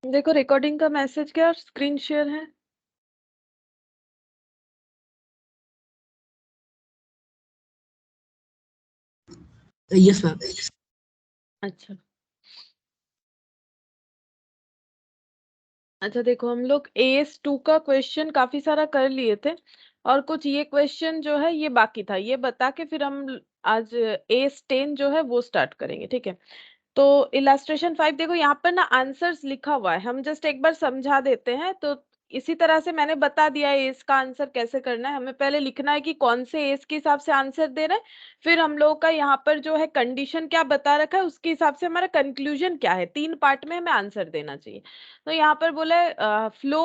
देखो रिकॉर्डिंग का मैसेज क्या स्क्रीन शेयर है? Yes ma'am. अच्छा अच्छा, देखो हम लोग AS2 का क्वेश्चन काफी सारा कर लिए थे और कुछ ये क्वेश्चन जो है ये बाकी था, ये बता के फिर हम आज AS10 जो है वो स्टार्ट करेंगे, ठीक है। तो इलास्ट्रेशन 5 देखो यहाँ पर ना आंसर्स लिखा हुआ है, हम जस्ट एक बार समझा देते हैं। तो इसी तरह से मैंने बता दिया है इसका आंसर कैसे करना है। हमें पहले लिखना है कि कौन से एज के हिसाब से आंसर दे रहे हैं, फिर हम लोगों का यहाँ पर जो है कंडीशन क्या बता रखा है उसके हिसाब से हमारा कंक्लूजन क्या है, 3 पार्ट में हमें आंसर देना चाहिए। तो यहाँ पर बोला है फ्लो,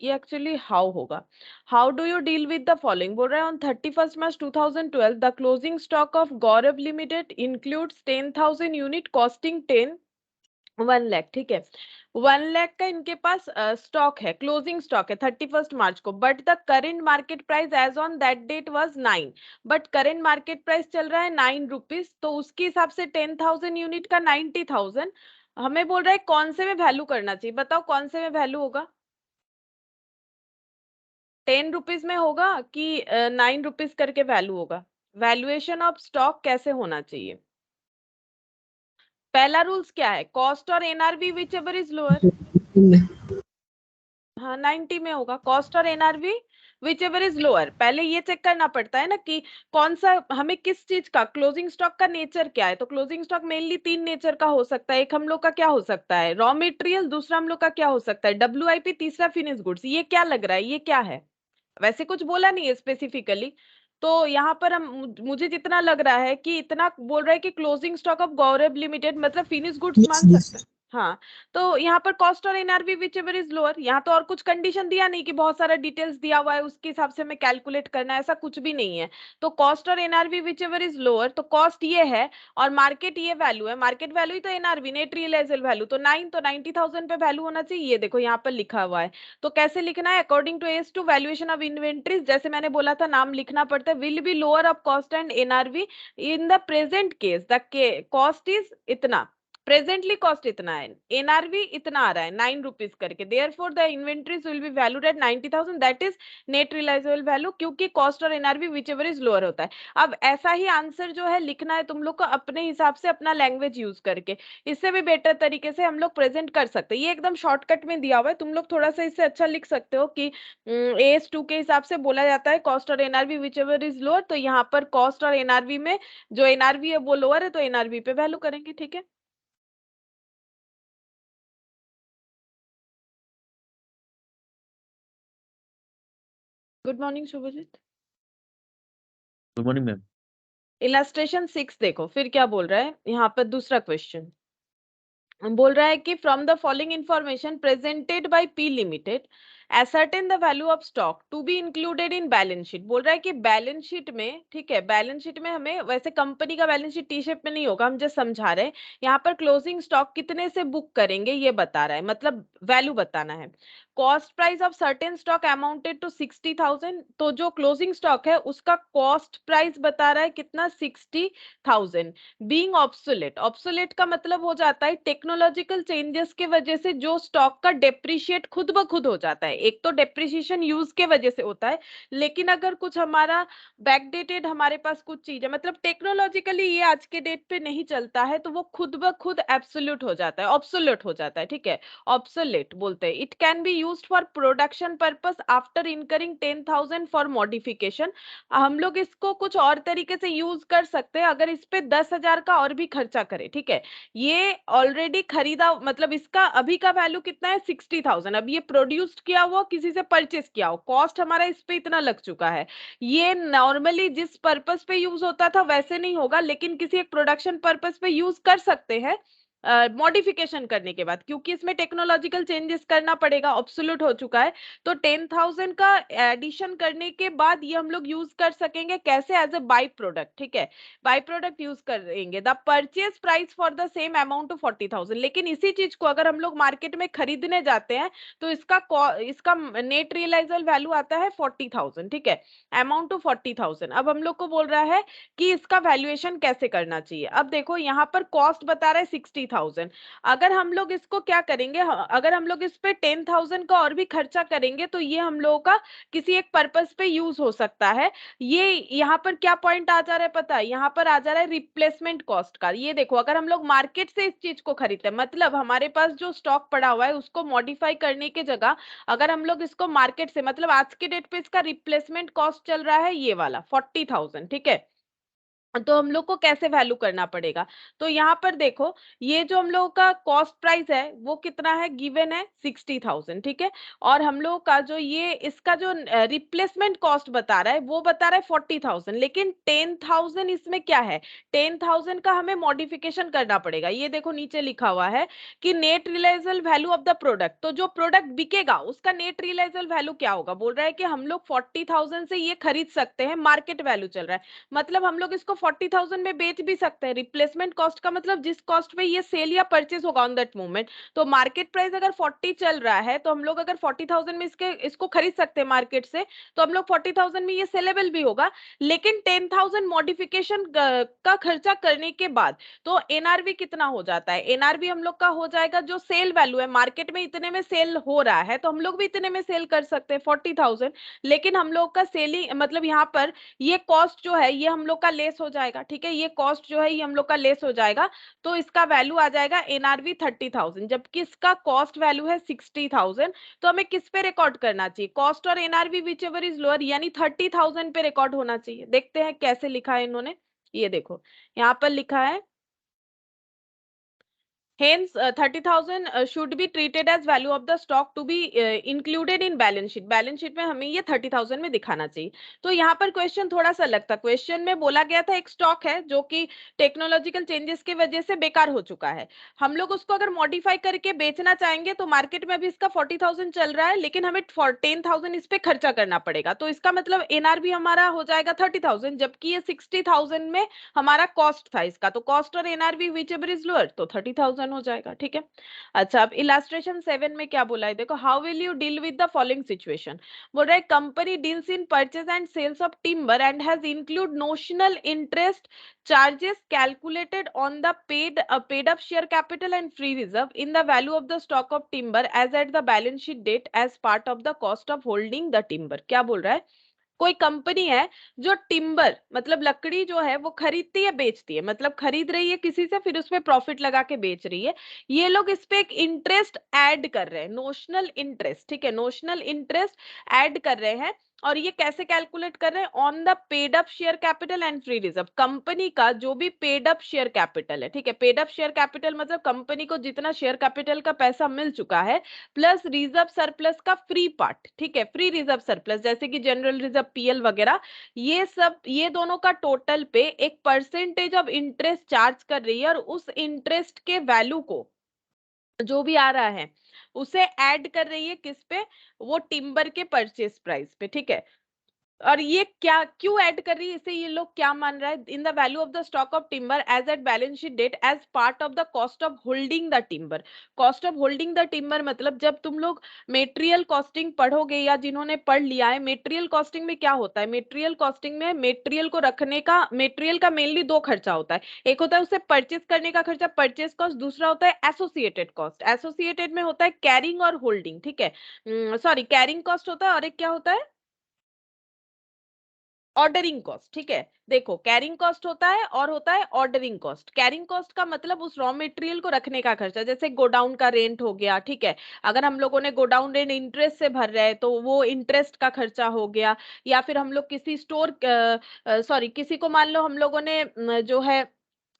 ये एक्चुअली हाउ होगा। How do you deal with the following, बोल रहा है on 31 March 2012 the closing stock of Gaurav limited includes 10,000 unit costing 1 lakh, ठीक है। 1 लाख का इनके पास स्टॉक है, क्लोजिंग स्टॉक है 31 मार्च को, but the current market price as on that date was 9। But current market price चल रहा है 9 रुपीज, तो उसके हिसाब से 10,000 यूनिट का 90,000। हमें बोल रहा है कौन से में वैल्यू करना चाहिए, बताओ कौन से में वैल्यू होगा? 10 रुपीज में होगा कि 9 रुपीज करके वैल्यू होगा? वैल्यूएशन ऑफ स्टॉक कैसे होना चाहिए? पहला रूल्स क्या है, कॉस्ट और NRV whichever is lower. हाँ 90 में होगा कॉस्ट और NRV whichever is lower. पहले ये चेक करना पड़ता है ना कि कौन सा हमें किस चीज का, क्लोजिंग स्टॉक का नेचर क्या है। तो क्लोजिंग स्टॉक मेनली 3 नेचर का हो सकता है, एक हम लोग का क्या हो सकता है रॉ मटेरियल, दूसरा हम लोग का क्या हो सकता है WIP, तीसरा फिनिश गुड्स। ये क्या लग रहा है, ये क्या है? वैसे कुछ बोला नहीं है स्पेसिफिकली। तो यहाँ पर हम मुझे जितना लग रहा है कि इतना बोल रहा है कि closing stock of Gaurav limited मतलब फिनिश गुड्स यस मान यस। सकते हैं। हाँ, तो यहाँ पर कॉस्ट और NRV whichever is lower, यहाँ तो और कुछ कंडीशन दिया नहीं कि बहुत सारा डिटेल्स दिया हुआ है उसके हिसाब से हमें कैलकुलेट करना है, ऐसा कुछ भी नहीं है। तो कॉस्ट और NRV whichever is lower, तो कॉस्ट ये है और मार्केट ये वैल्यू है, मार्केट वैल्यू ही तो एनआरवी नेट रियलाइजेबल वैल्यू, तो 9, तो 90,000 पे वैल्यू होना चाहिए। ये देखो यहाँ पर लिखा हुआ है। तो कैसे लिखना है, according to AS two valuation of inventories, जैसे मैंने बोला था नाम लिखना पड़ता है, will be lower of cost and NRV in the present case the cost is इतना, प्रेजेंटली कॉस्ट इतना है, एनआरवी इतना आ रहा है 9 रुपीज करके, therefore the inventories will be valued at 90,000 that is net realisable value, क्योंकि कॉस्ट और NRV whichever is lower होता है। अब ऐसा ही आंसर जो है लिखना है तुम लोग को अपने हिसाब से, अपना लैंग्वेज यूज करके। इससे भी बेटर तरीके से हम लोग प्रेजेंट कर सकते हैं, ये एकदम शॉर्टकट में दिया हुआ है, तुम लोग थोड़ा सा इससे अच्छा लिख सकते हो कि AS2 के हिसाब से बोला जाता है कॉस्ट और NRV whichever is lower, तो यहाँ पर कॉस्ट और एनआरवी में जो एनआरवी है वो लोअर है तो एनआरवी पे वैल्यू करेंगे, ठीक है। Good morning Shubhajit. Good morning ma'am. Illustration 6 देखो फिर क्या बोल रहा है यहाँ पर, दूसरा क्वेश्चन बोल रहा है कि from the following information presented by P limited ascertain the value of stock to be included in balance sheet. बोल रहा है कि बैलेंस शीट में, ठीक है, बैलेंस शीट में हमें वैसे कंपनी का बैलेंस शीट टी शेप में नहीं होगा, हम जस्ट समझा रहे हैं। यहाँ पर क्लोजिंग स्टॉक कितने से बुक करेंगे ये बता रहा है, मतलब वैल्यू बताना है। Cost price of certain stock amounted to 60,000, तो जो क्लोजिंग स्टॉक है उसका कॉस्ट प्राइस बता रहा है कितना, 60,000। बीइंग ऑब्सोलेट, ऑब्सोलेट का मतलब हो जाता है टेक्नोलॉजिकल चेंजेस के वजह से जो स्टॉक का डेप्रिशिएट खुद ब खुद हो जाता है। एक तो डेप्रिसिएशन यूज के वजह से होता है, लेकिन अगर कुछ हमारा बैकडेटेड हमारे पास कुछ चीज है, मतलब टेक्नोलॉजिकली ये आज के डेट पे नहीं चलता है, तो वो खुद ब खुद एब्सोल्यूट हो जाता है, ऑब्सोलेट हो जाता है, ठीक है। ऑब्सोलेट बोलते हैं। It can be used for production purpose after incurring 10,000 for modification. हम लोग इसको कुछ और तरीके से यूज कर सकते हैं अगर इस पे 10,000 का और भी खर्चा करें, ठीक है। ये ऑलरेडी खरीदा, मतलब इसका अभी का वैल्यू कितना है, 60,000। अब ये प्रोड्यूस्ड किया हुआ किसी से परचेस किया हो, कॉस्ट हमारा इस पे इतना लग चुका है। ये नॉर्मली जिस पर्पस पे यूज होता था वैसे नहीं होगा, लेकिन किसी एक प्रोडक्शन पर्पस पे यूज कर सकते हैं मॉडिफिकेशन करने के बाद, क्योंकि इसमें टेक्नोलॉजिकल चेंजेस करना पड़ेगा, ऑब्सोल्यूट हो चुका है। तो 10,000 का एडिशन करने के बाद ये हम लोग यूज कर सकेंगे कैसे, एज ए बाई प्रोडक्ट, ठीक है। बाई प्रोडक्ट यूज करेंगे। The purchase price for the same amount to 40,000, लेकिन इसी चीज को अगर हम लोग मार्केट में खरीदने जाते हैं तो इसका नेट रियलाइजेबल वैल्यू आता है 40,000, ठीक है, अमाउंट टू 40,000। अब हम लोग को बोल रहा है कि इसका वैल्यूएशन कैसे करना चाहिए। अब देखो यहाँ पर कॉस्ट बता रहा है 60,000, 40,000। अगर हम लोग इसको क्या करेंगे, अगर हम लोग इस पे 10,000 का और भी खर्चा करेंगे तो ये हम लोगों का किसी एक पर्पस पे यूज हो सकता है। ये यहाँ पर क्या पॉइंट आ जा रहा है पता है, यहाँ पर आ जा रहा है रिप्लेसमेंट कॉस्ट का। ये देखो, अगर हम लोग मार्केट से इस चीज को खरीदते हैं, मतलब हमारे पास जो स्टॉक पड़ा हुआ है उसको मॉडिफाई करने की जगह अगर हम लोग इसको मार्केट से, मतलब आज के डेट पे इसका रिप्लेसमेंट कॉस्ट चल रहा है ये वाला 40,000, ठीक है। तो हम लोग को कैसे वैल्यू करना पड़ेगा, तो यहाँ पर देखो, ये जो हम लोगों का कॉस्ट प्राइस है वो कितना है, गिवन है 60,000, ठीक है। और हम लोगों का जो ये इसका जो रिप्लेसमेंट कॉस्ट बता रहा है वो बता रहा है 40,000, लेकिन 10,000 इसमें क्या है, 10,000 का हमें मॉडिफिकेशन करना पड़ेगा। ये देखो नीचे लिखा हुआ है कि net realisable value of the product, तो जो प्रोडक्ट बिकेगा उसका नेट रियलाइजेबल वैल्यू क्या होगा, बोल रहा है कि हम लोग 40,000 से ये खरीद सकते हैं, मार्केट वैल्यू चल रहा है, मतलब हम लोग इसको 40,000 में बेच भी सकते हैं। रिप्लेसमेंट कॉस्ट का मतलब जिस कॉस्ट पे ये सेल या परचेज होगा ऑन दैट मोमेंट। तो मार्केट प्राइस अगर 40 चल रहा है तो हम लोग अगर 40,000 में इसको खरीद सकते हैं मार्केट से, तो हम लोग 40,000 में ये सेलेबल भी होगा। लेकिन 10,000 मॉडिफिकेशन का खर्चा करने के बाद तो एनआरवी कितना हो जाता है, एनआरवी हम लोग का हो जाएगा जो सेल वैल्यू है, मार्केट में इतने में सेल हो रहा है तो हम लोग भी इतने में सेल कर सकते हैं 40,000। लेकिन हम लोग का सेलिंग मतलब यहाँ पर ये कॉस्ट जो है ये हम लोग का लेस हो जाएगा, ठीक है, ये कॉस्ट जो है ये हम लोग का लेस हो जाएगा। तो इसका वैल्यू आ जाएगा एनआरवी 30,000, जबकि इसका कॉस्ट वैल्यू है 60,000। तो हमें किस पे रिकॉर्ड करना चाहिए, कॉस्ट और NRV whichever is lower, यानी 30,000 पे रिकॉर्ड होना चाहिए। देखते हैं कैसे लिखा है इन्होंने, ये देखो यहाँ पर लिखा है Hence, 30,000 should be treated as value of the stock to be included in balance sheet. Balance sheet में हमें ये 30,000 में दिखाना चाहिए। तो यहाँ पर क्वेश्चन थोड़ा सा अलग था। क्वेश्चन में बोला गया था एक स्टॉक है जो कि टेक्नोलॉजिकल चेंजेस की वजह से बेकार हो चुका है, हम लोग उसको अगर मॉडिफाई करके बेचना चाहेंगे तो मार्केट में अभी इसका 40,000 चल रहा है, लेकिन हमें 10,000 इस पे खर्चा करना पड़ेगा। तो इसका मतलब एनआरवी हमारा हो जाएगा 30,000, जबकि ये 60,000 में हमारा कॉस्ट था इसका। तो कॉस्ट और NRV whichever is lower, तो 30,000 हो जाएगा, ठीक है। अच्छा, अब इलास्ट्रेशन 7 में क्या बोला है देखो, how will you deal with the following situation. बोल रहा है company deals in purchase and sales of timber and has include notional interest charges calculated on the paid up share capital and free reserve in the value of the stock of timber as at the balance sheet date as part of the cost of holding the timber। क्या बोल रहा है, कोई company है जो timber मतलब लकड़ी जो है वो खरीदती है बेचती है, मतलब खरीद रही है किसी से फिर उसमें प्रॉफिट लगा के बेच रही है, ये लोग इस पे एक इंटरेस्ट ऐड कर रहे हैं, नोशनल इंटरेस्ट, ठीक है, नोशनल इंटरेस्ट ऐड कर रहे हैं। और ये कैसे कैलकुलेट कर रहे हैं, on the paid up share capital and free reserve, company का जो भी पेड अप शेयर कैपिटल है, ठीक है, पेड अप शेयर कैपिटल मतलब कंपनी को जितना शेयर कैपिटल का पैसा मिल चुका है प्लस रिजर्व सरप्लस का फ्री पार्ट, ठीक है, फ्री रिजर्व सरप्लस जैसे कि जनरल रिजर्व पीएल वगैरह, ये सब ये दोनों का टोटल पे एक परसेंटेज ऑफ इंटरेस्ट चार्ज कर रही है और उस इंटरेस्ट के वैल्यू को जो भी आ रहा है उसे ऐड कर रही है किस पे, वो टिम्बर के परचेस प्राइस पे, ठीक है। और ये क्या क्यों ऐड कर रही है, इसे ये लोग क्या मान रहा है, in the value of the stock of timber as at balance sheet date as part of the cost of holding the timber. Cost of holding the timber मतलब जब तुम लोग मेटेरियल कॉस्टिंग पढ़ोगे या जिन्होंने पढ़ लिया है, मेटेरियल कॉस्टिंग में क्या होता है, मेटेरियल कॉस्टिंग में मेटेरियल को रखने का, मेटेरियल का मेनली दो खर्चा होता है, एक होता है उसे परचेस करने का खर्चा परचेस कॉस्ट, दूसरा होता है एसोसिएटेड कॉस्ट। एसोसिएटेड में होता है कैरिंग और होल्डिंग, ठीक है, सॉरी कैरिंग कॉस्ट होता है और एक क्या होता है ऑर्डरिंग कॉस्ट, ठीक है। देखो कैरिंग कॉस्ट होता है और होता है ऑर्डरिंग कॉस्ट। कैरिंग कॉस्ट का मतलब उस रॉ मटेरियल को रखने का खर्चा, जैसे गोडाउन का रेंट हो गया, ठीक है, अगर हम लोगों ने गोडाउन रेंट इंटरेस्ट से भर रहे हैं तो वो इंटरेस्ट का खर्चा हो गया। या फिर हम लोग किसी स्टोर सॉरी किसी को मान लो हम लोगों ने जो है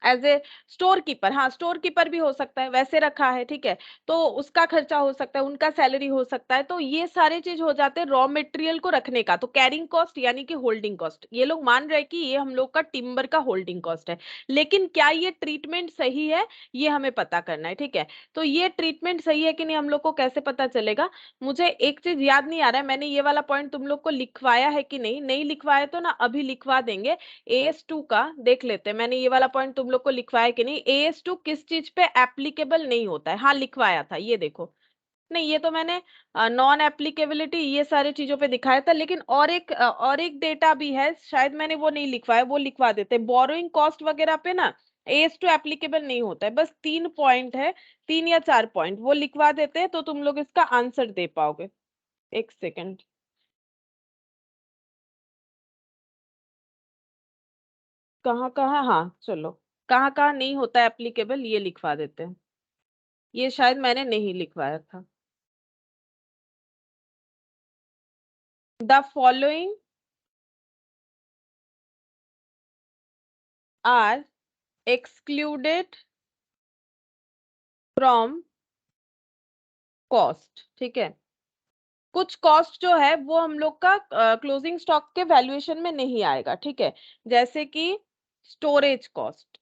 एज ए स्टोर कीपर, हाँ स्टोर कीपर भी हो सकता है वैसे रखा है, ठीक है, तो उसका खर्चा हो सकता है, उनका सैलरी हो सकता है। तो ये सारे चीज हो जाते हैं रॉ मटेरियल को रखने का, तो कैरिंग कॉस्ट यानी कि होल्डिंग कॉस्ट, ये लोग मान रहे हैं कि ये हम लोग का टिम्बर का होल्डिंग कॉस्ट है। लेकिन क्या ये ट्रीटमेंट सही है, ये हमें पता करना है, ठीक है। तो ये ट्रीटमेंट सही है कि नहीं हम लोग को कैसे पता चलेगा, मुझे एक चीज याद नहीं आ रहा है, मैंने ये वाला पॉइंट तुम लोग को लिखवाया है कि नहीं, नहीं लिखवाया तो ना अभी लिखवा देंगे। AS2 का देख लेते हैं, मैंने ये वाला पॉइंट तुम लोग को लिखवाया कि नहीं, AS2 किस चीज पे एप्लीकेबल नहीं होता है, हाँ लिखवाया था, ये देखो, नहीं ये तो मैंने नॉन एप्लीकेबिलिटी ये सारी चीजों पे दिखाया था, लेकिन और एक डेटा भी है शायद मैंने वो नहीं लिखवाया, वो लिखवा देते, बोरोइंग कॉस्ट वगैरह पे ना AS2 एप्लीकेबल नहीं होता है, बस 3 पॉइंट है, 3 या 4 पॉइंट वो लिखवा देते हैं तो तुम लोग इसका आंसर दे पाओगे। एक सेकंड, कहाँ कहाँ, हाँ चलो, कहाँ कहाँ नहीं होता है एप्लीकेबल ये लिखवा देते हैं। ये शायद मैंने नहीं लिखवाया था। The following are excluded from cost, ठीक है। कुछ कॉस्ट जो है वो हम लोग का क्लोजिंग स्टॉक के वैल्यूएशन में नहीं आएगा, ठीक है। जैसे कि storage cost,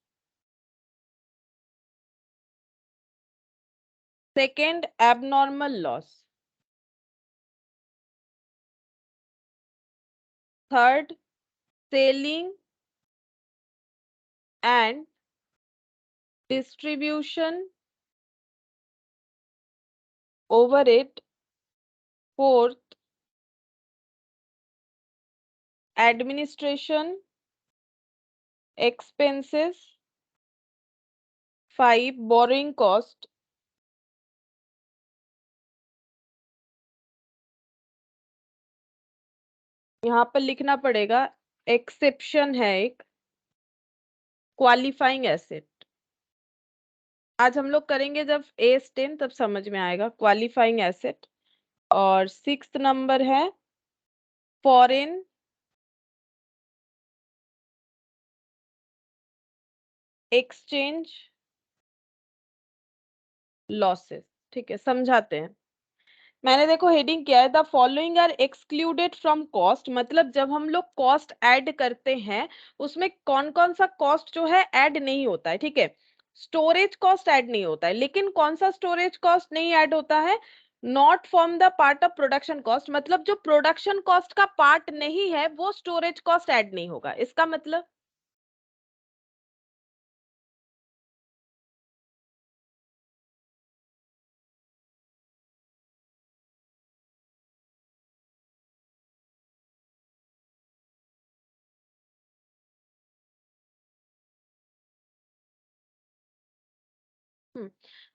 second abnormal loss, third selling and distribution overhead, fourth administration expenses, five borrowing cost, यहाँ पर लिखना पड़ेगा एक्सेप्शन है एक, क्वालिफाइंग एसेट। आज हम लोग करेंगे जब AS10 तब समझ में आएगा क्वालिफाइंग एसेट। और 6th नंबर है फॉरेन एक्सचेंज लॉसेस, ठीक है, समझाते हैं। मैंने देखो हेडिंग किया है the following are excluded from cost, मतलब जब हम लोग कॉस्ट ऐड करते हैं उसमें कौन कौन सा कॉस्ट जो है ऐड नहीं होता है, ठीक है। स्टोरेज कॉस्ट ऐड नहीं होता है, लेकिन कौन सा स्टोरेज कॉस्ट नहीं ऐड होता है, not form the part of production cost, मतलब जो प्रोडक्शन कॉस्ट का पार्ट नहीं है वो स्टोरेज कॉस्ट ऐड नहीं होगा। इसका मतलब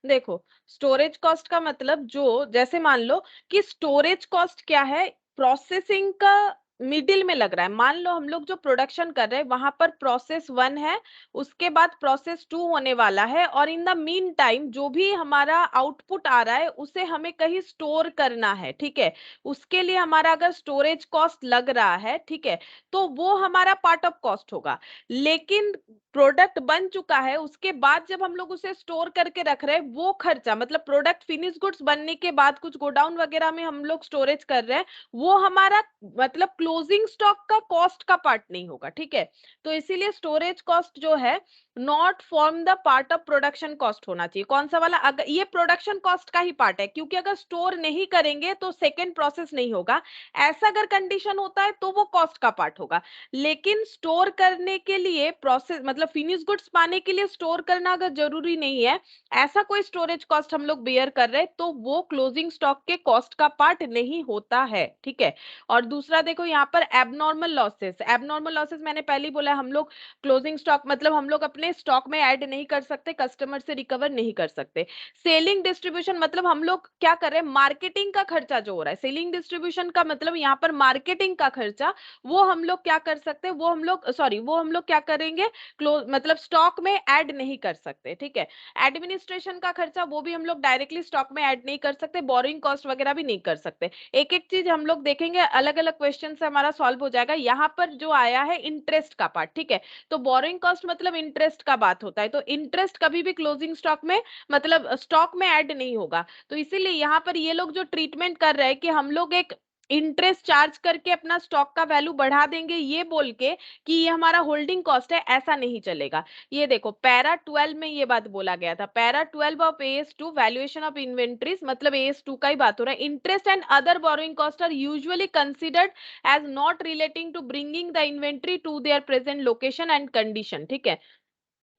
देखो स्टोरेज कॉस्ट का मतलब जो, जैसे मान लो कि स्टोरेज कॉस्ट क्या है, प्रोसेसिंग का मिडिल में लग रहा है। मान लो हम लोग जो प्रोडक्शन कर रहे हैं वहां पर प्रोसेस 1 है, उसके बाद प्रोसेस 2 होने वाला है, और इन द मीन टाइम जो भी हमारा आउटपुट आ रहा है उसे हमें कहीं स्टोर करना है, ठीक है। उसके लिए हमारा अगर स्टोरेज कॉस्ट लग रहा है, ठीक है, तो वो हमारा पार्ट ऑफ कॉस्ट होगा। लेकिन प्रोडक्ट बन चुका है उसके बाद जब हम लोग उसे स्टोर करके रख रहे हैं वो खर्चा, मतलब प्रोडक्ट फिनिश गुड्स बनने के बाद कुछ गोडाउन वगैरह में हम लोग स्टोरेज कर रहे हैं, वो हमारा मतलब क्लोजिंग स्टॉक का कॉस्ट का पार्ट नहीं होगा, ठीक है। तो इसीलिए स्टोरेज कॉस्ट जो है not form the part of production cost होना चाहिए। कौन सा वाला, अगर ये प्रोडक्शन कॉस्ट का ही पार्ट है, क्योंकि अगर स्टोर नहीं करेंगे तो सेकेंड प्रोसेस नहीं होगा। ऐसा अगर कंडीशन होता है तो वो कॉस्ट का पार्ट होगा। लेकिन स्टोर करने के लिए प्रोसेस, मतलब फिनिश गुड्स पाने के लिए स्टोर करना अगर जरूरी नहीं है, ऐसा कोई स्टोरेज कॉस्ट हम लोग बेयर कर रहे हैं तो वो क्लोजिंग स्टॉक के कॉस्ट का पार्ट नहीं होता है, ठीक है। और दूसरा देखो यहाँ पर एबनॉर्मल लॉसेस, एबनॉर्मल लॉसेस मैंने पहले ही बोला हम लोग क्लोजिंग स्टॉक मतलब हम लोग अपने स्टॉक में ऐड नहीं कर सकते, कस्टमर से रिकवर नहीं कर सकते। सेलिंग डिस्ट्रीब्यूशन मतलब हम लोग क्या कर रहे हैं, मार्केटिंग का खर्चा जो हो रहा है, सेलिंग डिस्ट्रीब्यूशन का मतलब यहाँ पर मार्केटिंग का खर्चा, वो हम लोग क्या कर सकते हैं, वो हम लोग सॉरी वो हम लोग क्या करेंगे, क्लोज मतलब स्टॉक में ऐड नहीं कर सकते, ठीक है। एडमिनिस्ट्रेशन का खर्चा वो भी हम लोग डायरेक्टली स्टॉक में ऐड नहीं कर सकते, बोरिंग कॉस्ट वगैरह भी नहीं कर सकते। एक एक चीज हम लोग देखेंगे, अलग अलग क्वेश्चन से हमारा सॉल्व हो जाएगा। यहाँ पर जो आया है इंटरेस्ट का पार्ट, ठीक है, तो बोरिंग कॉस्ट मतलब इंटरेस्ट का बात होता है, तो इंटरेस्ट कभी भी क्लोजिंग स्टॉक में मतलब स्टॉक में ऐड नहीं होगा। तो इसीलिए यहाँ पर ये लोग जो ट्रीटमेंट कर रहे हैं कि हम लोग एक इंटरेस्ट चार्ज करके अपना स्टॉक का वैल्यू बढ़ा देंगे ये बोल के कि ये हमारा होल्डिंग कॉस्ट है, ऐसा नहीं चलेगा। ये देखो पैरा 12 में ये बात बोला गया था, para 12 of AS2 valuation of inventories, मतलब AS2 का ही बात हो रहा है। Interest and other borrowing cost are usually considered as not relating to bringing the inventory to their present location and condition, ठीक है।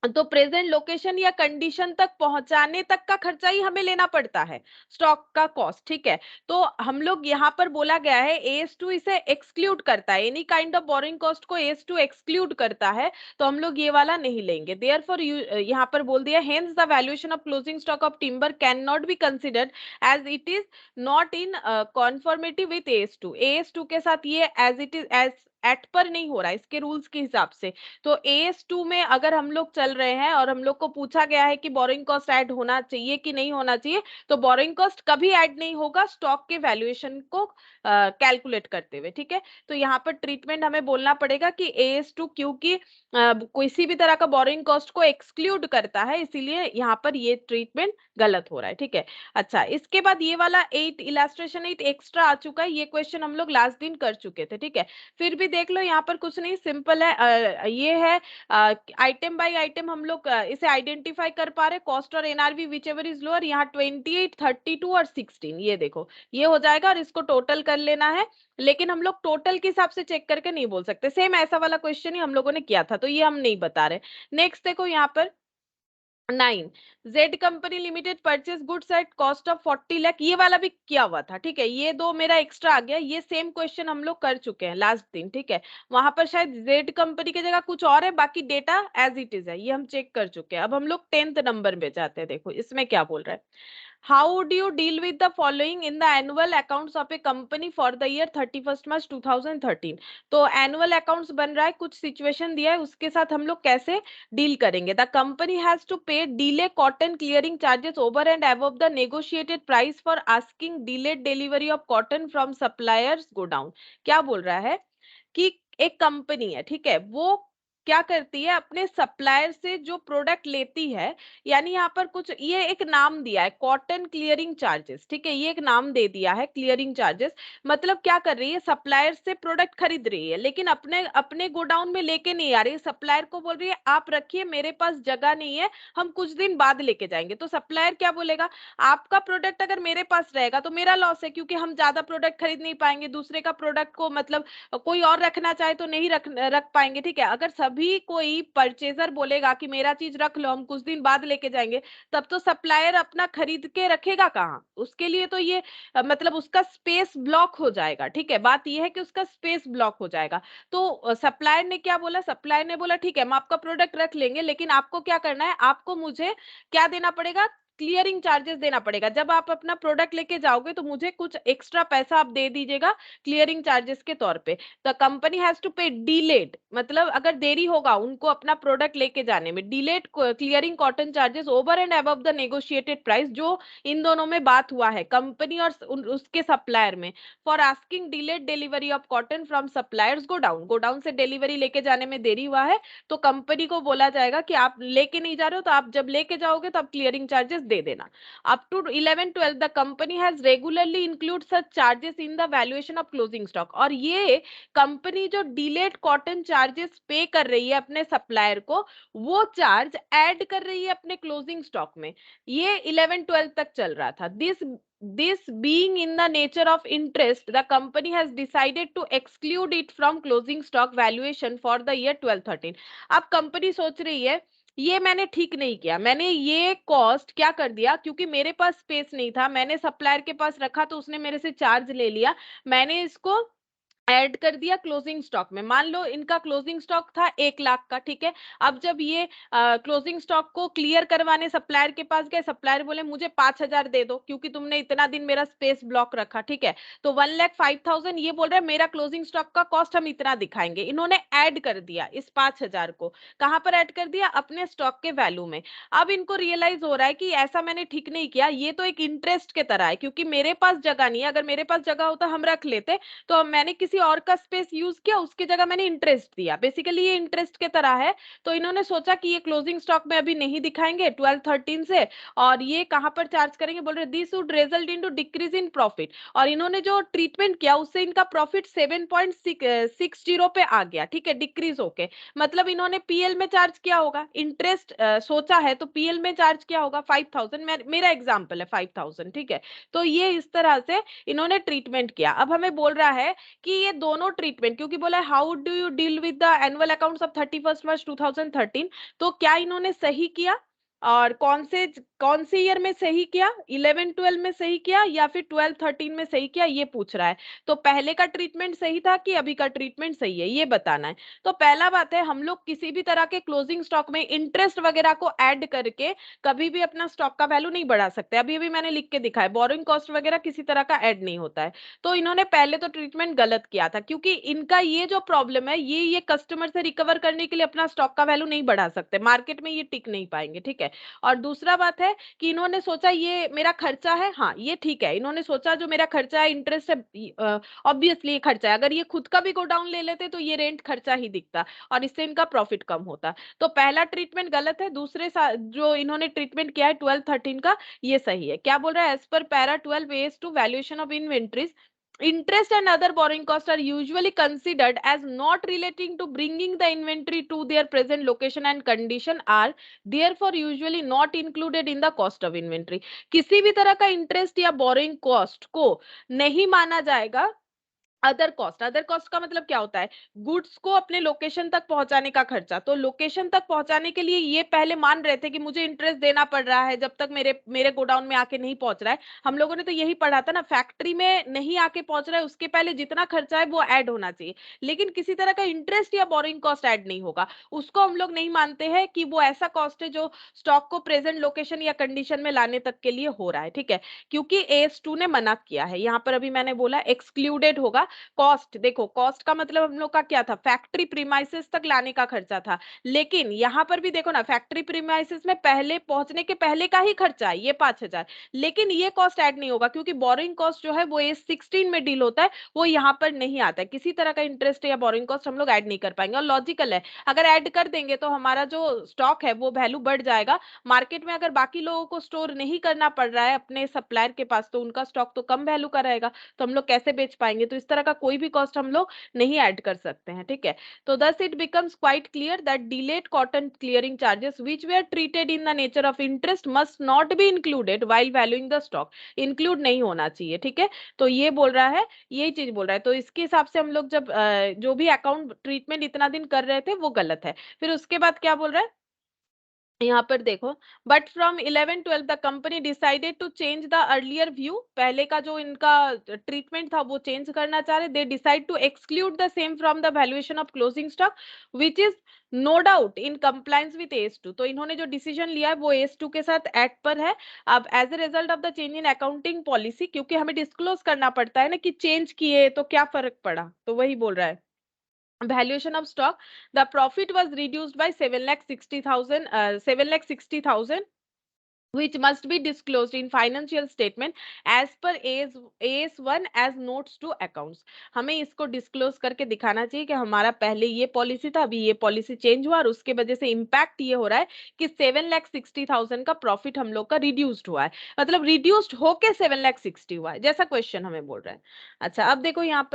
तो प्रेजेंट लोकेशन या कंडीशन तक पहुंचाने तक का खर्चा ही हमें लेना पड़ता है, स्टॉक का कॉस्ट, ठीक है। तो हम लोग यहाँ पर बोला गया है AS2 इसे एक्सक्लूड करता है, any kind of borrowing cost को AS2 एक्सक्लूड करता है, तो हम लोग ये वाला नहीं लेंगे। देयरफॉर यहाँ पर बोल दिया hence the valuation of closing stock of timber can not be considered as it is not in conformity with AS2 के साथ ये as it is as at पर नहीं हो रहा है इसके रूल्स के हिसाब से। तो AS2 में अगर हम लोग चल रहे हैं और हम लोग को पूछा गया है कि बोरिंग कॉस्ट ऐड होना चाहिए कि नहीं होना चाहिए, तो बोरिंग कॉस्ट कभी ऐड नहीं होगा स्टॉक के वैल्यूएशन को कैलकुलेट करते हुए, ठीक है। तो यहाँ पर ट्रीटमेंट हमें बोलना पड़ेगा कि AS2 क्योंकि किसी भी तरह का बोरिंग कॉस्ट को एक्सक्लूड करता है, इसीलिए यहाँ पर ये ट्रीटमेंट गलत हो रहा है, ठीक है। अच्छा, इसके बाद ये वाला 8 इलास्ट्रेशन 8 एक्स्ट्रा आ चुका है, ये क्वेश्चन हम लोग लास्ट दिन कर चुके थे, ठीक है। फिर भी देख लो, यहाँ पर कुछ नहीं, सिंपल है। ये है आइटम बाय आइटम हम लोग इसे आइडेंटिफाई कर पा रहे, कॉस्ट और NRV which ever is lower. यहाँ 28, 32 और 16, ये देखो ये हो जाएगा और इसको टोटल कर लेना है। लेकिन हम लोग टोटल के हिसाब से चेक करके नहीं बोल सकते, सेम ऐसा वाला क्वेश्चन ही हम लोगों ने किया था, तो ये हम नहीं बता रहे। नेक्स्ट देखो यहाँ पर 9, Z company limited purchase goods at cost of 40 lakh, ये वाला भी किया हुआ था, ठीक है। ये दो मेरा एक्स्ट्रा आ गया, ये सेम क्वेश्चन हम लोग कर चुके हैं लास्ट दिन, ठीक है। वहां पर शायद जेड कंपनी की जगह कुछ और है, बाकी डेटा एज इट इज है, ये हम चेक कर चुके हैं। अब हम लोग 10th नंबर में जाते हैं, देखो इसमें क्या बोल रहा है। How would you deal with the following in the annual accounts of a company for the year 31st March 2013? तो एनुअल अकाउंट्स बन रहा है, कुछ सिचुएशन दिया है, उसके साथ हम लोग कैसे डील करेंगे। द कंपनी हैज टू पे delay cotton clearing charges over and above the negotiated price for asking delayed delivery of cotton from suppliers go down. क्या बोल रहा है कि एक कंपनी है, ठीक है, वो क्या करती है, अपने सप्लायर से जो प्रोडक्ट लेती है, यानी यहाँ पर कुछ ये एक नाम दिया है कॉटन क्लियरिंग चार्जेस, ठीक है, ये एक नाम दे दिया है क्लियरिंग चार्जेस। मतलब क्या कर रही है, सप्लायर से प्रोडक्ट खरीद रही है, लेकिन अपने अपने गोडाउन में लेके नहीं आ रही है, सप्लायर को बोल रही है आप रखिए, मेरे पास जगह नहीं है, हम कुछ दिन बाद लेके जाएंगे। तो सप्लायर क्या बोलेगा, आपका प्रोडक्ट अगर मेरे पास रहेगा तो मेरा लॉस है, क्योंकि हम ज्यादा प्रोडक्ट खरीद नहीं पाएंगे, दूसरे का प्रोडक्ट को मतलब कोई और रखना चाहे तो नहीं रख पाएंगे, ठीक है। अगर सभी कोई परचेजर बोलेगा कि मेरा चीज रख लो, हम कुछ दिन बाद लेके जाएंगे, तब तो सप्लायर अपना खरीद के रखेगा कहाँ, उसके लिए तो ये मतलब उसका स्पेस ब्लॉक हो जाएगा, ठीक है। बात ये है कि उसका स्पेस ब्लॉक हो जाएगा। तो सप्लायर ने क्या बोला, सप्लायर ने बोला ठीक है हम आपका प्रोडक्ट रख लेंगे, लेकिन आपको क्या करना है, आपको मुझे क्या देना पड़ेगा, क्लियरिंग चार्जेस देना पड़ेगा। जब आप अपना प्रोडक्ट लेके जाओगे तो मुझे कुछ एक्स्ट्रा पैसा आप दे दीजिएगा क्लियरिंग चार्जेस के तौर पे। द कंपनी हैज टू पे डिलेड, मतलब अगर देरी होगा उनको अपना प्रोडक्ट लेके जाने में, delayed clearing cotton charges over and above the negotiated price, जो इन दोनों में बात हुआ है कंपनी और उसके सप्लायर में, for asking delayed delivery of cotton from suppliers go down से डिलीवरी लेके जाने में देरी हुआ है, तो कंपनी को बोला जाएगा कि आप लेके नहीं जा रहे हो, तो आप जब लेके जाओगे तो आप क्लियरिंग चार्जेस दे देना। Up to 11 12 the company has regularly include such charges in the valuation of closing stock. और ये कंपनी जो डिलेड कॉटन चार्जेस पे कर रही है अपने सप्लायर को, वो चार्ज ऐड कर रही है अपने क्लोजिंग स्टॉक में। ये 11 12 तक चल रहा था। This being in the nature of interest, the company has decided to exclude it from closing stock valuation for the year 12-13। अब कंपनी सोच रही है ये मैंने ठीक नहीं किया, मैंने ये कॉस्ट क्या कर दिया, क्योंकि मेरे पास स्पेस नहीं था, मैंने सप्लायर के पास रखा तो उसने मेरे से चार्ज ले लिया, मैंने इसको ऐड कर दिया क्लोजिंग स्टॉक में। मान लो इनका क्लोजिंग स्टॉक था 1 लाख का, ठीक है। अब जब ये क्लोजिंग स्टॉक को क्लियर करवाने सप्लायर के पास गए, सप्लायर बोले मुझे 5,000 दे दो क्योंकि तुमने इतना दिन मेरा स्पेस ब्लॉक रखा, ठीक है। तो 1,05,000 ये बोल रहे हैं मेरा क्लोजिंग स्टॉक का कॉस्ट हम इतना दिखाएंगे, इन्होंने ऐड कर दिया इस 5,000 को, कहां पर ऐड कर दिया, अपने स्टॉक के वैल्यू में। अब इनको रियलाइज हो रहा है कि ऐसा मैंने ठीक नहीं किया, ये तो एक इंटरेस्ट के तरह है, क्योंकि मेरे पास जगह नहीं है, अगर मेरे पास जगह होता हम रख लेते, तो मैंने किसी और का स्पेस यूज किया, उसकी जगह मैंने इंटरेस्ट दिया, बेसिकली ये इंटरेस्ट के तरह है। तो इन्होंने सोचा कि ये क्लोजिंग स्टॉक में अभी नहीं दिखाएंगे 12-13 से, और ये कहां पर चार्ज करेंगे, बोल रहे this would result into decrease in profit. और इन्होंने जो ट्रीटमेंट किया उससे इनका प्रॉफिट 7.60 पे आ गया, ठीक है, डिक्रीज होके। मतलब इन्होंने पीएल में चार्ज किया होगा, इंटरेस्ट सोचा है तो पीएल में चार्ज किया होगा 5,000, मेरा एग्जाम्पल है 5,000, ठीक है। तो ये इस तरह से इन्होंने ट्रीटमेंट किया। अब हमें बोल रहा है कि ये ये दोनों ट्रीटमेंट, क्योंकि बोला how do you deal with the annual accounts of 31 मार्च 2013, तो क्या इन्होंने सही किया और कौन से ईयर में सही किया, 11-12 में सही किया या फिर 12-13 में सही किया, ये पूछ रहा है। तो पहले का ट्रीटमेंट सही था कि अभी का ट्रीटमेंट सही है, ये बताना है। तो पहला बात है, हम लोग किसी भी तरह के क्लोजिंग स्टॉक में इंटरेस्ट वगैरह को ऐड करके कभी भी अपना स्टॉक का वैल्यू नहीं बढ़ा सकते। अभी अभी मैंने लिख के दिखाया, बोरोइंग कॉस्ट वगैरह किसी तरह का ऐड नहीं होता है। तो इन्होंने पहले तो ट्रीटमेंट गलत किया था, क्योंकि इनका ये जो प्रॉब्लम है, ये कस्टमर से रिकवर करने के लिए अपना स्टॉक का वैल्यू नहीं बढ़ा सकते, मार्केट में ये टिक नहीं पाएंगे, ठीक है। और दूसरा बात है कि इन्होंने सोचा ये मेरा खर्चा है, हाँ ये ठीक है, इन्होंने सोचा जो मेरा खर्चा है, इंटरेस्ट है, ऑब्वियसली ये खर्चा है। अगर ये खुद का भी गोडाउन ले लेते तो ये रेंट खर्चा ही दिखता और इससे इनका प्रॉफिट कम होता। तो पहला ट्रीटमेंट गलत है। दूसरे जो इन्होंने ट्रीटमेंट किया है 12-13 का, ये सही है। क्या बोल रहा है, as per para 12 as to valuation of inventories, interest and other borrowing costs are usually considered as not relating to bringing the inventory to their present location and condition, are therefore usually not included in the cost of inventory। किसी भी तरह का interest या borrowing cost को नहीं माना जाएगा। Other cost का मतलब क्या होता है, गुड्स को अपने लोकेशन तक पहुंचाने का खर्चा। तो लोकेशन तक पहुंचाने के लिए ये पहले मान रहे थे कि मुझे इंटरेस्ट देना पड़ रहा है जब तक मेरे गोडाउन में आके नहीं पहुंच रहा है। हम लोगों ने तो यही पढ़ा था ना, फैक्ट्री में नहीं आके पहुंच रहा है उसके पहले जितना खर्चा है वो ऐड होना चाहिए, लेकिन किसी तरह का इंटरेस्ट या बोरिंग कॉस्ट ऐड नहीं होगा। उसको हम लोग नहीं मानते हैं कि वो ऐसा कॉस्ट है जो स्टॉक को प्रेजेंट लोकेशन या कंडीशन में लाने तक के लिए हो रहा है, ठीक है। क्योंकि AS2 ने मना किया है, यहाँ पर अभी मैंने बोला एक्सक्लूडेड होगा। कॉस्ट, देखो कॉस्ट का मतलब हम लोग का क्या था, फैक्ट्री प्रीमाइसेस तक लाने का खर्चा था। लेकिन यहां पर भी देखो ना, फैक्ट्री प्रीमाइसेस में पहले पहुंचने के पहले का ही खर्चा है ये 5,000, लेकिन ये कॉस्ट ऐड नहीं होगा क्योंकि बोरिंग कॉस्ट जो है वो AS16 में डील होता है, वो यहाँ पर नहीं आता है। किसी तरह का इंटरेस्ट या बोरिंग कॉस्ट हम लोग ऐड नहीं कर पाएंगे। और लॉजिकल है, अगर ऐड कर देंगे तो हमारा जो स्टॉक है वो वैल्यू बढ़ जाएगा मार्केट में। अगर बाकी लोगों को स्टोर नहीं करना पड़ रहा है अपने सप्लायर के पास, तो उनका स्टॉक तो कम वैल्यू का रहेगा, तो हम लोग कैसे बेच पाएंगे। तो इस तरह का कोई भी कॉस्ट हम लोग नहीं ऐड कर सकते हैं, ठीक है। तो thus it becomes quite clear that delayed cotton clearing charges which were treated in the nature of interest must not be included while valuing the stock। Include नहीं होना चाहिए, ठीक है। तो ये बोल रहा है, यही चीज बोल रहा है। तो इसके हिसाब से हम लोग जब जो भी अकाउंट ट्रीटमेंट इतना दिन कर रहे थे वो गलत है। फिर उसके बाद क्या बोल रहा है, यहाँ पर देखो, but from 11-12 the company decided to change the earlier view. पहले का जो इनका ट्रीटमेंट था वो चेंज करना चाह रहे। They decide to exclude the same from the valuation of closing stock which is no doubt in compliance with AS2। तो इन्होंने जो डिसीजन लिया है वो AS2 के साथ एक्ट पर है। अब as a result of the change in accounting policy, क्योंकि हमें डिस्क्लोज करना पड़ता है ना कि चेंज किए तो क्या फर्क पड़ा, तो वही बोल रहा है। Valuation of stock, the profit was reduced by 7,60,000 which must be disclosed in financial statement as per AS1 as notes to accounts। हमें इसको डिस्क्लोज करके दिखाना चाहिए कि हमारा पहले ये पॉलिसी था, अभी ये पॉलिसी चेंज हुआ और उसके वजह से इंपैक्ट ये हो रहा है कि 7,60,000 का प्रॉफिट हम लोग का रिड्यूस्ड हुआ है, मतलब रिड्यूस्ड होके 7,60,000 हुआ है, जैसा क्वेश्चन हमें बोल रहा है। अच्छा अब देखो यहाँ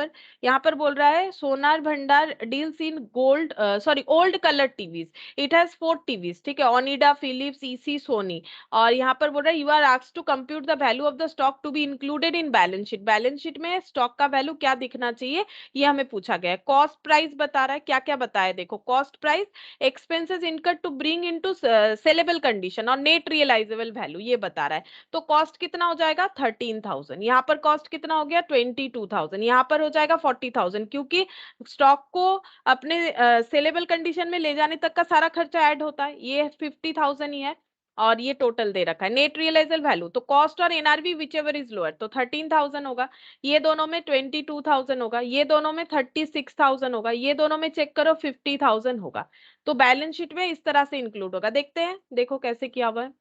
पर बोल रहा है सोनार भंडार deals in gold sorry old colour TVs, it has 4 TVs, ठीक है, ओनिडा, फिलिप्स, EC, सोनी। और यहाँ पर बोल रहा है you are asked to compute the value of the stock to be included in balance sheet. Balance sheet में स्टॉक का वैल्यू क्या दिखना चाहिए ये हमें पूछा गया है। कॉस्ट प्राइस बता रहा है, क्या क्या बताया देखो, cost price, expenses incurred to bring into saleable condition और नेट रियलाइजेबल वैल्यू ये बता रहा है। तो कॉस्ट कितना हो जाएगा 13,000, यहाँ पर कॉस्ट कितना हो गया 22,000, यहाँ पर हो जाएगा 40,000, क्योंकि स्टॉक को अपने सेलेबल कंडीशन में ले जाने तक का सारा खर्चा ऐड होता है, ये 50,000 ही है और ये टोटल दे रखा है। नेट रियलाइजेबल वैल्यू तो कॉस्ट और NRV which ever is lower, तो 13,000 होगा, ये दोनों में 22,000 होगा, ये दोनों में 36,000 होगा, ये दोनों में चेक करो 50,000 होगा। तो बैलेंस शीट में इस तरह से इंक्लूड होगा। देखते हैं, देखो कैसे किया हुआ है।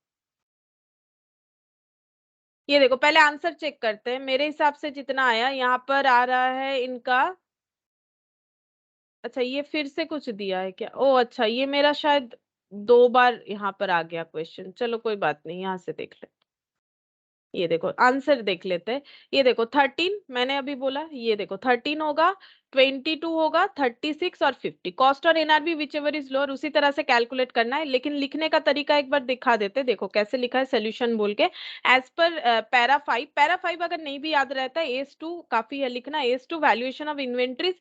ये देखो पहले आंसर चेक करते हैं, मेरे हिसाब से जितना आया यहाँ पर आ रहा है इनका। अच्छा ये फिर से कुछ दिया है क्या, ओ अच्छा ये मेरा शायद 2 बार यहाँ पर आ गया क्वेश्चन, चलो कोई बात नहीं, यहाँ से देख ले। ये देखो आंसर देख लेते हैं, ये देखो 13 मैंने अभी बोला, ये देखो 13 होगा, 22 होगा, 36 और 50। कॉस्ट और NRB which ever is lower, उसी तरह से कैलकुलेट करना है, लेकिन लिखने का तरीका एक बार दिखा देते। देखो कैसे लिखा है सोल्यूशन बोल के, एज पर पैरा 5 अगर नहीं भी याद रहता है, एस 2 काफी है लिखना। S 2 valuation of inventories,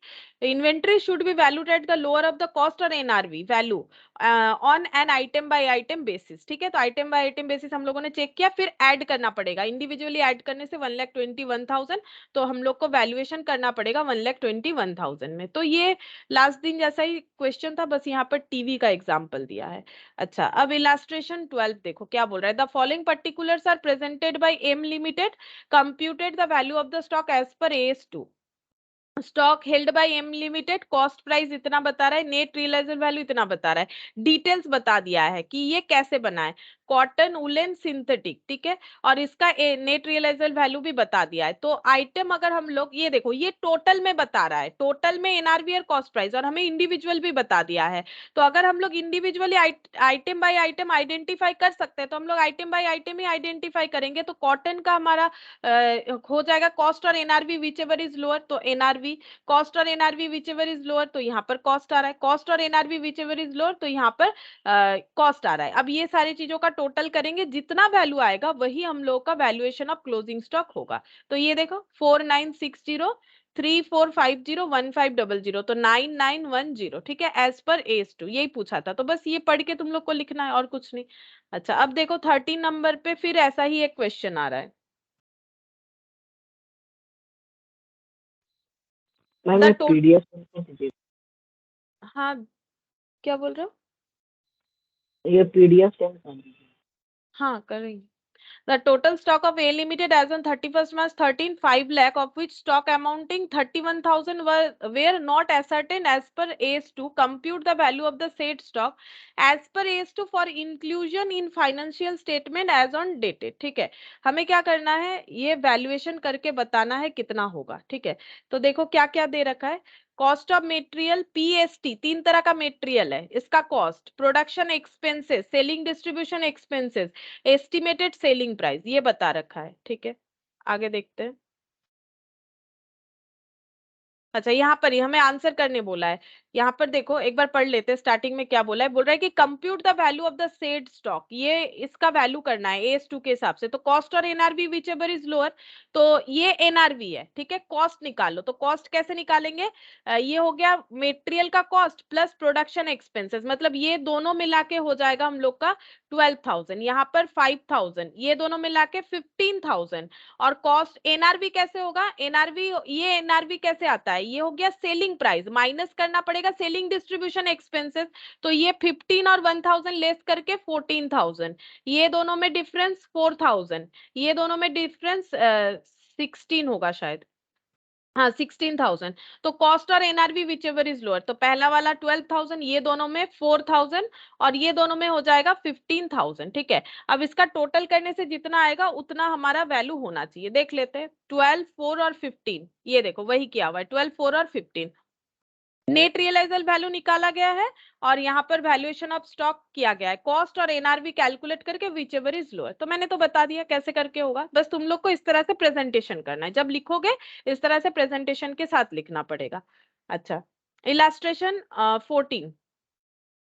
inventory should be valued at the lower of the cost और NRV value on an item by item basis. ठीक है, तो आइटम बाय आइटम बेसिस हम लोगों ने चेक किया, फिर ऐड करना पड़ेगा। इंडिविजुअली ऐड करने से 1,21,000, तो हम लोग को वैल्यूएशन करना पड़ेगा 1,21,000 में। तो ये लास्ट दिन जैसा ही क्वेश्चन था, बस यहाँ पर टीवी का एग्जाम्पल दिया है। अच्छा, अब इलास्ट्रेशन 12 देखो क्या बोल रहा है। The following particulars are presented by M limited, computed the value of the stock as per AS2। Stock held by M limited, cost price इतना बता रहा है, नेट रियलाइजेबल वैल्यू इतना बता रहा है, डिटेल्स बता दिया है कि ये कैसे बना है, कॉटन, वुलन, सिंथेटिक। ठीक है, और इसका नेट रियलाइजेबल वैल्यू भी बता दिया है। तो आइटम अगर हम लोग ये देखो, ये टोटल में बता रहा है, टोटल में एनआरवी और कॉस्ट प्राइस, और हमें इंडिविजुअल भी बता दिया है। तो अगर हम लोग individually item by item identify कर सकते हैं, तो हम लोग item by item he identify करेंगे। तो कॉटन का हमारा हो जाएगा कॉस्ट और NRV whichever is lower, तो एनआरवी, कॉस्ट और NRV whichever is lower, तो यहाँ पर कॉस्ट आ रहा है, कॉस्ट और NRV whichever is lower, तो यहाँ पर कॉस्ट आ रहा है। अब ये सारी चीजों का टोटल करेंगे, जितना वैल्यू आएगा वही हम लोग का वैल्यूएशन ऑफ क्लोजिंग स्टॉक होगा। तो ये देखो 4960 3450 1500, तो 9910। ठीक है, एज पर AS2 यही पूछा था, तो बस ये पढ़ के तुम लोग को लिखना है और कुछ नहीं। अच्छा, अब देखो 13 नंबर पे फिर ऐसा ही एक क्वेश्चन आ रहा है। मैम द ये टोटल, पीडीएफ सेंड कर दीजिए। हाँ क्या बोल रहे हो? ये पीडीएफ सेंड कर दीजिए। हाँ करेंगे। The total stock of A Limited as on 31st March 13, 5 lakh, of which stock amounting 31,000 were not ascertained as per AS2. Compute the value of the said stock as per AS2 for inclusion in financial statement as on dated. ठीक है, हमें क्या करना है, ये valuation करके बताना है कितना होगा। ठीक है, तो देखो क्या क्या दे रखा है। कॉस्ट ऑफ मेटेरियल PST, 3 तरह का मेटेरियल है, इसका cost, production expenses, selling distribution expenses, estimated selling price, ये बता रखा है। ठीक है, आगे देखते हैं। अच्छा, यहाँ पर ही हमें आंसर करने बोला है। यहाँ पर देखो एक बार पढ़ लेते हैं, स्टार्टिंग में क्या बोला है। बोल रहा है कि compute the value of the said stock, ये इसका वैल्यू करना है AS2 के हिसाब से। तो कॉस्ट और NRV whichever is lower, तो ये एनआरवी है। ठीक है, कॉस्ट निकालो, तो कॉस्ट कैसे निकालेंगे, ये हो गया मेटेरियल का कॉस्ट प्लस प्रोडक्शन एक्सपेंसेस, मतलब ये दोनों मिला के हो जाएगा हम लोग का 12,000, यहाँ पर 5,000, ये दोनों मिला के 15,000। और कॉस्ट एनआरवी कैसे होगा, एनआरवी, ये एनआरवी कैसे आता है, ये हो गया सेलिंग प्राइस, माइनस करना पड़ेगा सेलिंग डिस्ट्रीब्यूशन एक्सपेंसेस, तो ये 15 और 1,000 लेस करके 14,000, ये दोनों में डिफरेंस 4,000, ये दोनों में डिफरेंस 16 होगा शायद, हाँ 16,000। तो कॉस्ट और NRV whichever is lower, तो पहला वाला 12,000, ये दोनों में 4,000, और ये दोनों में हो जाएगा 15,000। ठीक है, अब इसका टोटल करने से जितना आएगा उतना हमारा वैल्यू होना चाहिए। देख लेते हैं, 12, 4 और 15, ये देखो वही किया हुआ है, 12, 4 और 15। नेट रियलाइजेबल वैल्यू निकाला गया है, और यहाँ पर वैल्यूएशन ऑफ स्टॉक किया गया है, कॉस्ट और एनआरवी कैलकुलेट करके विच एवर इज लोअर। तो मैंने तो बता दिया कैसे करके होगा, बस तुम लोग को इस तरह से प्रेजेंटेशन करना है, जब लिखोगे इस तरह से प्रेजेंटेशन के साथ लिखना पड़ेगा। अच्छा, इलास्ट्रेशन 14,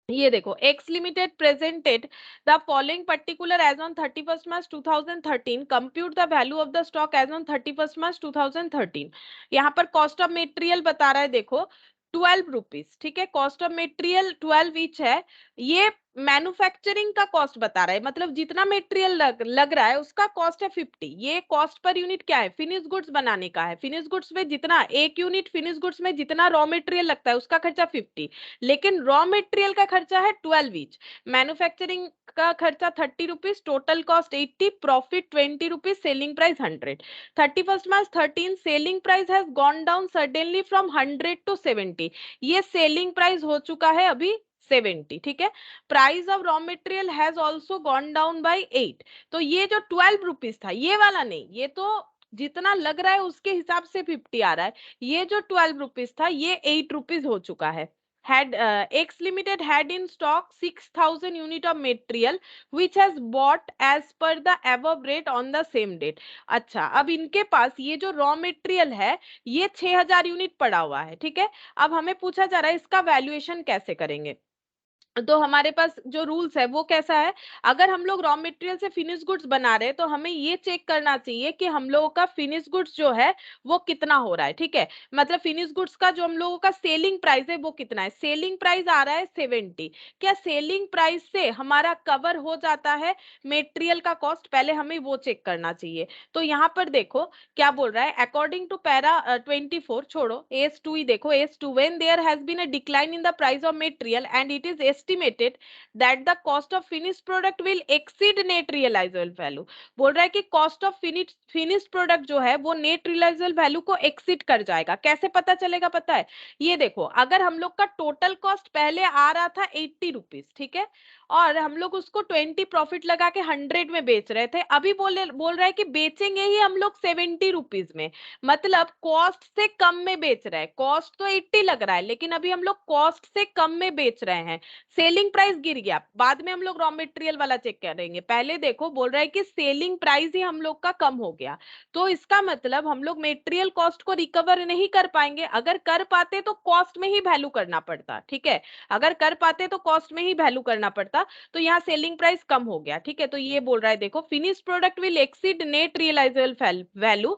ये देखो, X limited presented the following particular as on 31st March 2013, compute the value of the stock as on 31st March 2013। यहाँ पर कॉस्ट ऑफ मटेरियल बता रहा है, देखो 12 रुपीज। ठीक है, कॉस्ट ऑफ मटेरियल 12 ईच है। ये मैन्युफैक्चरिंग का कॉस्ट बता रहा है, मतलब जितना मटेरियल लग रहा है उसका कॉस्ट है 50। ये कॉस्ट पर यूनिट क्या है, फिनिश गुड्स बनाने का है। फिनिश गुड्स में जितना, एक यूनिट फिनिश गुड्स में जितना रॉ मटेरियल लगता है उसका खर्चा 50, लेकिन रॉ मटेरियल का खर्चा है 12 ईच। मैन्युफैक्चरिंग का खर्चा 30 rupees, total cost 80, profit 20 rupees, selling price 100। 31st March 13 selling price has gone down suddenly from 100 to 70, ये सेलिंग प्राइस हो चुका है अभी 70। ठीक है, price of raw material has also gone down by 8, तो ये जो 12 रुपीज था ये वाला नहीं, ये तो जितना लग रहा है उसके हिसाब से 50 आ रहा है। ये जो 12 रुपीज था ये 8 रुपीज हो चुका है। X Limited had in stock 6,000 unit of material which has bought as per the above rate on the same date. अच्छा, अब इनके पास ये जो रॉ मटेरियल है ये 6,000 यूनिट पड़ा हुआ है, ठीक है। अब हमें पूछा जा रहा है इसका वैल्यूएशन कैसे करेंगे। तो हमारे पास जो रूल्स है वो कैसा है, अगर हम लोग रॉ मटेरियल से फिनिश गुड्स बना रहे हैं तो हमें ये चेक करना चाहिए कि हम लोगों का फिनिश गुड्स जो है वो कितना हो रहा है, ठीक है। मतलब फिनिश गुड्स का जो हम लोगों का सेलिंग प्राइस है वो कितना है। सेलिंग प्राइस आ रहा है 70। क्या सेलिंग प्राइस से हमारा कवर हो जाता है मेटेरियल का कॉस्ट, पहले हमें वो चेक करना चाहिए। तो यहाँ पर देखो क्या बोल रहा है, अकॉर्डिंग टू पैरा 24, छोड़ो एस 2 ही देखो, AS 2 when there has been a decline in the price of material and it is estimated that the cost of finished product will exceed net realisable value. बोल रहा है कि cost of finished product जो है वो net realisable value को exceed कर जाएगा। कैसे पता चलेगा पता है, ये देखो अगर हम लोग का टोटल कॉस्ट पहले आ रहा था 80 रुपीज, ठीक है, और हम लोग उसको 20 प्रॉफिट लगा के 100 में बेच रहे थे, अभी बोल रहा है कि बेचेंगे ही हम लोग 70 रुपीज में, मतलब कॉस्ट से कम में बेच रहे हैं। कॉस्ट तो 80 लग रहा है लेकिन अभी हम लोग कॉस्ट से कम में बेच रहे हैं, सेलिंग प्राइस गिर गया। बाद में हम लोग रॉ मटेरियल वाला चेक करेंगे, पहले देखो बोल रहा है कि सेलिंग प्राइस ही हम लोग का कम हो गया, तो इसका मतलब हम लोग मटेरियल कॉस्ट को रिकवर नहीं कर पाएंगे। अगर कर पाते तो कॉस्ट में ही वैल्यू करना पड़ता, ठीक है, अगर कर पाते तो कॉस्ट में ही वैल्यू करना पड़ता। तो यहाँ सेलिंग प्राइस कम हो गया, ठीक है। तो ये बोल रहा है देखो finish product will exceed net realisable value,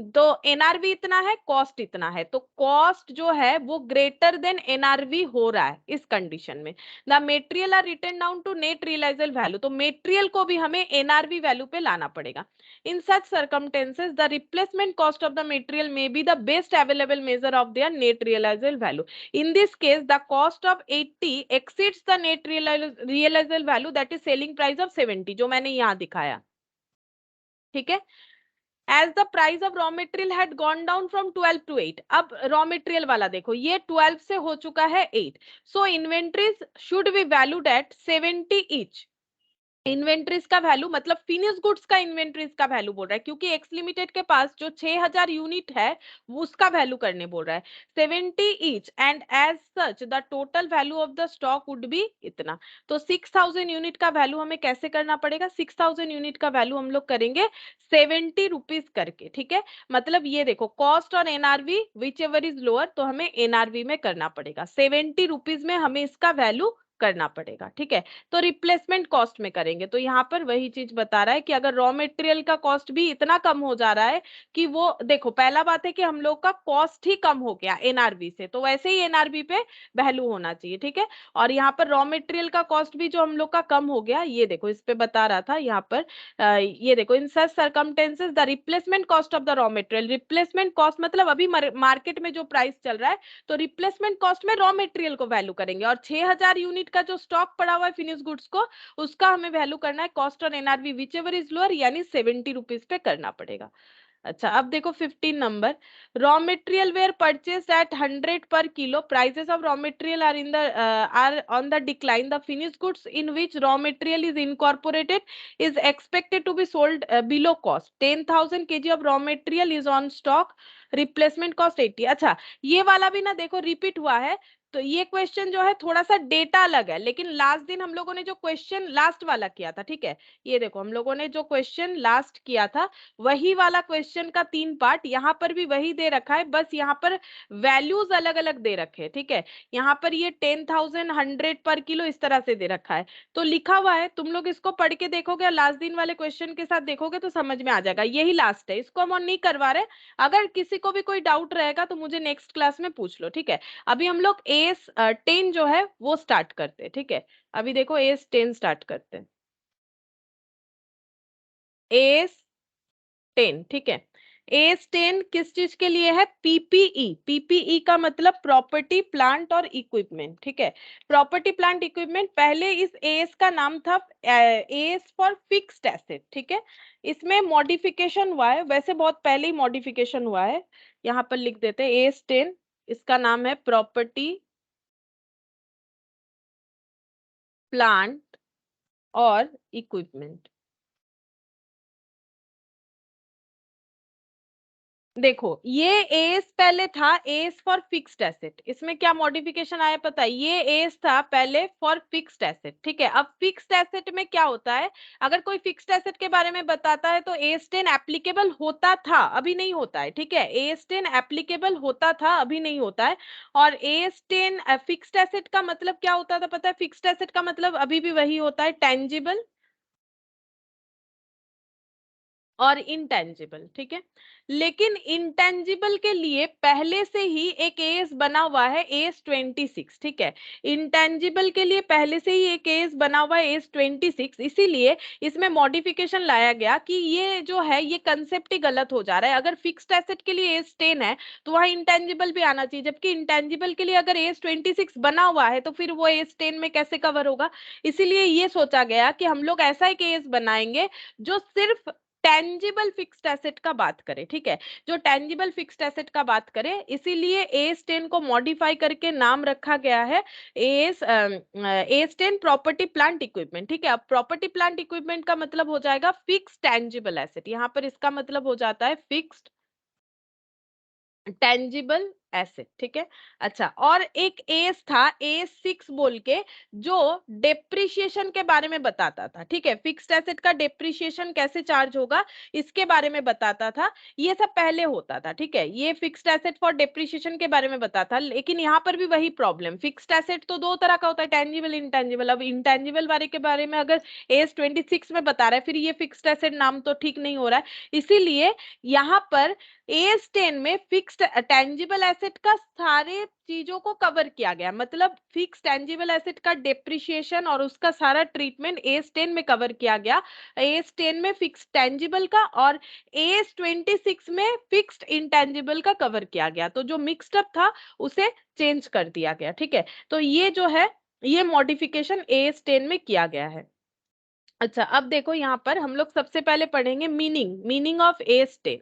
तो एनआरवी इतना है कॉस्ट इतना है, तो कॉस्ट जो है वो ग्रेटर देन एनआरवी हो रहा है इस कंडीशन में। The material are written down to net realisable value, तो मेटेरियल को भी हमें एनआरवी वैल्यू पे लाना पड़ेगा। In such circumstances the replacement cost of the material may be the best available measure of their net realisable value. In this case, the cost of 80 exceeds the net realizable value, that is selling price of 70, जो मैंने यहाँ दिखाया, ठीक है। As the price of raw material had gone down from 12 to 8, अब raw material वाला देखो ये 12 से हो चुका है 8, so inventories should be valued at 70 each। Inventories का वैल्यू मतलब फिनिश गुड्स का इन्वेंट्रीज का वैल्यू बोल रहा है, क्योंकि एक्स लिमिटेड के पास जो 6,000 यूनिट है वो उसका वैल्यू करने बोल रहा है 70 each, and as such the total value of the stock would be इतना। तो 6,000 यूनिट का वैल्यू हमें कैसे करना पड़ेगा, 6,000 यूनिट का वैल्यू हम लोग करेंगे 70 रुपीज करके, ठीक है। मतलब ये देखो कॉस्ट और NRV whichever is lower, तो हमें एनआरवी में करना पड़ेगा 70 रुपीज में हमें इसका वैल्यू करना पड़ेगा, ठीक है। तो रिप्लेसमेंट कॉस्ट में करेंगे तो यहाँ पर वही चीज बता रहा है कि अगर रॉ मटेरियल का कॉस्ट भी इतना कम हो जा रहा है कि वो देखो, पहला बात है कि हम लोग का कॉस्ट ही कम हो गया एनआरबी से, तो वैसे ही एनआरबी पे वैल्यू होना चाहिए, ठीक है। और यहाँ पर रॉ मटेरियल का कॉस्ट भी जो हम लोग का कम हो गया, ये देखो इस पे बता रहा था यहाँ पर ये देखो in such circumstances the replacement cost of the raw material, replacement cost मतलब अभी मार्केट में जो प्राइस चल रहा है, तो रिप्लेसमेंट कॉस्ट में रॉ मटेरियल को वैल्यू करेंगे, और 6,000 यूनिट का जो स्टॉक पड़ा हुआ है फिनिश गुड्स को उसका हमें वैल्यू करना है कॉस्ट और NRV whichever is lower, यानी 70 रुपीज पे करना पड़ेगा। अच्छा अब देखो 15 number, raw material were purchased at 100 per kilo, prices of raw material are in the are on the decline, the finish goods in which raw material is incorporated is expected to be sold below cost, 10,000 kg of raw material is on stock, replacement cost 80। अच्छा ये वाला भी ना देखो repeat हुआ है, तो ये क्वेश्चन जो है थोड़ा सा डेटा अलग है, लेकिन लास्ट दिन हम लोगों ने जो क्वेश्चन लास्ट वाला किया था, ठीक है, ये देखो हम लोगों ने जो क्वेश्चन लास्ट किया था वही वाला क्वेश्चन का 3 पार्ट, यहाँ पर भी वही दे रखा है, बस यहाँ पर वैल्यूज अलग अलग दे रखे हैं, ठीक है। यहाँ पर ये 10,000 100 पर किलो इस तरह से दे रखा है, तो लिखा हुआ है, तुम लोग इसको पढ़ के देखोगे, लास्ट दिन वाले क्वेश्चन के साथ देखोगे तो समझ में आ जाएगा, यही लास्ट है, इसको हम ऑन नहीं करवा रहे। अगर किसी को भी कोई डाउट रहेगा तो मुझे नेक्स्ट क्लास में पूछ लो, ठीक है। अभी हम लोग एस 10 जो है वो स्टार्ट करते हैं, ठीक है। अभी देखो एस 10 स्टार्ट करते हैं, एस 10, ठीक है। एस 10 किस चीज के लिए है, पीपीई, पीपीई का मतलब प्रॉपर्टी प्लांट और इक्विपमेंट, ठीक है। प्रॉपर्टी प्लांट इक्विपमेंट, पहले इस एस का नाम था एस फॉर फिक्स्ड एसेट, ठीक है। इसमें मॉडिफिकेशन हुआ है, वैसे बहुत पहले ही मॉडिफिकेशन हुआ है, यहाँ पर लिख देते हैं एस 10, इसका नाम है प्रॉपर्टी प्लांट और इक्विपमेंट। देखो ये एस पहले था एस फॉर फिक्स्ड एसेट, इसमें क्या मॉडिफिकेशन आया पता है, ये एस था पहले फॉर फिक्स्ड एसेट, ठीक है। अब फिक्स्ड एसेट में क्या होता है, अगर कोई फिक्स्ड एसेट के बारे में बताता है तो एस 10 एप्लीकेबल होता था, अभी नहीं होता है, ठीक है। एस 10 एप्लीकेबल होता था, अभी नहीं होता है। और एस 10 फिक्स्ड एसेट का मतलब क्या होता था पता है, फिक्स्ड एसेट का मतलब अभी भी वही होता है, टेंजिबल और इंटेंजिबल, ठीक है। लेकिन इंटेंजिबल के लिए पहले से ही एक एस बना हुआ है एस 26, ठीक है। इंटेंजिबल के लिए पहले से ही एक एस बना हुआ है एस 26, इसीलिए इसमें मॉडिफिकेशन लाया गया कि ये जो है ये कंसेप्ट ही गलत हो जा रहा है। अगर फिक्स्ड एसेट के लिए एस 10 है तो वहां इंटेंजिबल भी आना चाहिए, जबकि इंटेंजिबल के लिए अगर एस 26 बना हुआ है तो फिर वो एस 10 में कैसे कवर होगा। इसीलिए ये सोचा गया कि हम लोग ऐसा एक एस बनाएंगे जो सिर्फ टेंजिबल फिक्स्ड एसेट का बात करें, ठीक है, जो टेंजिबल फिक्स्ड एसेट का बात करें, इसीलिए एस 10 को मॉडिफाई करके नाम रखा गया है एस 10 प्रॉपर्टी प्लांट इक्विपमेंट, ठीक है। अब प्रॉपर्टी प्लांट इक्विपमेंट का मतलब हो जाएगा फिक्स्ड टेंजिबल एसेट, यहां पर इसका मतलब हो जाता है फिक्स्ड टेंजिबल एसेट, ठीक है। अच्छा, और एक एस था एस 6 बोल के, जो डेप्रिसिएशन के बारे में बताता था, ठीक है। फिक्स्ड एसेट का डेप्रिसिएशन कैसे चार्ज होगा इसके बारे में बताता था, ये सब पहले होता था, ठीक है। ये फिक्स्ड एसेट फॉर डेप्रिसिएशन के बारे में बताता था, लेकिन यहाँ पर भी वही प्रॉब्लम, फिक्स्ड एसेट तो दो तरह का होता है, टेंजिबल इंटेंजिबल। अब इंटेंजिबल वाले के बारे में अगर एस 26 में बता रहा है, फिर ये फिक्स्ड एसेट नाम तो ठीक नहीं हो रहा है। इसीलिए यहाँ पर एस 10 में फिक्स्ड टेंजिबल एसेट का सारे चीजों को कवर किया गया, मतलब फिक्स टेंजिबल एसेट का डेप्रिसिएशन और उसका सारा ट्रीटमेंट एस 10 में कवर किया गया, एस 10 में फिक्स टेंजिबल का, और एस 26 में फिक्स्ड इंटेंजिबल का कवर किया गया। तो जो मिक्स्ड अप था उसे चेंज कर दिया गया, ठीक है। तो ये जो है ये मॉडिफिकेशन एस 10 में किया गया है। अच्छा, अब देखो यहाँ पर हम लोग सबसे पहले पढ़ेंगे meaning of S 10।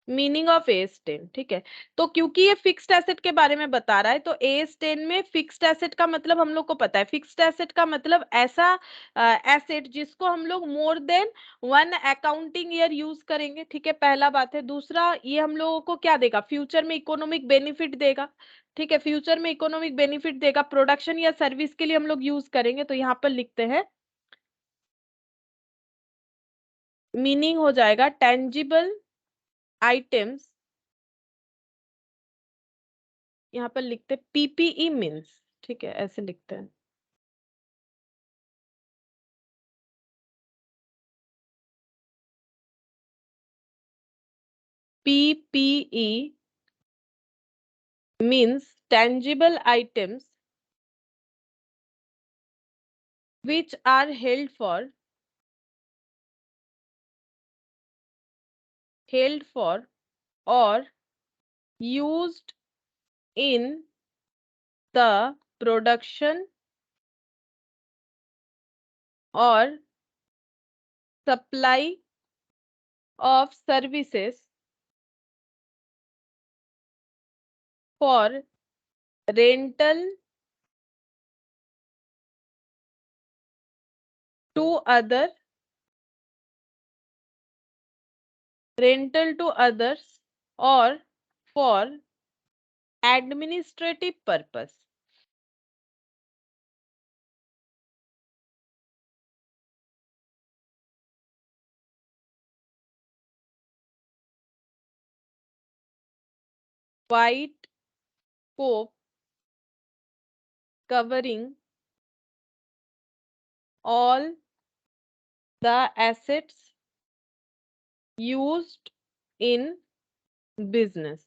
Meaning of S 10, ठीक है। तो क्योंकि ये फिक्स्ड एसेट के बारे में बता रहा है तो एस 10 में फिक्स्ड एसेट का मतलब हम लोग को पता है, फिक्स्ड एसेट का मतलब ऐसा एसेट जिसको हम लोग more than one accounting year use करेंगे, ठीक है, पहला बात है। दूसरा, ये हम लोगों को क्या देगा, फ्यूचर में इकोनॉमिक बेनिफिट देगा, ठीक है, फ्यूचर में इकोनॉमिक बेनिफिट देगा, प्रोडक्शन या सर्विस के लिए हम लोग यूज करेंगे। तो यहाँ पर लिखते हैं मीनिंग हो जाएगा टेंजिबल आइटम्स, यहाँ पर लिखते हैं पीपीई मीन्स, ठीक है, ऐसे लिखते हैं। PPE means tangible items which are held for or used in the production or supply of services for rental to other rental to others or for administrative purpose। White scope covering all the assets used in business।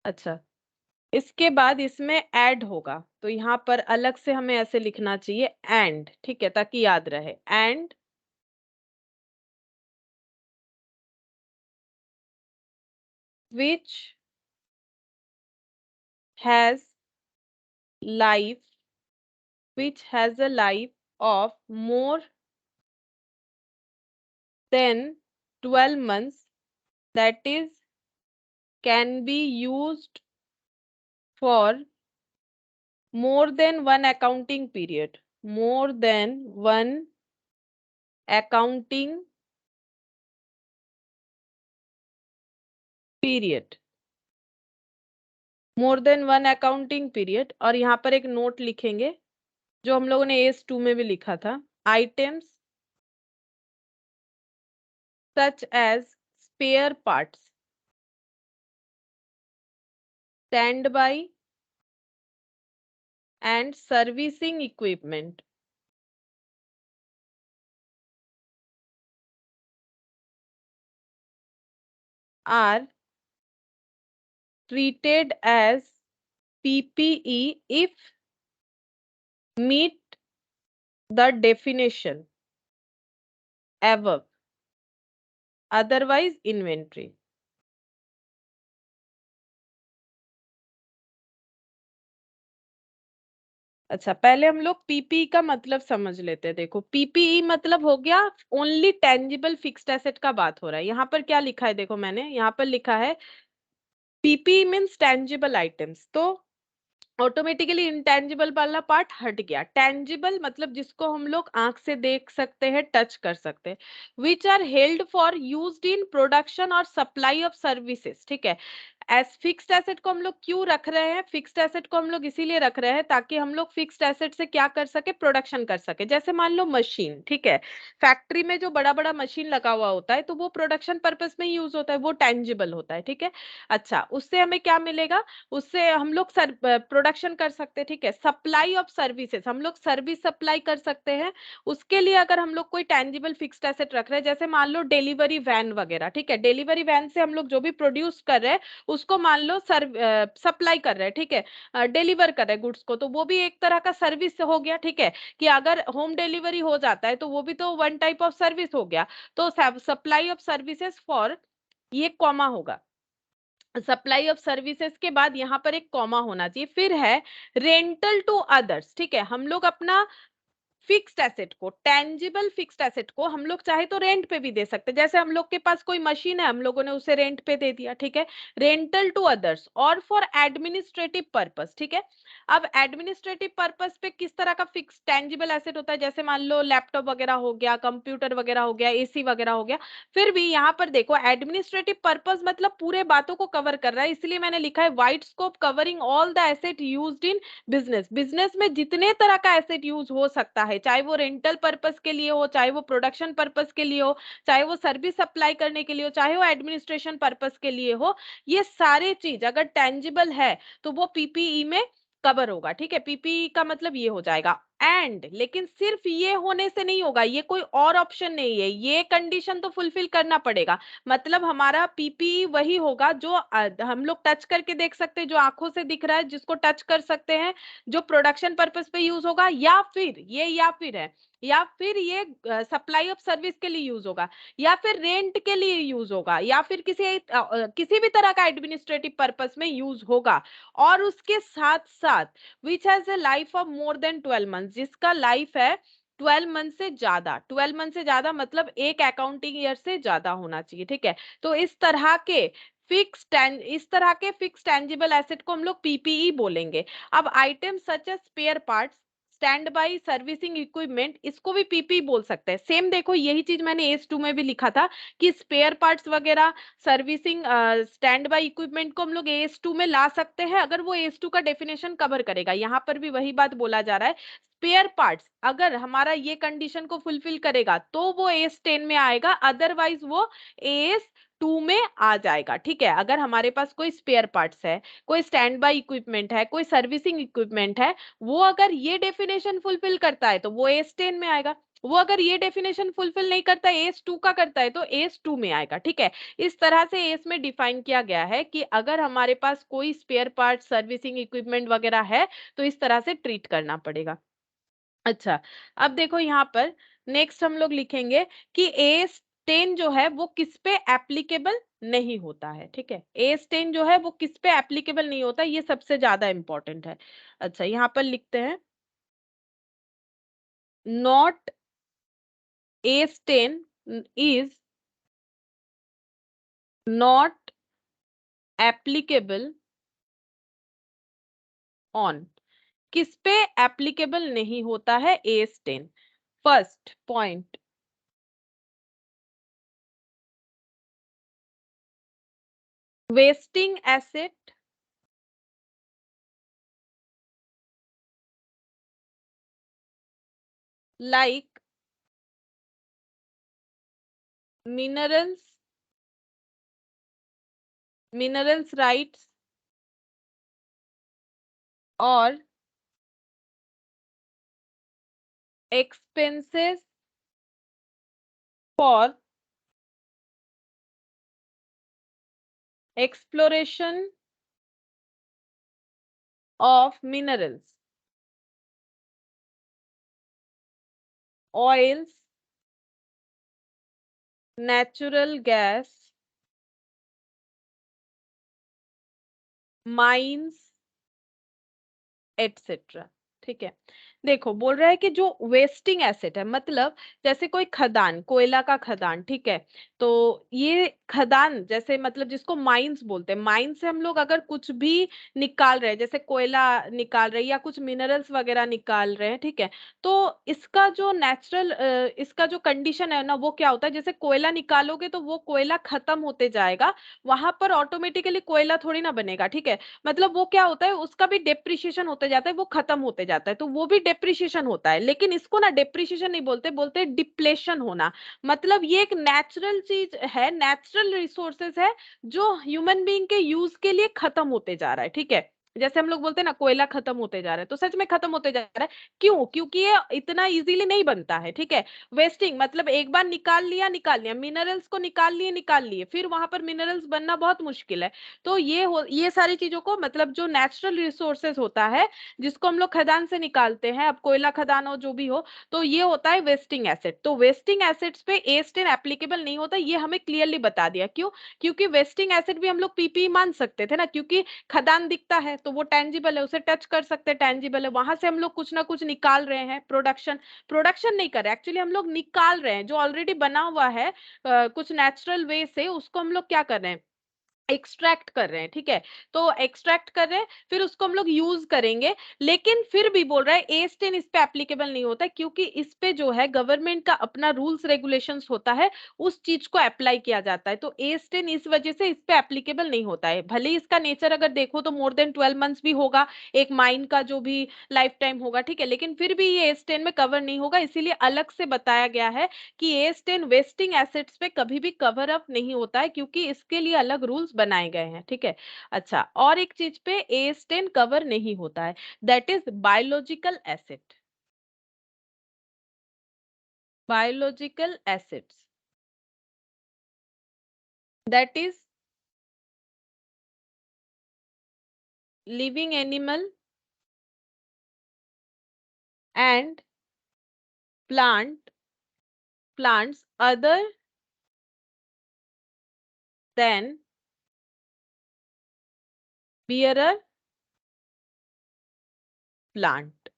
अच्छा, इसके बाद इसमें add होगा तो यहाँ पर अलग से हमें ऐसे लिखना चाहिए एंड, ठीक है, ताकि याद रहे, and which has life which has a life of more than 12 months, that is can be used for more than one accounting period, more than one accounting period, more than one accounting period, और यहाँ पर एक note लिखेंगे जो हम लोगों ने AS2 में भी लिखा था, items such as spare parts, standby and servicing equipment are treated as PPE if meet the definition above, otherwise inventory. अच्छा, पहले हम लोग पीपीई का मतलब समझ लेते हैं। देखो, पीपीई मतलब हो गया ओनली टेंजिबल फिक्स्ड एसेट का बात हो रहा है। यहाँ पर क्या लिखा है, देखो मैंने यहाँ पर लिखा है पीपीई मीन्स टेंजिबल आइटम्स, तो ऑटोमेटिकली इंटेंजिबल वाला पार्ट हट गया। टेंजिबल मतलब जिसको हम लोग आंख से देख सकते हैं, टच कर सकते हैं, which are held for used in production और सप्लाई ऑफ सर्विसेज। ठीक है, एस फिक्स्ड एसेट को हम लोग क्यों रख रहे हैं? फिक्स्ड एसेट को हम लोग इसीलिए रख रहे हैं ताकि हम लोग फिक्स्ड एसेट से क्या कर सके, प्रोडक्शन कर सके। जैसे मान लो मशीन, ठीक है, फैक्ट्री में जो बड़ा बड़ा मशीन लगा हुआ होता है तो वो प्रोडक्शन पर्पस में यूज होता है, वो टेंजिबल होता है। ठीक है, अच्छा, उससे हमें क्या मिलेगा? उससे हम लोग प्रोडक्शन कर सकते हैं। ठीक है, सप्लाई ऑफ सर्विसेज, हम लोग सर्विस सप्लाई कर सकते हैं। उसके लिए अगर हम लोग कोई टेंजिबल फिक्स्ड एसेट रख रहे हैं, जैसे मान लो डिलीवरी वैन वगैरह, ठीक है, डिलीवरी वैन से हम लोग जो भी प्रोड्यूस कर रहे हैं उसको मान लो सप्लाई कर रहे हैं, ठीक है, डिलीवर कर रहे हैं गुड्स को, तो वो भी एक तरह का सर्विस हो गया। ठीक है, कि अगर होम डिलीवरी हो जाता है तो वो भी तो वन टाइप ऑफ सर्विस हो गया। तो सप्लाई ऑफ सर्विसेज फॉर, ये कॉमा होगा, सप्लाई ऑफ सर्विसेज के बाद यहाँ पर एक कॉमा होना चाहिए। फिर है रेंटल टू अदर्स। ठीक है, हम लोग अपना फिक्स्ड एसेट को, टेंजिबल फिक्स्ड एसेट को हम लोग चाहे तो रेंट पे भी दे सकते हैं। जैसे हम लोग के पास कोई मशीन है, हम लोगों ने उसे रेंट पे दे दिया। ठीक है, रेंटल टू अदर्स और फॉर एडमिनिस्ट्रेटिव पर्पस। ठीक है, अब एडमिनिस्ट्रेटिव पर्पस पे किस तरह का फिक्स टेंजिबल एसेट होता है? जैसे मान लो लैपटॉप वगैरह हो गया, कंप्यूटर वगैरह हो गया, एसी वगैरह हो गया। फिर भी यहाँ पर देखो, एडमिनिस्ट्रेटिव पर्पस मतलब पूरे बातों को कवर कर रहा है, इसलिए मैंने लिखा है wide scope covering all the asset used in business. Business में जितने तरह का एसेट यूज हो सकता है, चाहे वो रेंटल पर्पस के लिए हो, चाहे वो प्रोडक्शन पर्पस के लिए हो, चाहे वो सर्विस सप्लाई करने के लिए हो, चाहे वो एडमिनिस्ट्रेशन पर्पस के लिए हो, ये सारे चीज अगर टेंजिबल है तो वो पीपीई में कवर होगा। ठीक है, पीपीई का मतलब ये हो जाएगा। एंड लेकिन सिर्फ ये होने से नहीं होगा, ये कोई और ऑप्शन नहीं है, ये कंडीशन तो फुलफिल करना पड़ेगा। मतलब हमारा पीपीई वही होगा जो हम लोग टच करके देख सकते हैं, जो आंखों से दिख रहा है, जिसको टच कर सकते हैं, जो प्रोडक्शन पर्पस पे यूज होगा, या फिर ये, या फिर है, या फिर ये सप्लाई ऑफ सर्विस के लिए यूज होगा, या फिर रेंट के लिए यूज होगा, या फिर किसी भी तरह का एडमिनिस्ट्रेटिव पर्पस में यूज होगा। और उसके साथ साथ which has a life of more than 12 month, जिसका लाइफ है 12 मंथ से ज्यादा। 12 मंथ से ज्यादा मतलब एक अकाउंटिंग ईयर से ज्यादा होना चाहिए। ठीक है, तो इस तरह के फिक्स टेंजिबल एसेट को हम लोग पीपीई बोलेंगे। अब item such as spare parts, stand by, servicing equipment, इसको भी पीपीई बोल सकते हैं। सेम देखो, यही चीज मैंने एस2 में भी लिखा था कि स्पेयर पार्ट्स वगैरह, सर्विसिंग, स्टैंड बाई इक्विपमेंट को हम लोग एस2 में ला सकते हैं अगर वो एस2 का डेफिनेशन कवर करेगा। यहाँ पर भी वही बात बोला जा रहा है, स्पेयर पार्ट्स अगर हमारा ये कंडीशन को फुलफिल करेगा तो वो एस10 में आएगा, अदरवाइज वो एस टू में आ जाएगा। ठीक है, अगर हमारे पास कोई स्पेयर पार्ट्स है, कोई स्टैंड बाई इक्विपमेंट है, कोई सर्विसिंग इक्विपमेंट है, वो अगर ये डेफिनेशन फुलफिल करता है तो वो एस10 में आएगा। वो अगर ये डेफिनेशन फुलफिल नहीं करता, एस2 का करता है, तो एस2 में आएगा। ठीक है, इस तरह से एस में डिफाइन किया गया है कि अगर हमारे पास कोई स्पेयर पार्ट, सर्विसिंग इक्विपमेंट वगैरह है तो इस तरह से ट्रीट करना पड़ेगा। अच्छा, अब देखो यहाँ पर नेक्स्ट हम लोग लिखेंगे कि एस10 जो है वो किस पे एप्लीकेबल नहीं होता है। ठीक है, एस10 जो है वो किस पे एप्लीकेबल नहीं होता, ये सबसे ज्यादा इंपॉर्टेंट है। अच्छा, यहाँ पर लिखते हैं नॉट एस10 इज नॉट एप्लीकेबल ऑन, किस पे एप्लीकेबल नहीं होता है AS10? First point, wasting asset, like minerals rights or expenses for exploration of minerals, oils, natural gas, mines, etcetera. ठीक है, देखो बोल रहा है कि जो वेस्टिंग एसेट है, मतलब जैसे कोई खदान, कोयला का खदान, ठीक है, तो ये खदान जैसे मतलब जिसको माइंस बोलते हैं, माइंस से हम लोग अगर कुछ भी निकाल रहे हैं, जैसे कोयला निकाल रहे हैं या कुछ मिनरल्स वगैरह निकाल रहे हैं, ठीक है, तो इसका जो नेचुरल इसका जो कंडीशन है ना, वो क्या होता है, जैसे कोयला निकालोगे तो वो कोयला खत्म होते जाएगा, वहां पर ऑटोमेटिकली कोयला थोड़ी ना बनेगा, ठीक है, मतलब वो क्या होता है, उसका भी डेप्रिसिएशन होते जाता है, वो खत्म होते जाता है, तो वो भी डेप्रिसिएशन होता है, लेकिन इसको ना डेप्रिसिएशन नहीं बोलते, बोलते डिप्लेशन होना। मतलब ये एक नेचुरल चीज है, नेचुरल रिसोर्सेज है, जो ह्यूमन बीइंग के यूज के लिए खत्म होते जा रहा है, ठीक है, जैसे हम लोग बोलते हैं ना कोयला खत्म होते जा रहा है, तो सच में खत्म होते जा रहा है। क्यों? क्योंकि ये इतना इजीली नहीं बनता है, ठीक है, वेस्टिंग मतलब एक बार निकाल लिया, मिनरल्स को निकाल लिए, फिर वहां पर मिनरल्स बनना बहुत मुश्किल है। तो ये सारी चीजों को, मतलब जो नेचुरल रिसोर्सेज होता है, जिसको हम लोग खदान से निकालते हैं, अब कोयला खदान हो जो भी हो, तो ये होता है वेस्टिंग एसेट। तो वेस्टिंग एसेट्स पे AS10 एप्लीकेबल नहीं होता, ये हमें क्लियरली बता दिया। क्यों? क्योंकि वेस्टिंग एसेट भी हम लोग पीपीई मान सकते थे ना, क्योंकि खदान दिखता है तो वो टेंजिबल है, उसे टच कर सकते हैं, टेंजिबल है, वहां से हम लोग कुछ ना कुछ निकाल रहे हैं, प्रोडक्शन नहीं कर रहे, एक्चुअली हम लोग निकाल रहे हैं जो ऑलरेडी बना हुआ है कुछ नेचुरल वे से, उसको हम लोग क्या कर रहे हैं, एक्सट्रैक्ट कर रहे हैं, ठीक है, तो एक्सट्रैक्ट कर रहे हैं, फिर उसको हम लोग यूज करेंगे। लेकिन फिर भी बोल रहा है AS10 इस पे एप्लीकेबल नहीं होता, क्योंकि इस पे जो है गवर्नमेंट का अपना रूल्स रेगुलेशंस होता है, उस चीज को अप्लाई किया जाता है, तो AS10 इस वजह से इस पे एप्लीकेबल नहीं होता है। भले ही इसका नेचर अगर देखो तो मोर देन 12 मंथ्स भी होगा, एक माइन का जो भी लाइफ टाइम होगा, ठीक है, लेकिन फिर भी ये AS10 में कवर नहीं होगा, इसीलिए अलग से बताया गया है कि AS10 वेस्टिंग एसेट्स पे कभी भी कवर अप नहीं होता है, क्योंकि इसके लिए अलग रूल्स बनाए गए हैं, ठीक है। अच्छा, और एक चीज पे AS10 कवर नहीं होता है, that is biological asset, biological assets, that is living animal and plant plants other than bearer plant,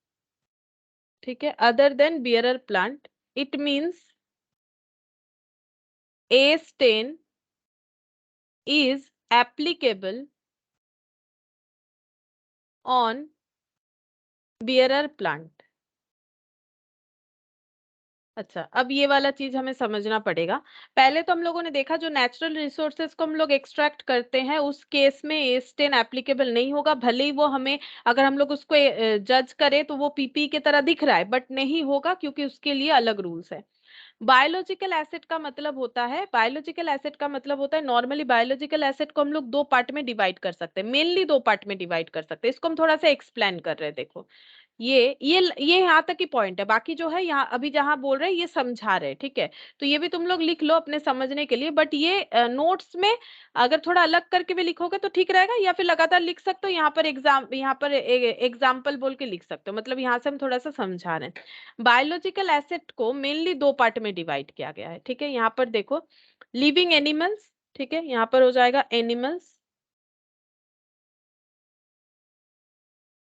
ठीक है, other than bearer plant, it means AS10 is applicable on bearer plant। अच्छा, अब ये वाला चीज हमें समझना पड़ेगा। पहले तो हम लोगों ने देखा जो नेचुरल रिसोर्सेज को हम लोग एक्सट्रैक्ट करते हैं, उस केस में AS10 एप्लीकेबल नहीं होगा, भले ही वो हमें, अगर हम लोग उसको जज करें तो वो पीपी की तरह दिख रहा है, बट नहीं होगा, क्योंकि उसके लिए अलग रूल्स है। बायोलॉजिकल एसेट का मतलब होता है, बायोलॉजिकल एसेट का मतलब होता है, नॉर्मली बायोलॉजिकल एसेट को हम लोग दो पार्ट में डिवाइड कर सकते हैं, मेनली दो पार्ट में डिवाइड कर सकते हैं, इसको हम थोड़ा सा एक्सप्लेन कर रहे हैं। देखो, ये यहाँ तक की पॉइंट है, बाकी जो है यहाँ अभी जहाँ बोल रहे हैं ये समझा रहे हैं, ठीक है, तो ये भी तुम लोग लिख लो अपने समझने के लिए, बट ये नोट्स में अगर थोड़ा अलग करके भी लिखोगे तो ठीक रहेगा, या फिर लगातार लिख सकते हो, यहाँ पर एग्जाम्पल बोल के लिख सकते हो, मतलब यहाँ से हम थोड़ा सा समझा रहे हैं। बायोलॉजिकल एसेट को मेनली दो पार्ट में डिवाइड किया गया है, ठीक है, यहाँ पर देखो, लिविंग एनिमल्स, ठीक है, यहाँ पर हो जाएगा एनिमल्स,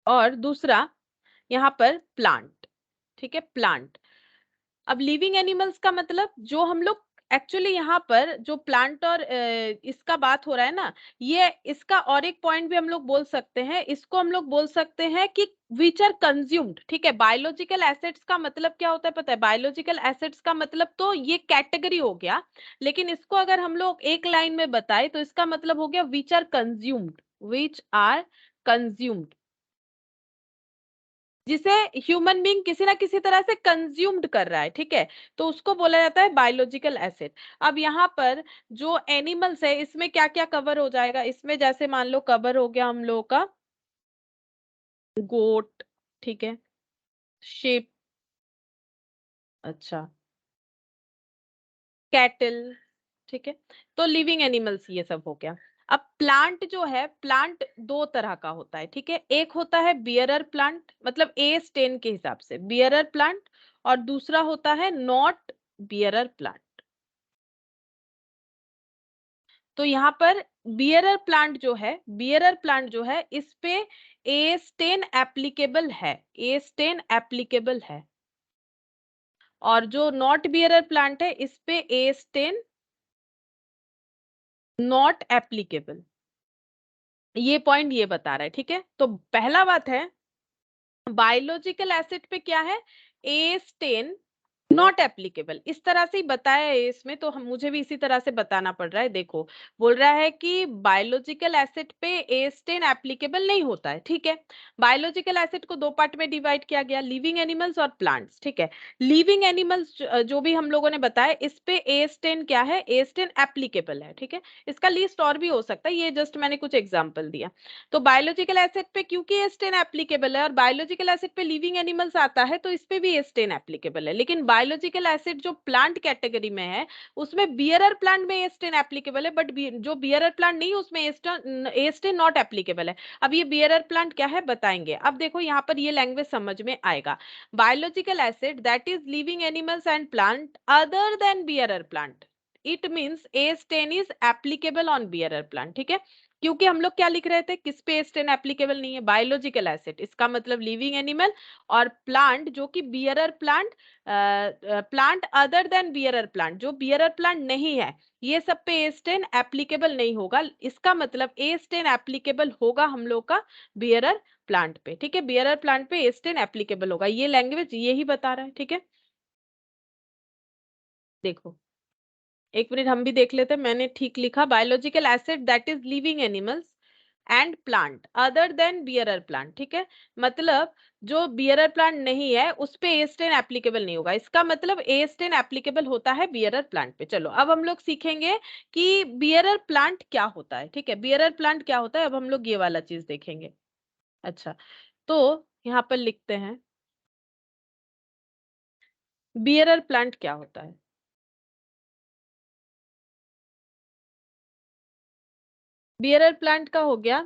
और दूसरा यहाँ पर प्लांट, ठीक है, प्लांट। अब लिविंग एनिमल्स का मतलब जो हम लोग एक्चुअली यहाँ पर जो प्लांट और इसका बात हो रहा है ना, ये इसका और एक पॉइंट भी हम लोग बोल सकते हैं, इसको हम लोग बोल सकते हैं कि विच आर कंज्यूम्ड। ठीक है, बायोलॉजिकल एसेट्स का मतलब क्या होता है पता है? बायोलॉजिकल एसेट्स का मतलब तो ये कैटेगरी हो गया, लेकिन इसको अगर हम लोग एक लाइन में बताए तो इसका मतलब हो गया which are consumed, which are consumed, जिसे ह्यूमन बीइंग किसी ना किसी तरह से कंज्यूम्ड कर रहा है। ठीक है, तो उसको बोला जाता है बायोलॉजिकल एसिड। अब यहाँ पर जो एनिमल्स है इसमें क्या क्या कवर हो जाएगा? इसमें जैसे मान लो कवर हो गया हम लोगों का गोट, ठीक है, sheep, अच्छा, कैटल, ठीक है, तो लिविंग एनिमल्स ये सब हो गया। अब प्लांट जो है, प्लांट दो तरह का होता है। ठीक है, एक होता है बियरर प्लांट, मतलब ए स्टेन के हिसाब से बियरर प्लांट, और दूसरा होता है नॉट बियरर प्लांट। तो यहाँ पर बियरर प्लांट जो है, बियरर प्लांट जो है इस पे ए स्टेन एप्लीकेबल है, ए स्टेन एप्लीकेबल है, और जो नॉट बियरर प्लांट है इस पे ए स्टेन नॉट एप्लीकेबल। ये पॉइंट ये बता रहा है। ठीक है, तो पहला बात है बायोलॉजिकल एसिड पे क्या है? ए स्टेन नॉट एप्लीकेबल, इस तरह से ही बताया है इसमें, तो हम मुझे भी इसी तरह से बताना पड़ रहा है। देखो, बोल रहा है कि बायोलॉजिकल एसिड पे ए स्टेन एप्लीकेबल नहीं होता है। ठीक है, बायोलॉजिकल एसिड को दो पार्ट में डिवाइड किया गया, लिविंग एनिमल्स और प्लांट्स। ठीक है, लिविंग एनिमल्स जो भी हम लोगों ने बताया इस पे ए स्टेन क्या है? ए स्टेन एप्लीकेबल है। ठीक है, इसका लिस्ट और भी हो सकता है, ये जस्ट मैंने कुछ एग्जाम्पल दिया। तो बायोलॉजिकल एसिड पे क्योंकि ए स्टेन एप्लीकेबल है और बायोलॉजिकल एसिड पे लिविंग एनिमल्स आता है, तो इस पे भी ए स्टेन एप्लीकेबल है। लेकिन बायोलॉजिकल एसिड जो प्लांट कैटेगरी में है उसमें बियरर प्लांट में ए स्टेन एप्लीकेबल है, बट जो बियरर प्लांट नहीं उसमें ए स्टेन नॉट एप्लीकेबल है। अब ये बियरर प्लांट क्या है बताएंगे। अब देखो यहाँ पर ये लैंग्वेज समझ में आएगा। Biological acid that is living animals and plant other than bearer plant, it means A stain is applicable on bearer plant. ठीक है, क्योंकि हम लोग क्या लिख रहे थे, किस पे स्टेन एप्लीकेबल नहीं है? बायोलॉजिकल एसिड, इसका मतलब लिविंग एनिमल और प्लांट जो कि bearer plant, plant other than bearer plant, जो बियरर प्लांट नहीं है, ये सब पे ए स्टेन एप्लीकेबल नहीं होगा। इसका मतलब ए स्टेन एप्लीकेबल होगा हम लोग का बियरर प्लांट पे। ठीक है, बियरर प्लांट पे ए स्टेन एप्लीकेबल होगा, ये लैंग्वेज ये ही बता रहा है। ठीक है, देखो एक मिनट हम भी देख लेते हैं, मैंने ठीक लिखा, biological acid that is living animals and plant other than bearer plant. ठीक है, मतलब जो बियरर प्लांट नहीं है उस पे ए स्टेन एप्लीकेबल नहीं होगा, इसका मतलब ए स्टेन एप्लीकेबल होता है बियरर प्लांट पे। चलो अब हम लोग सीखेंगे कि बियरर प्लांट क्या होता है। ठीक है, बियरर प्लांट क्या होता है, अब हम लोग ये वाला चीज देखेंगे। अच्छा, तो यहाँ पर लिखते हैं बियरर प्लांट क्या होता है। बियरर प्लांट का हो गया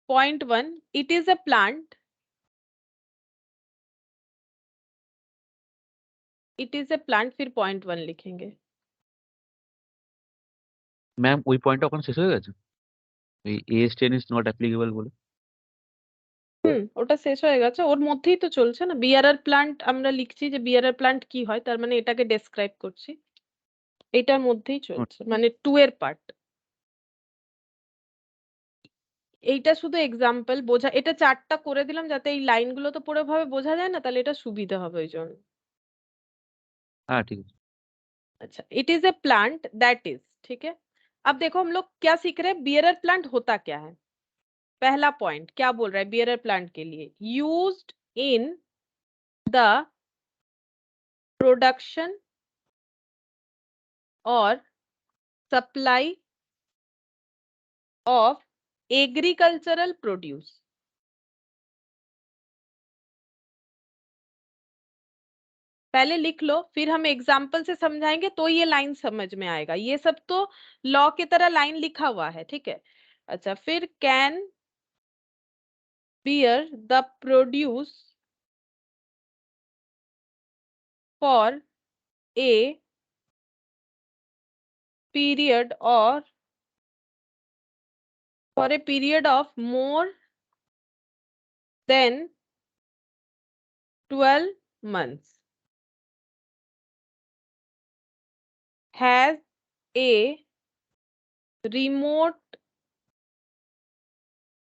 point one, it is a plant, it is a plant, फिर पॉइंट वन लिखेंगे। ম্যাম ওই পয়েন্টটা ওখানে শেষ হয়ে গেছে? এই S ten is not applicable বলে? ওটা শেষ হয়ে গেছে, ওর মধ্যেই তো চলছে না। বিয়ারার প্লান্ট আমরা লিখছি যে বিয়ারার প্লান্ট কি হয়, তার মানে এটাকে ডেসক্রাইব করছি, এটার মধ্যেই চলছে, মানে টু এর পার্ট। এইটা শুধু এক্সাম্পল বোঝা, এটা চারটা করে দিলাম যাতে এই লাইনগুলো তো পুরোভাবে বোঝা যায় না, তাহলে এটা সুবিধা হবে ওই জন্য। হ্যাঁ ঠিক আছে। अच्छा, it is a plant that is, ठीक है। अब देखो हम लोग क्या सीख रहे हैं, बियरर प्लांट होता क्या है। पहला पॉइंट क्या बोल रहा है बियरर प्लांट के लिए, यूज्ड इन द प्रोडक्शन और सप्लाई ऑफ एग्रीकल्चरल प्रोड्यूस। पहले लिख लो, फिर हम एग्जाम्पल से समझाएंगे तो ये लाइन समझ में आएगा। ये सब तो लॉ की तरह लाइन लिखा हुआ है, ठीक है। अच्छा, फिर can bear the produce for a period और for a period of more than 12 months, has a remote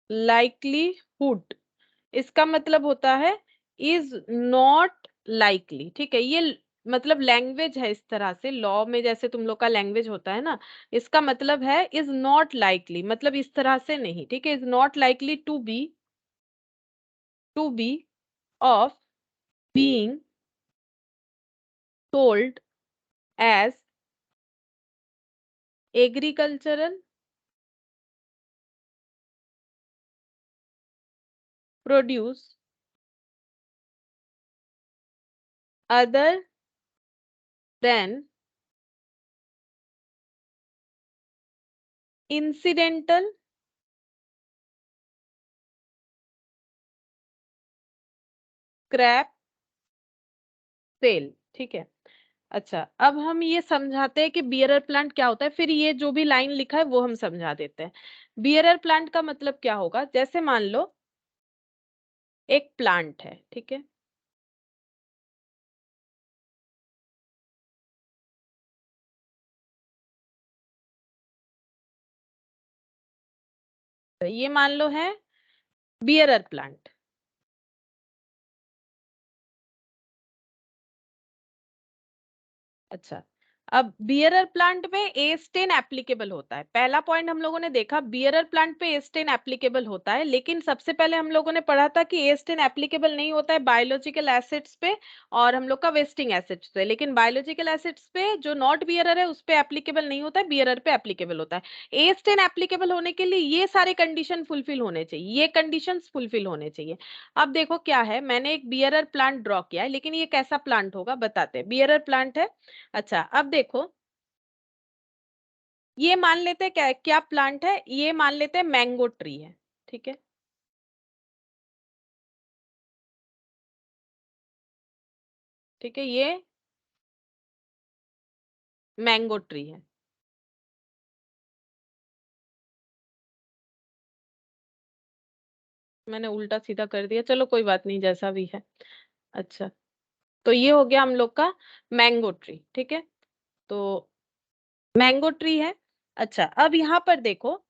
likelihood, इसका मतलब होता है इज नॉट लाइकली। ठीक है, ये मतलब लैंग्वेज है, इस तरह से लॉ में जैसे तुम लोग का लैंग्वेज होता है ना, इसका मतलब है इज नॉट लाइकली, मतलब इस तरह से नहीं। ठीक है, is not likely to be of being sold as agricultural produce other than incidental scrap sale। ठीक है, अच्छा अब हम ये समझाते हैं कि बियरर प्लांट क्या होता है, फिर ये जो भी लाइन लिखा है वो हम समझा देते हैं। बियरर प्लांट का मतलब क्या होगा, जैसे मान लो एक प्लांट है, ठीक है, तो ये मान लो है बियरर प्लांट। अच्छा, अब बियरर प्लांट में ए स्टेन एप्लीकेबल होता है। पहला पॉइंट हम लोगों ने देखा बियरर प्लांट पे ए स्टेन एप्लीकेबल होता है, लेकिन सबसे पहले हम लोगों ने पढ़ा था कि ए स्टेन एप्लीकेबल नहीं होता है बायोलॉजिकल एसिड्स पे और हम लोग का वेस्टिंग एसिड्स पे, लेकिन बायोलॉजिकल एसिड्स पे जो नॉट बियरर है उस पे एप्लीकेबल नहीं होता है, बियरर पे एप्लीकेबल होता है। ए स्टेन एप्लीकेबल होने के लिए ये सारे कंडीशन फुलफिल होने चाहिए, ये कंडीशन फुलफिल होने चाहिए। अब देखो क्या है, मैंने एक बियरर प्लांट ड्रॉ किया है, लेकिन ये कैसा प्लांट होगा बताते हैं। बियरर प्लांट है, अच्छा अब देखो ये मान लेते हैं क्या क्या प्लांट है, ये मान लेते हैं मैंगो ट्री है। ठीक है, ठीक है, ये मैंगो ट्री है। मैंने उल्टा सीधा कर दिया, चलो कोई बात नहीं, जैसा भी है। अच्छा, तो ये हो गया हम लोग का मैंगो ट्री। ठीक है, तो मैंगो ट्री है। अच्छा, अब यहाँ पर देखो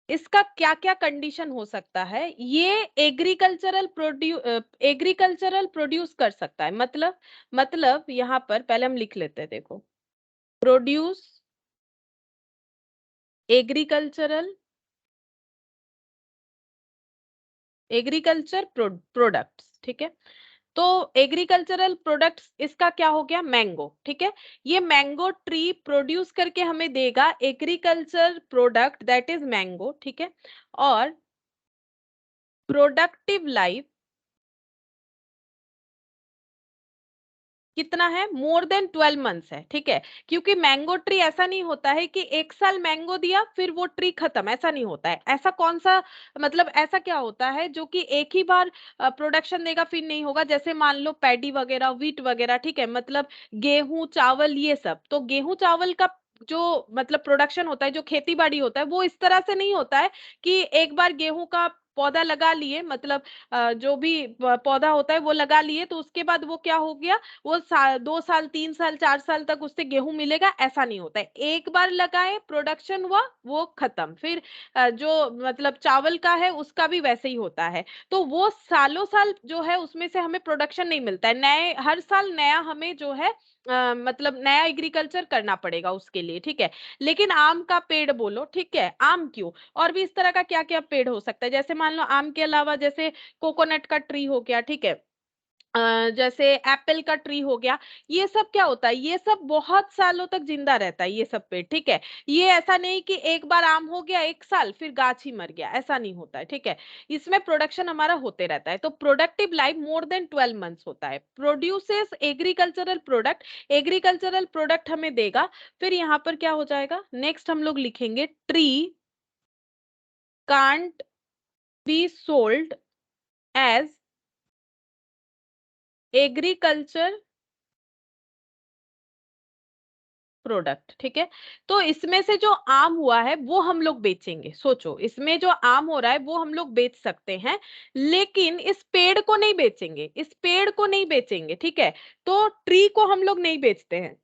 इसका क्या क्या कंडीशन हो सकता है, ये एग्रीकल्चरल प्रोड्यूस कर सकता है, मतलब यहाँ पर पहले हम लिख लेते हैं, देखो प्रोड्यूस एग्रीकल्चरल एग्रीकल्चर प्रोडक्ट्स। ठीक है, तो एग्रीकल्चरल प्रोडक्ट्स इसका क्या हो गया, मैंगो। ठीक है, ये मैंगो ट्री प्रोड्यूस करके हमें देगा agriculture product that is mango. ठीक है, और प्रोडक्टिव लाइफ कितना है, मोर देन 12 मंथ्स है। ठीक है, क्योंकि मैंगो ट्री ऐसा नहीं होता है कि एक साल मैंगो दिया फिर वो ट्री खत्म, ऐसा नहीं होता है। ऐसा कौन सा, मतलब ऐसा क्या होता है जो कि एक ही बार प्रोडक्शन देगा फिर नहीं होगा, जैसे मान लो पैडी वगैरह, व्हीट वगैरह। ठीक है, मतलब गेहूं चावल ये सब, तो गेहूं चावल का जो मतलब प्रोडक्शन होता है, जो खेती बाड़ी होता है, वो इस तरह से नहीं होता है कि एक बार गेहूं का पौधा लगा लिए, मतलब जो भी पौधा होता है वो लगा लिए, तो उसके बाद वो क्या हो गया, वो 2 साल 3 साल 4 साल तक उससे गेहूं मिलेगा, ऐसा नहीं होता है। एक बार लगाए प्रोडक्शन हुआ वो खत्म, फिर जो मतलब चावल का है उसका भी वैसे ही होता है। तो वो सालों साल जो है उसमें से हमें प्रोडक्शन नहीं मिलता है, नए हर साल नया हमें जो है मतलब नया एग्रीकल्चर करना पड़ेगा उसके लिए। ठीक है, लेकिन आम का पेड़ बोलो, ठीक है, आम क्यों, और भी इस तरह का क्या क्या पेड़ हो सकता है, जैसे मान लो आम के अलावा जैसे कोकोनट का ट्री हो गया। ठीक है, जैसे एप्पल का ट्री हो गया, ये सब क्या होता है, ये सब बहुत सालों तक जिंदा रहता है ये सब पेड़। ठीक है, ये ऐसा नहीं कि एक बार आम हो गया एक साल फिर गाछ ही मर गया, ऐसा नहीं होता है। ठीक है, इसमें प्रोडक्शन हमारा होते रहता है, तो productive life more than 12 months होता है। Produces agricultural product, agricultural product हमें देगा। फिर यहाँ पर क्या हो जाएगा, नेक्स्ट हम लोग लिखेंगे tree can't be sold as agriculture product. ठीक है, तो इसमें से जो आम हुआ है वो हम लोग बेचेंगे, सोचो इसमें जो आम हो रहा है वो हम लोग बेच सकते हैं, लेकिन इस पेड़ को नहीं बेचेंगे, इस पेड़ को नहीं बेचेंगे। ठीक है, तो ट्री को हम लोग नहीं बेचते हैं,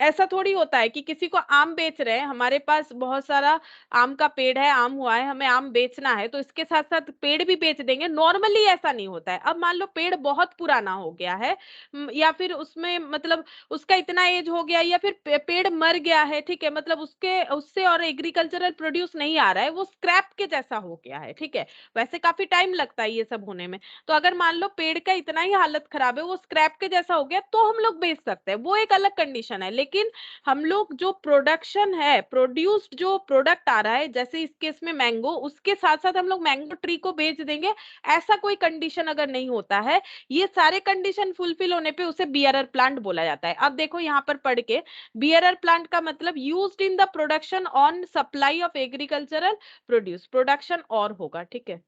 ऐसा थोड़ी होता है कि किसी को आम बेच रहे हैं, हमारे पास बहुत सारा आम का पेड़ है, आम हुआ है, हमें आम बेचना है तो इसके साथ साथ पेड़ भी बेच देंगे। नॉर्मली ऐसा नहीं होता है। अब मान लो पेड़ बहुत पुराना हो गया है, या फिर उसमें मतलब उसका इतना एज हो गया, या फिर पेड़ मर गया है, ठीक है, मतलब उसके उससे और एग्रीकल्चरल प्रोड्यूस नहीं आ रहा है, वो स्क्रैप के जैसा हो गया है, ठीक है। वैसे काफी टाइम लगता है ये सब होने में। तो अगर मान लो पेड़ का इतना ही हालत खराब है, वो स्क्रैप के जैसा हो गया, तो हम लोग बेच सकते हैं, वो एक अलग कंडीशन है। लेकिन हम लोग जो प्रोडक्शन है, प्रोड्यूस्ड जो प्रोडक्ट आ रहा है, जैसे इस केस में मैंगो, उसके साथ साथ हम लोग मैंगो ट्री को बेच देंगे, ऐसा कोई कंडीशन अगर नहीं होता है, ये सारे कंडीशन फुलफिल होने पे उसे बियरर प्लांट बोला जाता है। अब देखो यहाँ पर पढ़ के, बियरर प्लांट का मतलब used in the production on supply of agricultural produce, production और होगा, ठीक है।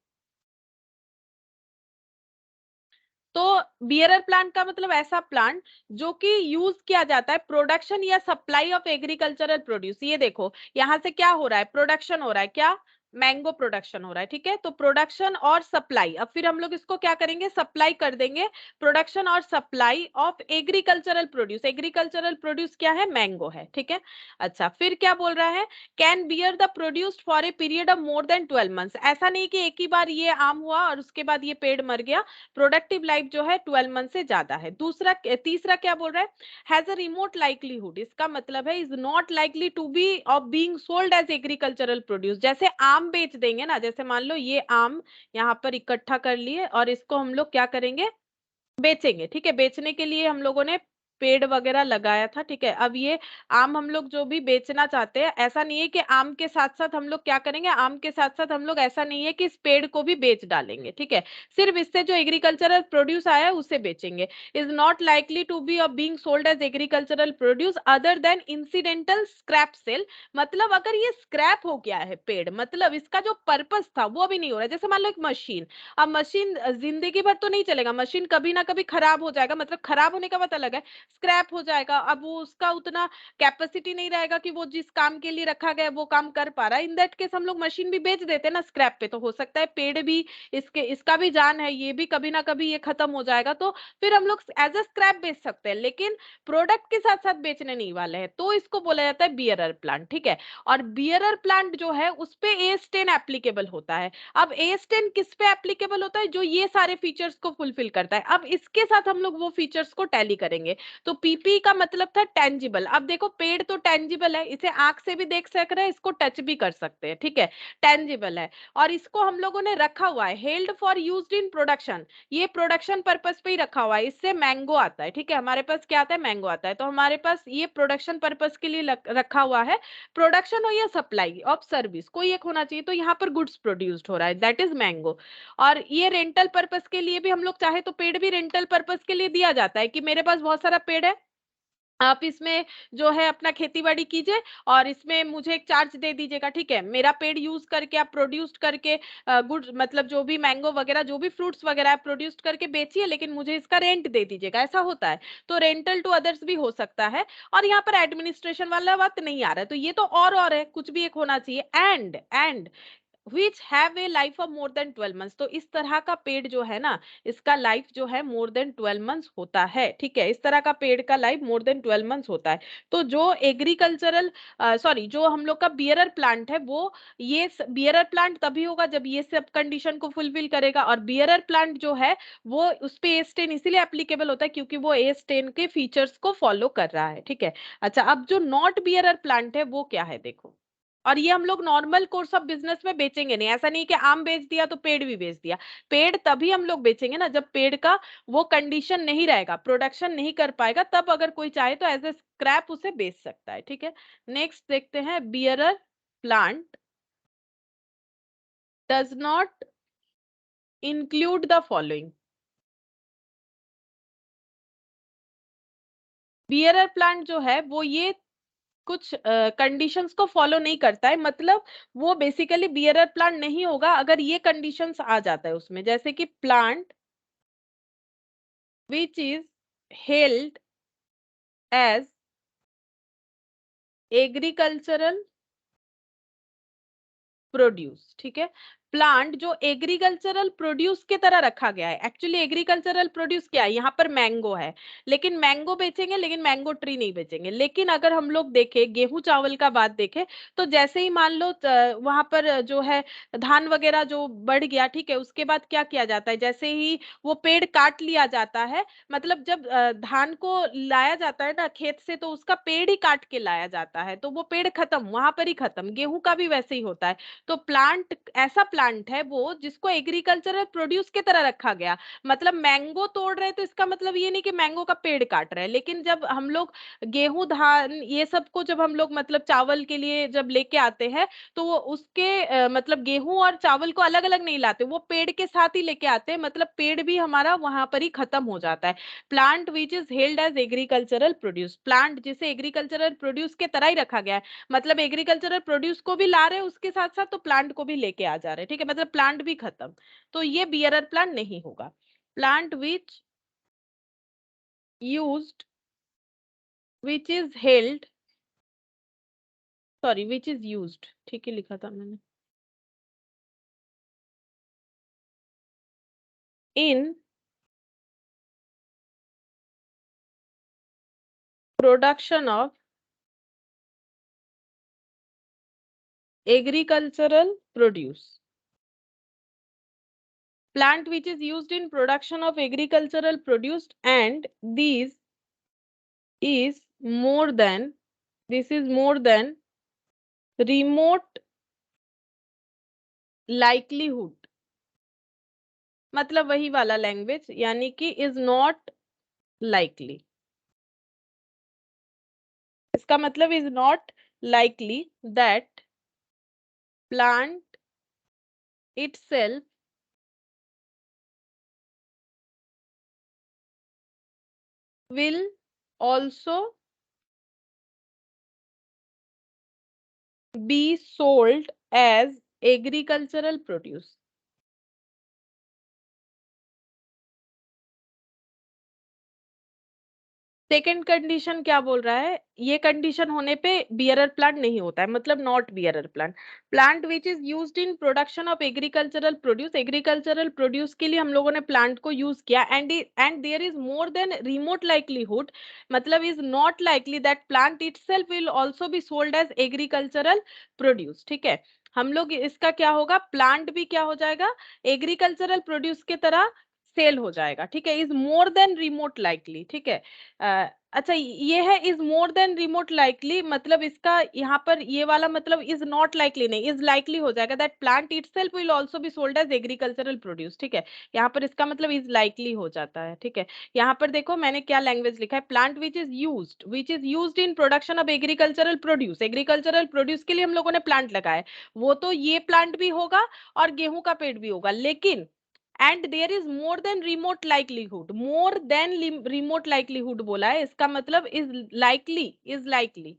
तो बियरर प्लांट का मतलब ऐसा प्लांट जो कि यूज किया जाता है प्रोडक्शन या सप्लाई ऑफ एग्रीकल्चरल प्रोड्यूस। ये देखो यहां से क्या हो रहा है, प्रोडक्शन हो रहा है, क्या मैंगो प्रोडक्शन हो रहा है, ठीक है। तो प्रोडक्शन और सप्लाई, अब फिर हम लोग इसको क्या करेंगे, सप्लाई कर देंगे। प्रोडक्शन और supply of agricultural produce, agricultural produce क्या है, मैंगो है, ठीक है। अच्छा, फिर क्या बोल रहा है, can bear the produced for a period of more than 12 months. ऐसा नहीं कि एक ही बार ये आम हुआ और उसके बाद ये पेड़ मर गया, प्रोडक्टिव लाइफ जो है 12 मंथ से ज्यादा है। दूसरा, तीसरा क्या बोल रहा है, हैज अ रिमोट लाइक्लीहुड, इसका मतलब है is not likely to be of being sold as agricultural produce. जैसे आम बेच देंगे ना, जैसे मान लो ये आम यहाँ पर इकट्ठा कर लिए और इसको हम लोग क्या करेंगे, बेचेंगे, ठीक है। बेचने के लिए हम लोगों ने पेड़ वगैरह लगाया था, ठीक है। अब ये आम हम लोग जो भी बेचना चाहते हैं, ऐसा नहीं है कि आम के साथ साथ हम लोग क्या करेंगे, आम के साथ साथ हम लोग ऐसा नहीं है कि इस पेड़ को भी बेच डालेंगे, ठीक है। सिर्फ इससे जो एग्रीकल्चरल प्रोड्यूस आया है उसे बेचेंगे। Is not likely to be of being sold as agricultural produce other than incidental scrap sale. मतलब अगर ये स्क्रैप हो गया है पेड़, मतलब इसका जो पर्पस था वो भी नहीं हो रहा है। जैसे मान लो एक मशीन, अब मशीन जिंदगी भर तो नहीं चलेगा, मशीन कभी ना कभी खराब हो जाएगा, मतलब खराब होने का मतलब अलग है, स्क्रैप हो जाएगा। अब वो उसका उतना कैपेसिटी नहीं रहेगा कि वो जिस काम के लिए रखा गया वो काम कर पा रहा है। इन दैट केस हम लोग मशीन भी बेच देते हैं ना स्क्रैप पे। तो हो सकता है पेड़ भी, इसका भी जान है, ये भी कभी ना कभी ये खत्म हो जाएगा, तो फिर हम लोग एज अ स्क्रैप बेच सकते हैं, लेकिन प्रोडक्ट के साथ साथ बेचने नहीं वाले हैं, तो इसको बोला जाता है बियरर प्लांट, ठीक है। और बियरर प्लांट जो है उस पे AS10 एप्लीकेबल होता है। अब AS10 किस पे एप्लीकेबल होता है, जो ये सारे फीचर्स को फुलफिल करता है। अब इसके साथ हम लोग वो फीचर्स को टैली करेंगे। तो पीपी का मतलब था टेंजिबल। अब देखो पेड़ तो टेंजिबल है, इसे आंख से भी देख सक रहे हैं, इसको टच भी कर सकते हैं, ठीक है, टेंजिबल है। और इसको हम लोगों ने रखा हुआ है, held for used in production, ये प्रोडक्शन पर्पस पे ही रखा हुआ है। इससे मैंगो आता है, ठीक है, हमारे पास क्या आता है, मैंगो आता है। तो हमारे पास ये प्रोडक्शन पर्पस के लिए रखा हुआ है। प्रोडक्शन हो या सप्लाई ऑफ सर्विस, कोई एक होना चाहिए। तो यहाँ पर गुड्स प्रोड्यूस्ड हो रहा है, दैट इज मैंगो। और ये रेंटल पर्पस के लिए भी हम लोग चाहे तो पेड़ भी रेंटल पर्पस के लिए दिया जाता है, कि मेरे पास बहुत सारा पेड़ है, आप इसमें जो है अपना खेती बाड़ी कीजिए और इसमें मुझे एक चार्ज दे दीजिएगा, ठीक है। मेरा पेड़ यूज करके आप प्रोड्यूस्ड करके गुड, मतलब जो भी मैंगो वगैरह जो भी फ्रूट्स वगैरह आप प्रोड्यूस्ड करके बेचिए, लेकिन मुझे इसका रेंट दे दीजिएगा, ऐसा होता है। तो रेंटल टू अदर्स भी हो सकता है। और यहाँ पर एडमिनिस्ट्रेशन वाला बात नहीं आ रहा है, तो ये तो और है, कुछ भी एक होना चाहिए। And which have a life of more than 12 months। तो इस तरह का पेड़ जो है ना, इसका लाइफ जो है मोर देन 12 मंथ्स होता है, ठीक है। इस तरह का पेड़ का लाइफ मोर देन 12 मंथ्स होता है। तो जो एग्रीकल्चरल सॉरी जो हम लोग का बियरर प्लांट है, वो ये बियरर प्लांट तभी होगा जब ये सब कंडीशन को फुलफिल करेगा। और बियरर प्लांट जो है वो उस पे AS10 इसीलिए एप्लीकेबल होता है क्योंकि वो AS10 के फीचर्स को फॉलो कर रहा है, ठीक है। अच्छा, अब जो नॉट बियरर प्लांट है वो क्या है, देखो। और ये हम लोग नॉर्मल कोर्स ऑफ बिजनेस में बेचेंगे नहीं, ऐसा नहीं कि आम बेच दिया तो पेड़ भी बेच दिया। पेड़ तभी हम लोग बेचेंगे ना जब पेड़ का वो कंडीशन नहीं रहेगा, प्रोडक्शन नहीं कर पाएगा, तब अगर कोई चाहे तो एज ए स्क्रैप उसे बेच सकता है, ठीक है। नेक्स्ट देखते हैं, bearer plant does not include the following. Bearer plant जो है वो ये कुछ कंडीशंस को फॉलो नहीं करता है, मतलब वो बेसिकली बियरर प्लांट नहीं होगा अगर ये कंडीशंस आ जाता है उसमें, जैसे कि plant which is held as agricultural produce, ठीक है। प्लांट जो एग्रीकल्चरल प्रोड्यूस के तरह रखा गया है। एक्चुअली एग्रीकल्चरल प्रोड्यूस क्या है, यहाँ पर मैंगो है, लेकिन मैंगो बेचेंगे, लेकिन मैंगो ट्री नहीं बेचेंगे। लेकिन अगर हम लोग देखें, गेहूं चावल का बात देखें, तो जैसे ही मान लो वहां पर जो है धान वगैरह जो बढ़ गया, ठीक है, उसके बाद क्या किया जाता है, जैसे ही वो पेड़ काट लिया जाता है, मतलब जब धान को लाया जाता है ना खेत से, तो उसका पेड़ ही काट के लाया जाता है, तो वो पेड़ खत्म, वहां पर ही खत्म। गेहूं का भी वैसे ही होता है। तो प्लांट ऐसा प्लांट है वो जिसको एग्रीकल्चरल प्रोड्यूस की तरह रखा गया। मतलब मैंगो तोड़ रहे, तो इसका मतलब ये नहीं कि मैंगो का पेड़ काट रहे हैं। लेकिन जब हम लोग गेहूं धान ये सब को जब हम लोग मतलब चावल के लिए जब लेके आते हैं, तो वो उसके मतलब गेहूं और चावल को अलग अलग नहीं लाते, वो पेड़ के साथ ही लेके आते हैं। मतलब पेड़ भी हमारा वहां पर ही खत्म हो जाता है। Plant which is held as agricultural produce, plant जिसे एग्रीकल्चरल प्रोड्यूस के तरह ही रखा गया है। मतलब एग्रीकल्चरल प्रोड्यूस को भी ला रहे हैं उसके साथ साथ, तो प्लांट को भी लेके आ जा रहे हैं, ठीक है, मतलब प्लांट भी खत्म। तो ये बियरर प्लांट नहीं होगा। Plant which used which is held, sorry which is used, ठीक है लिखा था मैंने, इन production of agricultural produce, plant which is used in production of agricultural produce, and these is more than, this is more than remote likelihood, मतलब वही वाला language, यानी कि इज नॉट लाइकली, इसका मतलब is not likely that plant itself will also be sold as agricultural produce। Second condition क्या बोल रहा है, ये कंडीशन होने पे बियरर प्लांट नहीं होता है, मतलब not bearer plant. Plant which is used in production of agricultural produce, agricultural produce के लिए हम लोगों ने प्लांट को यूज किया, and there is more than remote likelihood, मतलब is not likely that plant itself will also be sold as agricultural produce, ठीक है। हम लोग इसका क्या होगा, प्लांट भी क्या हो जाएगा, एग्रीकल्चरल प्रोड्यूस की तरह सेल हो जाएगा, ठीक है। Is more than remote likely, ठीक है। अच्छा ये है is more than remote likely, मतलब इसका यहाँ पर ये वाला मतलब इज नॉट लाइकली नहीं, इज लाइकली हो जाएगा that plant itself will also be sold as agricultural produce, ठीक है। यहाँ पर इसका मतलब इज लाइकली हो जाता है, ठीक है। यहाँ पर देखो मैंने क्या लैंग्वेज लिखा है, plant which is used in production of agricultural produce, agricultural produce के लिए हम लोगों ने प्लांट लगाया है, वो तो ये प्लांट भी होगा और गेहूं का पेड़ भी होगा, लेकिन and there is more than remote likelihood, more than remote likelihood बोला है, इसका मतलब is likely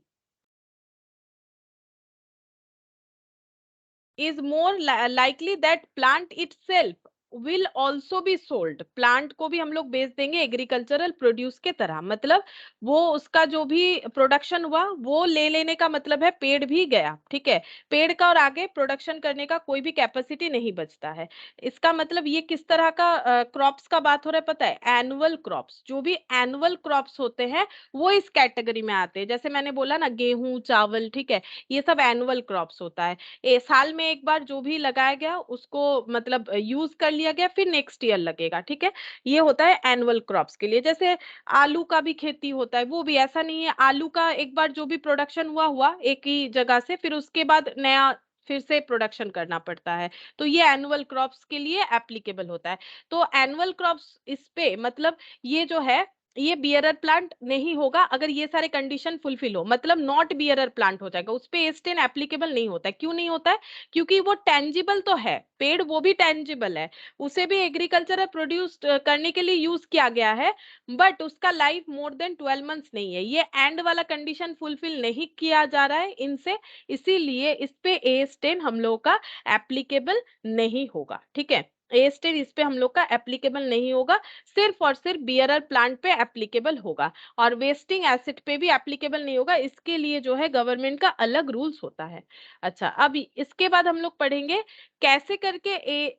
is more likely that plant itself will also be sold, plant को भी हम लोग बेच देंगे एग्रीकल्चरल प्रोड्यूस के तरह, मतलब वो उसका जो भी प्रोडक्शन हुआ वो ले लेने का मतलब है पेड़ भी गया, ठीक है। पेड़ का और आगे प्रोडक्शन करने का कोई भी कैपेसिटी नहीं बचता है। इसका मतलब ये किस तरह का क्रॉप्स का बात हो रहा है पता है, एनुअल क्रॉप्स, जो भी एनुअल क्रॉप्स होते हैं वो इस कैटेगरी में आते हैं। जैसे मैंने बोला ना गेहूं चावल, ठीक है, ये सब एनुअल क्रॉप्स होता है। साल में एक बार जो भी लगाया गया उसको मतलब यूज कर लिया गया, फिर नेक्स्ट ईयर लगेगा, ठीक है। ये होता है एनुअल क्रॉप्स के लिए। जैसे आलू का भी खेती होता है, वो भी ऐसा नहीं है आलू का एक बार जो भी प्रोडक्शन हुआ हुआ एक ही जगह से, फिर उसके बाद नया फिर से प्रोडक्शन करना पड़ता है। तो ये एनुअल क्रॉप्स के लिए एप्लीकेबल होता है। तो एनुअल क्रॉप्स इस पे मतलब ये जो है ये बियरर प्लांट नहीं होगा अगर ये सारे कंडीशन फुलफिल हो, मतलब नॉट बियरर प्लांट हो जाएगा, उस पे A10 एप्लीकेबल नहीं होता है। क्यों नहीं होता है, क्योंकि वो टेंजिबल तो है, पेड़ वो भी टेंजिबल है, उसे भी एग्रीकल्चरल प्रोड्यूस करने के लिए यूज किया गया है, बट उसका लाइफ मोर देन 12 मंथ्स नहीं है। ये एंड वाला कंडीशन फुलफिल नहीं किया जा रहा है इनसे, इसीलिए इस पे A10 हम लोगों का एप्लीकेबल नहीं होगा, ठीक है। ए स्टेन इस पे हम लोग का एप्लीकेबल नहीं होगा, सिर्फ और सिर्फ बियरर प्लांट पे एप्लीकेबल होगा, और वेस्टिंग एसिड पे भी एप्लीकेबल नहीं होगा, इसके लिए जो है गवर्नमेंट का अलग रूल्स होता है। अच्छा, अब इसके बाद हम लोग पढ़ेंगे कैसे करके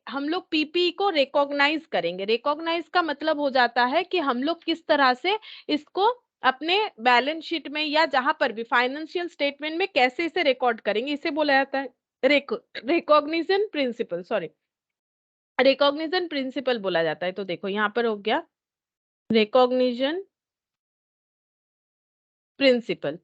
हम लोग पीपीई को रिकॉग्नाइज करेंगे। रिकॉग्नाइज का मतलब हो जाता है कि हम लोग किस तरह से इसको अपने बैलेंस शीट में या जहां पर भी फाइनेंशियल स्टेटमेंट में कैसे इसे रिकॉर्ड करेंगे, इसे बोला जाता है recognition principle, sorry, recognition principle बोला जाता है। तो देखो यहाँ पर हो गया रिकॉग्निशन प्रिंसिपल।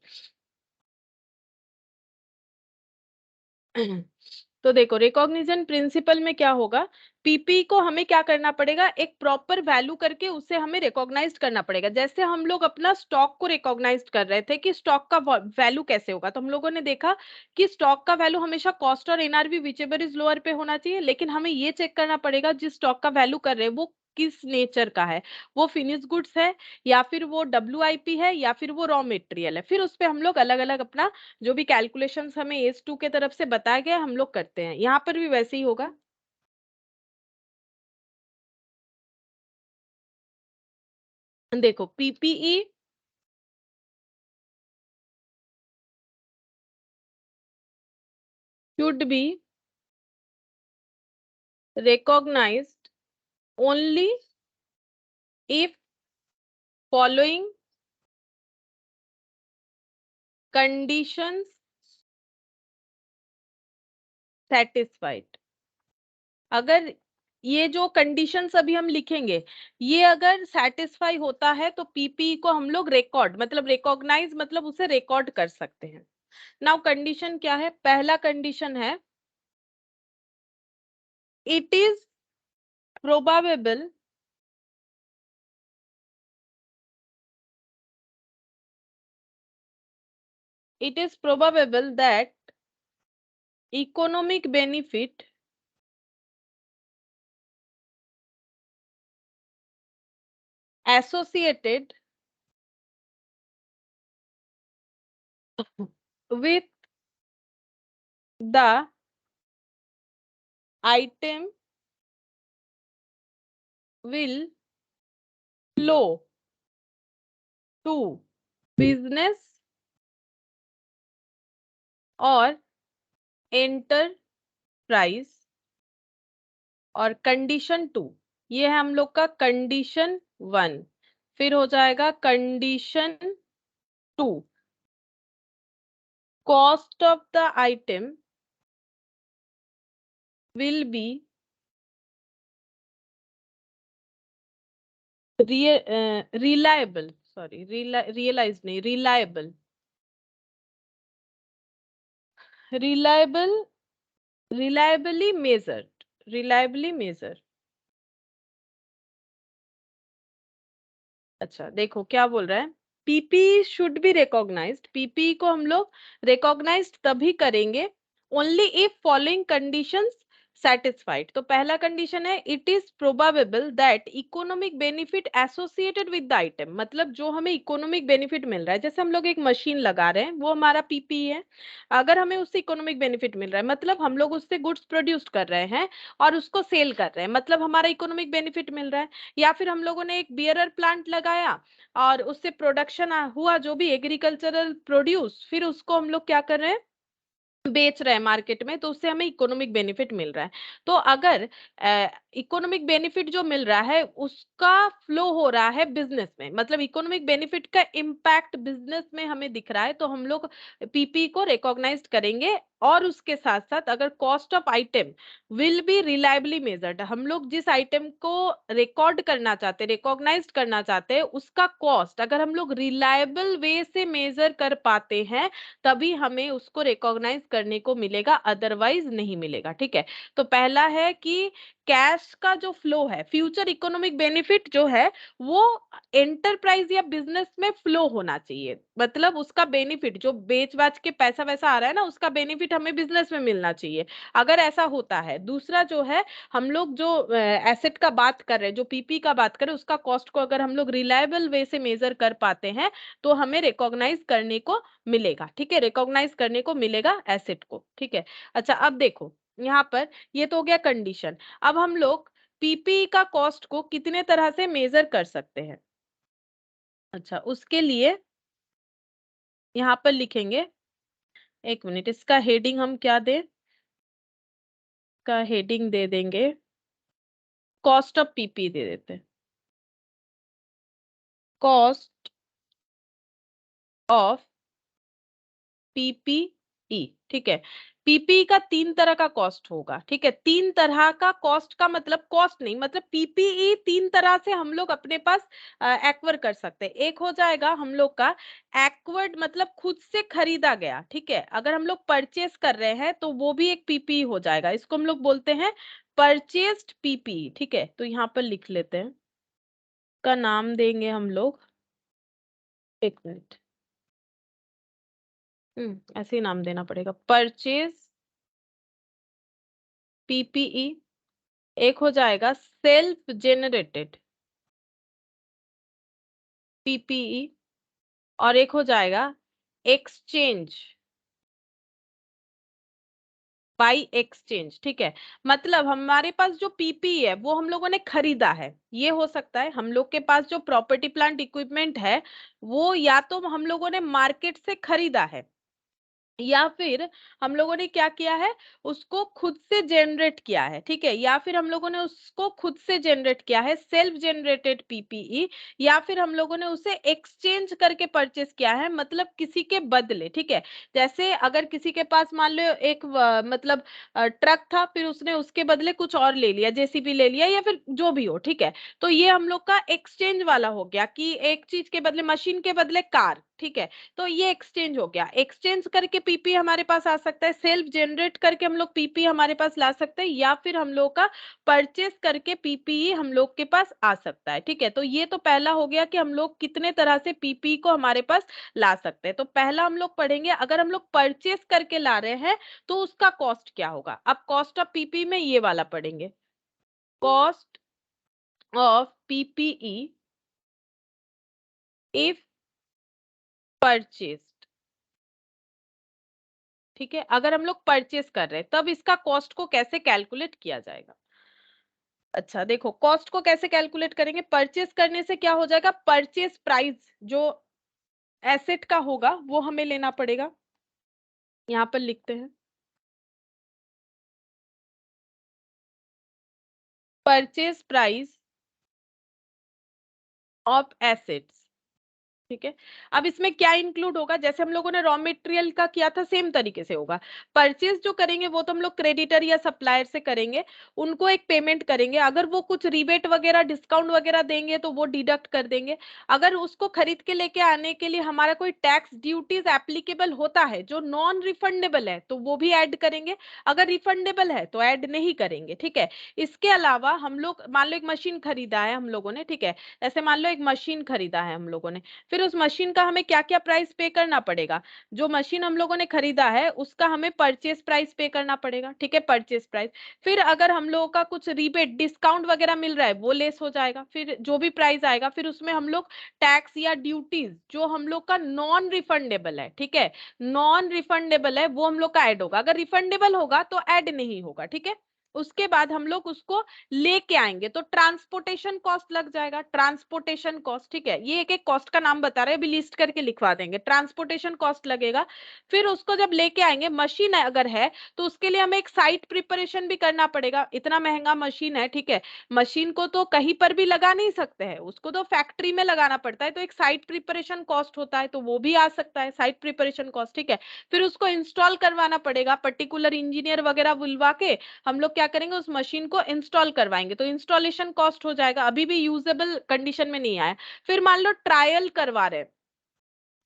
तो देखो रिकॉग्निशन प्रिंसिपल में क्या होगा, पीपी को हमें क्या करना पड़ेगा, एक प्रॉपर वैल्यू करके उसे हमें रिकॉग्नाइज करना पड़ेगा। जैसे हम लोग अपना स्टॉक को रिकॉग्नाइज कर रहे थे कि स्टॉक का वैल्यू कैसे होगा, तो हम लोगों ने देखा कि स्टॉक का वैल्यू हमेशा कॉस्ट और एनआरवी विचेवर इज लोअर पे होना चाहिए, लेकिन हमें ये चेक करना पड़ेगा जिस स्टॉक का वैल्यू कर रहे हैं वो किस नेचर का है, वो फिनिश गुड्स है या फिर वो डब्ल्यूआईपी है या फिर वो रॉ मटेरियल है। फिर उस पे हम लोग अलग अलग अपना जो भी कैलकुलेशंस हमें एस2 के तरफ से बताया गया हम लोग करते हैं, यहाँ पर भी वैसे ही होगा। देखो PPE should be recognized only if following conditions satisfied। अगर ये जो कंडीशंस अभी हम लिखेंगे ये अगर सेटिस्फाई होता है तो पीपीई को हम लोग रिकॉर्ड मतलब रिकॉग्नाइज मतलब उसे रिकॉर्ड कर सकते हैं। नाउ कंडीशन क्या है, पहला कंडीशन है it is probable that economic benefit associated with the item will flow to business और enterprise। और कंडीशन 2 ये है हम लोग का कंडीशन 1। फिर हो जाएगा condition 2, cost of the item will be reliable, sorry, realize नहीं, reliable, reliably measured। अच्छा देखो क्या बोल रहा है, PP should be recognised, PP को हम लोग रिकॉग्नाइज्ड तभी करेंगे only if following conditions satisfied. तो पहला कंडीशन है it is probable that economic benefit associated with the item, मतलब जो हमें इकोनॉमिक बेनिफिट मिल रहा है, जैसे हम लोग एक मशीन लगा रहे हैं वो हमारा पीपी है, अगर हमें उससे इकोनॉमिक बेनिफिट मिल रहा है मतलब हम लोग उससे गुड्स प्रोड्यूस कर रहे हैं और उसको सेल कर रहे हैं, मतलब हमारा इकोनॉमिक बेनिफिट मिल रहा है। या फिर हम लोगों ने एक बियरर प्लांट लगाया और उससे प्रोडक्शन हुआ जो भी एग्रीकल्चरल प्रोड्यूस, फिर उसको हम लोग क्या कर रहे हैं बेच रहे हैं मार्केट में, तो उससे हमें इकोनॉमिक बेनिफिट मिल रहा है। तो अगर इकोनॉमिक बेनिफिट जो मिल रहा है उसका फ्लो हो रहा है बिजनेस में, मतलब इकोनॉमिक बेनिफिट का इम्पैक्ट बिजनेस में हमें दिख रहा है, तो हम लोग पीपी को रिकॉग्नाइज करेंगे। और उसके साथ साथ अगर cost of item will be reliably measured, हम लोग जिस आइटम को रिकॉर्ड करना चाहते हैं रिकॉग्नाइज करना चाहते हैं उसका कॉस्ट अगर हम लोग रिलायबल वे से मेजर कर पाते हैं तभी हमें उसको रिकॉग्नाइज करने को मिलेगा, अदरवाइज नहीं मिलेगा। ठीक है, तो पहला है कि कैश का जो फ्लो है, फ्यूचर इकोनॉमिक बेनिफिट जो है वो एंटरप्राइज या बिजनेस में फ्लो होना चाहिए, मतलब उसका बेनिफिट जो बेच बाच के पैसा वैसा आ रहा है ना उसका बेनिफिट हमें बिजनेस में मिलना चाहिए, अगर ऐसा होता है। दूसरा जो है हम लोग जो एसेट का बात कर रहे हैं, जो पीपी का बात कर रहे हैं, उसका कॉस्ट को अगर हम लोग रिलायबल वे से मेजर कर पाते हैं तो हमें रिकॉग्नाइज करने को मिलेगा। ठीक है, रिकॉग्नाइज करने को मिलेगा एसेट को। ठीक है, अच्छा अब देखो यहाँ पर ये तो हो गया कंडीशन। अब हम लोग पीपीई का कॉस्ट को कितने तरह से मेजर कर सकते हैं। अच्छा, उसके लिए यहाँ पर लिखेंगे, एक मिनट, इसका हेडिंग हम क्या दें, का हेडिंग दे देंगे कॉस्ट ऑफ पीपी दे देते हैं, कॉस्ट ऑफ पीपीई। ठीक है, पीपीई का 3 तरह का कॉस्ट होगा। ठीक है, 3 तरह का कॉस्ट का मतलब कॉस्ट नहीं, मतलब पीपीई 3 तरह से हम लोग अपने पास एक्वर कर सकते हैं। एक हो जाएगा हम लोग का एक्वर्ड, मतलब खुद से खरीदा गया। ठीक है, अगर हम लोग परचेस कर रहे हैं तो वो भी एक पीपीई हो जाएगा, इसको हम लोग बोलते हैं परचेस्ड पीपीई। ठीक है, तो यहाँ पर लिख लेते हैं, का नाम देंगे हम लोग, एक मिनट, ऐसे ही नाम देना पड़ेगा, परचेज पीपीई। एक हो जाएगा सेल्फ जेनरेटेड पीपीई, और एक हो जाएगा एक्सचेंज बाय एक्सचेंज। ठीक है, मतलब हमारे पास जो पीपीई है वो हम लोगों ने खरीदा है। ये हो सकता है हम लोग के पास जो प्रॉपर्टी प्लांट इक्विपमेंट है वो या तो हम लोगों ने मार्केट से खरीदा है, या फिर हम लोगों ने क्या किया है, उसको खुद से जनरेट किया है। ठीक है, या फिर हम लोगों ने उसको खुद से जनरेट किया है, सेल्फ जनरेटेड पीपीई, या फिर हम लोगों ने उसे एक्सचेंज करके परचेस किया है, मतलब किसी के बदले। ठीक है, जैसे अगर किसी के पास मान लो एक मतलब ट्रक था, फिर उसने उसके बदले कुछ और ले लिया, जेसीबी ले लिया, या फिर जो भी हो। ठीक है, तो ये हम लोग का एक्सचेंज वाला हो गया कि एक चीज के बदले, मशीन के बदले कार। ठीक है, तो ये एक्सचेंज हो गया। एक्सचेंज करके पीपी हमारे पास आ सकता है, सेल्फ जनरेट करके हम लोग पीपी हमारे पास ला सकते हैं, या फिर हम लोग का परचेस करके पीपीई हम लोग के पास आ सकता है। ठीक है, तो ये तो पहला हो गया कि हम लोग कितने तरह से पीपीई को हमारे पास ला सकते हैं। तो पहला हम लोग पढ़ेंगे, अगर हम लोग परचेस करके ला रहे हैं तो उसका कॉस्ट क्या होगा। अब कॉस्ट ऑफ पीपीई में ये वाला पढ़ेंगे, cost of PPE if purchased. ठीक है, अगर हम लोग परचेस कर रहे हैं तब इसका कॉस्ट को कैसे कैलकुलेट किया जाएगा। अच्छा देखो, कॉस्ट को कैसे कैलकुलेट करेंगे, परचेस करने से क्या हो जाएगा, परचेस प्राइस जो एसेट का होगा वो हमें लेना पड़ेगा। यहाँ पर लिखते हैं परचेस प्राइस ऑफ एसेट्स। ठीक है, अब इसमें क्या इंक्लूड होगा, जैसे हम लोगों ने रॉ मटेरियल का किया था सेम तरीके से होगा। परचेज जो करेंगे वो तो हम लोग क्रेडिटर या सप्लायर से करेंगे, उनको एक पेमेंट करेंगे, अगर वो कुछ रिबेट वगैरह डिस्काउंट वगैरह देंगे तो वो डिडक्ट कर देंगे। अगर उसको खरीद के लेके आने के लिए हमारा कोई टैक्स ड्यूटीज एप्लीकेबल होता है जो नॉन रिफंडेबल है तो वो भी ऐड करेंगे, अगर रिफंडेबल है तो ऐड नहीं करेंगे। ठीक है, इसके अलावा हम लोग मान लो एक मशीन खरीदा है हम लोगों ने। ठीक है, ऐसे मान लो एक मशीन खरीदा है हम लोगों ने, फिर उस मशीन का हमें क्या क्या प्राइस पे करना पड़ेगा, जो मशीन हम लोगों ने खरीदा है उसका हमें परचेस प्राइस पे करना पड़ेगा। ठीक है, परचेस प्राइस, फिर अगर हम लोगों का कुछ रिबेट डिस्काउंट वगैरह मिल रहा है वो लेस हो जाएगा, फिर जो भी प्राइस आएगा फिर उसमें हम लोग टैक्स या ड्यूटीज जो हम लोग का नॉन रिफंडेबल है, ठीक है, नॉन रिफंडेबल है वो हम लोग का ऐड होगा, अगर रिफंडेबल होगा तो ऐड नहीं होगा। ठीक है, उसके बाद हम लोग उसको लेके आएंगे तो ट्रांसपोर्टेशन कॉस्ट लग जाएगा, ट्रांसपोर्टेशन कॉस्ट। ठीक है, ये एक एक कॉस्ट का नाम बता रहे हैं, अभी लिस्ट करके लिखवा देंगे, ट्रांसपोर्टेशन कॉस्ट लगेगा। फिर उसको जब लेके आएंगे, मशीन अगर है तो उसके लिए हमें एक साइट प्रिपरेशन भी करना पड़ेगा, इतना महंगा मशीन है। ठीक है, मशीन को तो कहीं पर भी लगा नहीं सकते हैं, उसको तो फैक्ट्री में लगाना पड़ता है, तो एक साइट प्रिपरेशन कॉस्ट होता है, तो वो भी आ सकता है, साइट प्रिपरेशन कॉस्ट। ठीक है, फिर उसको इंस्टॉल करवाना पड़ेगा, पर्टिकुलर इंजीनियर वगैरह बुलवा के हम लोग क्या करेंगे, उस मशीन को इंस्टॉल करवाएंगे, तो इंस्टॉलेशन कॉस्ट हो जाएगा, अभी भी यूजेबल कंडीशन में नहीं आया। फिर मान लो ट्रायल करवा रहे,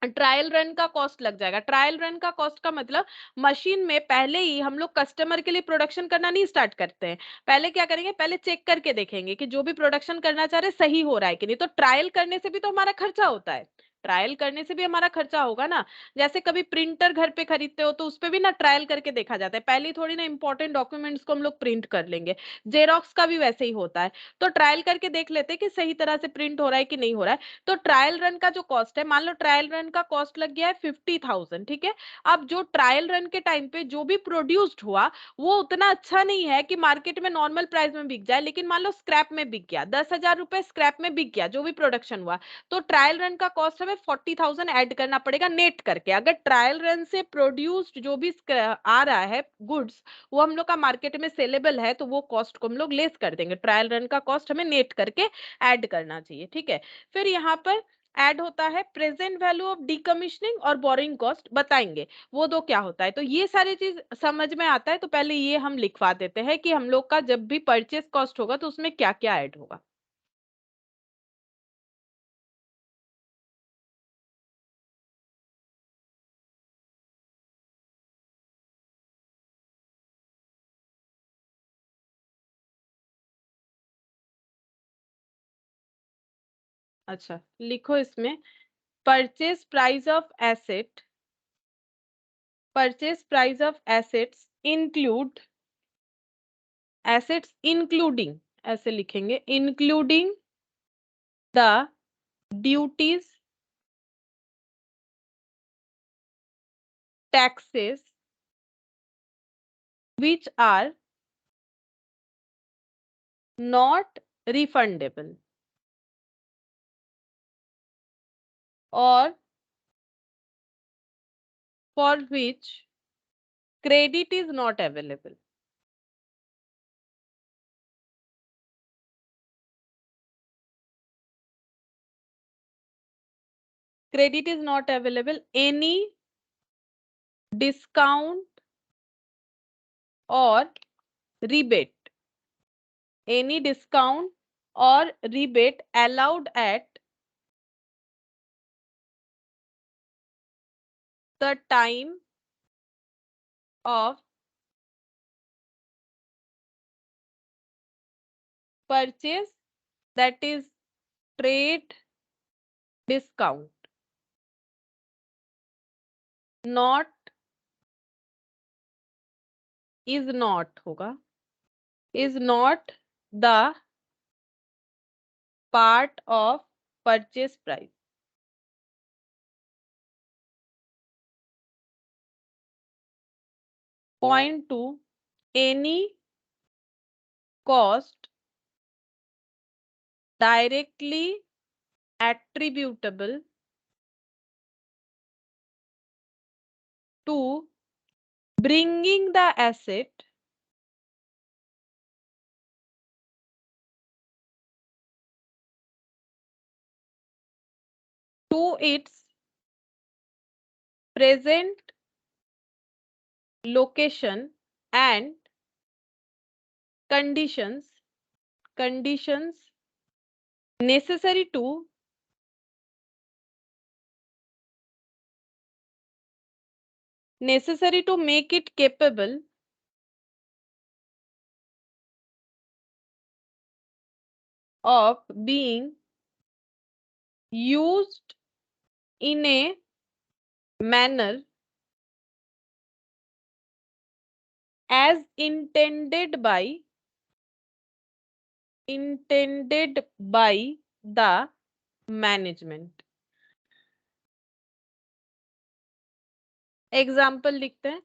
ट्रायल रन का कॉस्ट लग जाएगा। ट्रायल रन का कॉस्ट का मतलब मशीन में पहले ही हम लोग कस्टमर के लिए प्रोडक्शन करना नहीं स्टार्ट करते हैं, पहले क्या करेंगे, पहले चेक करके देखेंगे कि जो भी प्रोडक्शन करना चाह रहे सही हो रहा है कि नहीं, तो ट्रायल करने से भी तो हमारा खर्चा होता है, ट्रायल करने से भी हमारा खर्चा होगा ना। जैसे कभी प्रिंटर घर पे खरीदते हो तो उस पे भी ना ट्रायल करके देखा जाता है, पहले थोड़ी ना इंपॉर्टेंट डॉक्यूमेंट्स को हम लोग प्रिंट कर लेंगे। जेरोक्स का भी वैसे ही होता है, तो ट्रायल करके देख लेते हैं कि सही तरह से प्रिंट हो रहा है कि नहीं हो रहा है। तो ट्रायल रन का जो कॉस्ट है, मान लो ट्रायल रन का कॉस्ट लग गया है 50,000, ठीक है। अब जो ट्रायल रन के टाइम पे जो भी प्रोड्यूस्ड हुआ वो उतना अच्छा नहीं है कि मार्केट में नॉर्मल प्राइस में बिक जाए, लेकिन मान लो स्क्रैप में बिक गया, 10,000 रुपए स्क्रैप में बिक गया जो भी प्रोडक्शन हुआ, तो ट्रायल रन का कॉस्ट हमें 40,000 ऐड करना पड़ेगा नेट करके। अगर ट्रायल रन से प्रोड्यूस्ड जो भी आ रहा है गुड्स वो हम लोग का मार्केट में सेलेबल है, तो वो कॉस्ट को हम लोग लेस कर देंगे, ट्रायल रन का कॉस्ट हमें नेट करके ऐड करना चाहिए, ठीक है। फिर यहाँ पर ऐड होता है प्रेजेंट वैल्यू ऑफ डीकमीशनिंग और बोरिंग कॉस्ट, बताएंगे वो दो क्या होता है। तो ये सारी चीज समझ में आता है, तो पहले ये हम लिखवा देते हैं कि हम लोग का जब भी परचेस कॉस्ट होगा तो उसमें क्या क्या ऐड होगा। अच्छा लिखो इसमें, purchase price of asset, purchase price of assets include, assets including, ऐसे लिखेंगे, including the duties, taxes which are not refundable or for which credit is not available. Credit is not available, any discount or rebate, any discount or rebate allowed at the time of purchase, that is trade discount, not, is not होगा, is not the part of purchase price. Point 2, any cost directly attributable to bringing the asset to its present location and conditions necessary to make it capable of being used in a manner as intended by the management. Example लिखते हैं।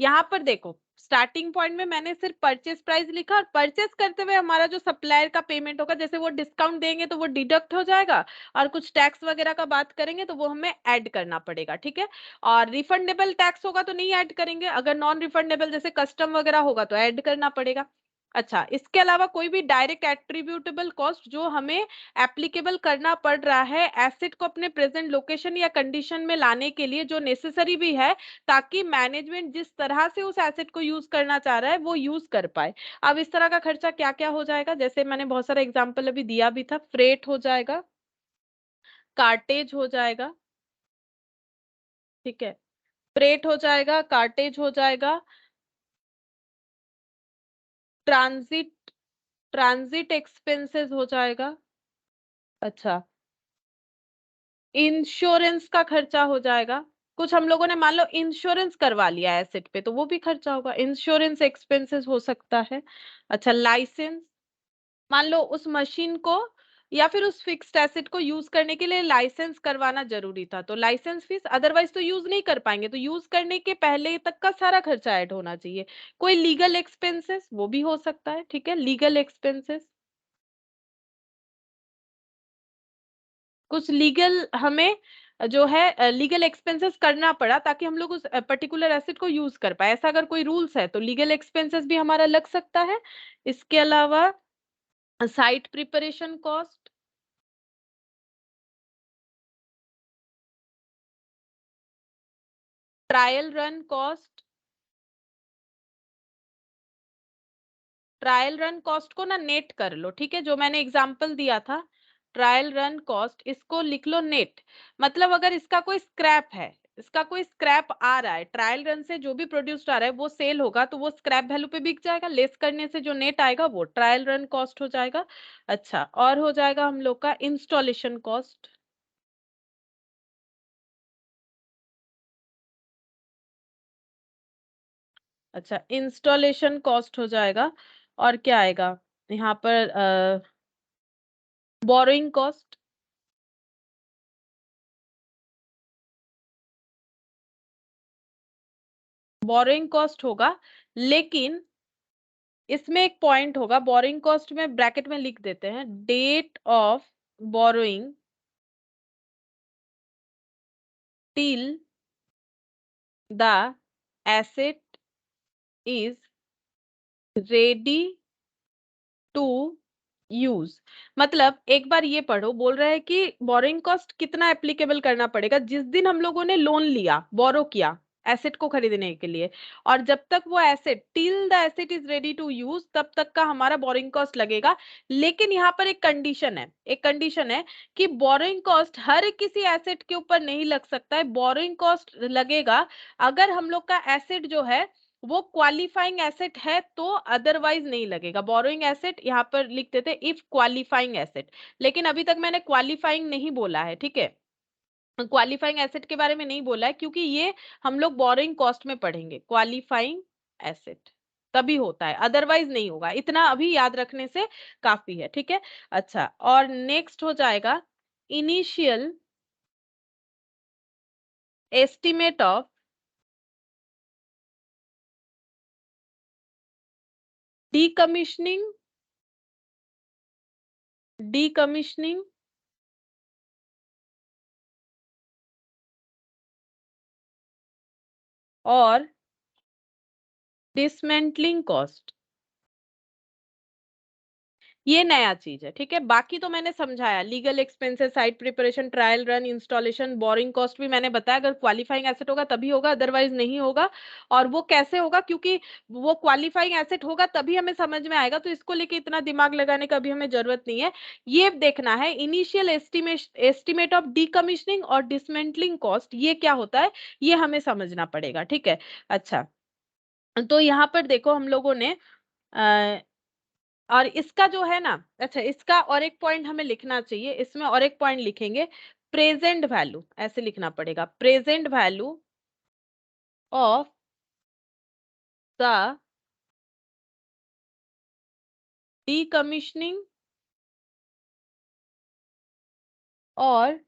यहाँ पर देखो starting point में मैंने सिर्फ purchase price लिखा, और परचेस करते हुए हमारा जो सप्लायर का पेमेंट होगा, जैसे वो डिस्काउंट देंगे तो वो डिडक्ट हो जाएगा, और कुछ टैक्स वगैरह का बात करेंगे तो वो हमें ऐड करना पड़ेगा, ठीक है। और रिफंडेबल टैक्स होगा तो नहीं ऐड करेंगे, अगर नॉन रिफंडेबल जैसे कस्टम वगैरह होगा तो ऐड करना पड़ेगा। अच्छा, इसके अलावा कोई भी डायरेक्ट एट्रीब्यूटेबल कॉस्ट जो हमें एप्लीकेबल करना पड़ रहा है एसेट को अपने प्रेजेंट लोकेशन या कंडीशन में लाने के लिए, जो नेसेसरी भी है ताकि मैनेजमेंट जिस तरह से उस एसेट को यूज करना चाह रहा है वो यूज कर पाए। अब इस तरह का खर्चा क्या क्या हो जाएगा, जैसे मैंने बहुत सारा एग्जांपल अभी दिया भी था, फ्रेट हो जाएगा, कार्टेज हो जाएगा, ठीक है, फ्रेट हो जाएगा, कार्टेज हो जाएगा, ट्रांजिट एक्सपेंसेस हो जाएगा। अच्छा, इंश्योरेंस का खर्चा हो जाएगा, कुछ हम लोगों ने मान लो इंश्योरेंस करवा लिया एसेट पे तो वो भी खर्चा होगा, इंश्योरेंस एक्सपेंसेस हो सकता है। अच्छा, लाइसेंस, मान लो उस मशीन को या फिर उस फिक्स्ड एसेट को यूज करने के लिए लाइसेंस करवाना जरूरी था, तो लाइसेंस फीस, अदरवाइज तो यूज नहीं कर पाएंगे, तो यूज करने के पहले तक का सारा खर्चा ऐड होना चाहिए। कोई लीगल एक्सपेंसेस वो भी हो सकता है, ठीक है, लीगल एक्सपेंसेस, कुछ लीगल हमें जो है लीगल एक्सपेंसेस करना पड़ा ताकि हम लोग उस पर्टिकुलर एसेट को यूज कर पाए, ऐसा अगर कोई रूल्स है तो लीगल एक्सपेंसेस भी हमारा लग सकता है। इसके अलावा site preparation cost, trial run cost, trial run cost को ना नेट कर लो, ठीक है, जो मैंने एग्जांपल दिया था ट्रायल रन कॉस्ट, इसको लिख लो नेट। मतलब अगर इसका कोई स्क्रैप है, इसका कोई स्क्रैप आ रहा है, ट्रायल रन से जो भी प्रोड्यूस्ड आ रहा है वो सेल होगा तो वो स्क्रैप वैल्यू पे बिक जाएगा, लेस करने से जो नेट आएगा वो ट्रायल रन कॉस्ट हो जाएगा। अच्छा, और हो जाएगा हम लोग का इंस्टॉलेशन कॉस्ट, अच्छा इंस्टॉलेशन कॉस्ट हो जाएगा। और क्या आएगा यहाँ पर, बोरोइंग कॉस्ट, बोरोइंग कॉस्ट होगा, लेकिन इसमें एक पॉइंट होगा, बोरोइंग कॉस्ट में ब्रैकेट में लिख देते हैं date of borrowing till the asset is ready to use. मतलब एक बार ये पढ़ो, बोल रहा है कि बोरोइंग कॉस्ट कितना एप्लीकेबल करना पड़ेगा, जिस दिन हम लोगों ने लोन लिया, बोरो किया एसेट को खरीदने के लिए, और जब तक वो asset till the asset is ready to use तब तक का हमारा बोरोइंग कॉस्ट लगेगा। लेकिन यहाँ पर एक कंडीशन है, एक कंडीशन है कि बोरोइंग कॉस्ट हर किसी एसेट के ऊपर नहीं लग सकता है, बोरोइंग कॉस्ट लगेगा अगर हम लोग का एसेट जो है वो क्वालिफाइंग एसेट है तो, अदरवाइज नहीं लगेगा। बोरोइंग एसेट यहाँ पर लिख देते इफ क्वालिफाइंग एसेट, लेकिन अभी तक मैंने क्वालिफाइंग नहीं बोला है, ठीक है, क्वालिफाइंग एसेट के बारे में नहीं बोला है क्योंकि ये हम लोग बोरोइंग कॉस्ट में पढ़ेंगे, क्वालिफाइंग एसेट तभी होता है, अदरवाइज नहीं होगा, इतना अभी याद रखने से काफी है, ठीक है। अच्छा, और नेक्स्ट हो जाएगा initial estimate of decommissioning, decommissioning और डिसमेंटलिंग कॉस्ट, ये नया चीज है, ठीक है। बाकी तो मैंने समझाया, legal expenses, site preparation, trial run, installation, borrowing cost भी मैंने बताया, अगर क्वालिफाइंग एसेट होगा तभी होगा, अदरवाइज नहीं होगा। और वो कैसे होगा, क्योंकि वो क्वालिफाइंग एसेट होगा तभी हमें समझ में आएगा, तो इसको लेके इतना दिमाग लगाने का भी हमें जरूरत नहीं है। ये देखना है इनिशियल एस्टिमेट ऑफ डीकमीशनिंग और डिसमेंटलिंग कॉस्ट, ये क्या होता है ये हमें समझना पड़ेगा, ठीक है। अच्छा, तो यहाँ पर देखो हम लोगों ने और इसका जो है ना, अच्छा इसका और एक पॉइंट हमें लिखना चाहिए, इसमें और एक पॉइंट लिखेंगे, प्रेजेंट वैल्यू, ऐसे लिखना पड़ेगा, present value of the decommissioning और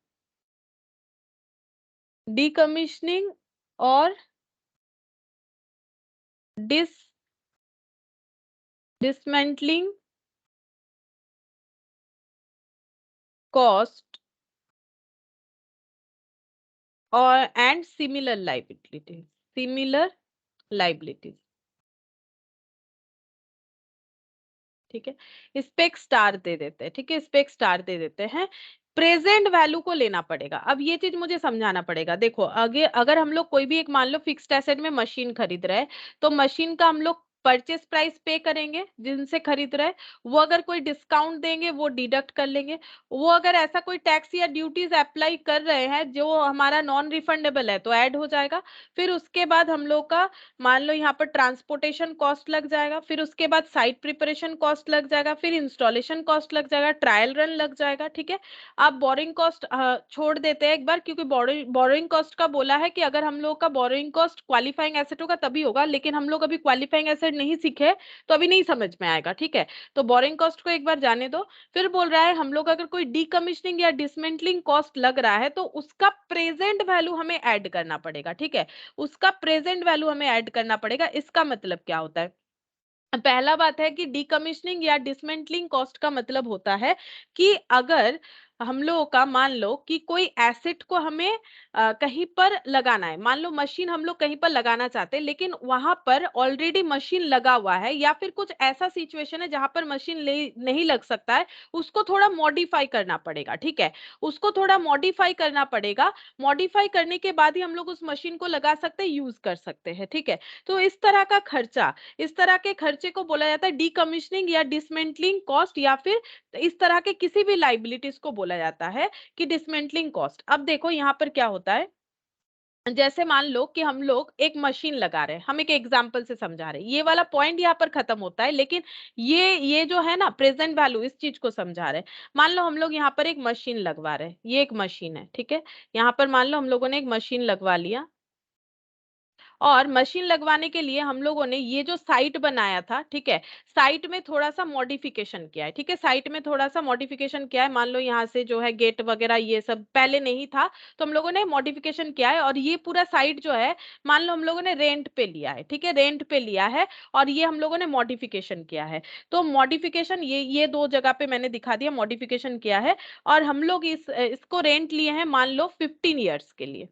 डीकमीशनिंग और डिस डिसमेंटलिंग कॉस्ट और and similar liability, similar liabilities, ठीक है। इस पे एक स्टार दे देते हैं, ठीक है, इस पे एक स्टार दे देते हैं। प्रेजेंट वैल्यू को लेना पड़ेगा, अब ये चीज मुझे समझाना पड़ेगा। देखो आगे अगर हम लोग कोई भी एक मान लो फिक्स्ड एसेट में मशीन खरीद रहे हैं, तो मशीन का हम लोग परचेस प्राइस पे करेंगे जिनसे खरीद रहे, वो अगर कोई डिस्काउंट देंगे वो डिडक्ट कर लेंगे, वो अगर ऐसा कोई टैक्स या ड्यूटीज अप्लाई कर रहे हैं जो हमारा नॉन रिफंडेबल है तो ऐड हो जाएगा। फिर उसके बाद हम लोग का मान लो यहाँ पर ट्रांसपोर्टेशन कॉस्ट लग जाएगा, फिर उसके बाद साइट प्रिपरेशन कॉस्ट लग जाएगा, फिर इंस्टॉलेशन कॉस्ट लग जाएगा, ट्रायल रन लग जाएगा। ठीक है, आप बोरिंग कॉस्ट छोड़ देते हैं एक बार, क्योंकि बोरोइंग कॉस्ट का बोला है कि अगर हम लोग का बोरोइंग कॉस्ट क्वालिफाइंग एसेट होगा तभी होगा, लेकिन हम लोग अभी क्वालिफाइंग एसेट नहीं सीखे तो अभी नहीं समझ में आएगा। ठीक है, तो बोरिंग कॉस्ट को एक बार जाने दो। फिर बोल रहा है हम लोग अगर कोई डीकमिशनिंग या डिसमेंटलिंग कॉस्ट लग रहा है तो उसका प्रेजेंट वैल्यू हमें ऐड करना पड़ेगा। ठीक है, उसका प्रेजेंट वैल्यू हमें ऐड करना पड़ेगा। इसका मतलब क्या होता है? पहला बात है कि डीकमिशनिंग या डिसमेंटलिंग कॉस्ट का मतलब होता है कि अगर हम लोगों का मान लो कि कोई एसेट को हमें कहीं पर लगाना है, मान लो मशीन हम लोग कहीं पर लगाना चाहते हैं लेकिन वहां पर ऑलरेडी मशीन लगा हुआ है, या फिर कुछ ऐसा सिचुएशन है जहां पर मशीन नहीं लग सकता है, उसको थोड़ा मॉडिफाई करना पड़ेगा। ठीक है, उसको थोड़ा मॉडिफाई करना पड़ेगा, मॉडिफाई करने के बाद ही हम लोग उस मशीन को लगा सकते हैं, यूज कर सकते हैं। ठीक है, तो इस तरह का खर्चा, इस तरह के खर्चे को बोला जाता है डीकमिशनिंग या डिसमेंटलिंग कॉस्ट, या फिर इस तरह के किसी भी लाइबिलिटीज को बोला जाता है कि डिसमेंटलिंग कॉस्ट। अब देखो यहाँ पर क्या होता है, जैसे मान लो कि हम लोग एक मशीन लगा रहे हैं, हम एक एग्जांपल से समझा रहे हैं, ये वाला पॉइंट यहाँ पर खत्म होता है, लेकिन ये जो है ना प्रेजेंट वैल्यू, इस चीज को समझा रहे हैं। मान लो हम लोग यहाँ पर एक मशीन लगवा रहे हैं, ये एक मशीन है। ठीक है, यहाँ पर मान लो हम लोगों ने एक मशीन लगवा लिया, और मशीन लगवाने के लिए हम लोगों ने ये जो साइट बनाया था, ठीक है, साइट में थोड़ा सा मॉडिफिकेशन किया है। ठीक है, साइट में थोड़ा सा मॉडिफिकेशन किया है, मान लो यहाँ से जो है गेट वगैरह ये सब पहले नहीं था, तो हम लोगों ने मॉडिफिकेशन किया है, और ये पूरा साइट जो है मान लो हम लोगों ने रेंट पे लिया है। ठीक है, रेंट पे लिया है और ये हम लोगों ने मॉडिफिकेशन किया है। तो मॉडिफिकेशन ये दो जगह पे मैंने दिखा दिया मॉडिफिकेशन किया है, और हम लोग इसको रेंट लिए हैं मान लो 15 ईयर्स के लिए।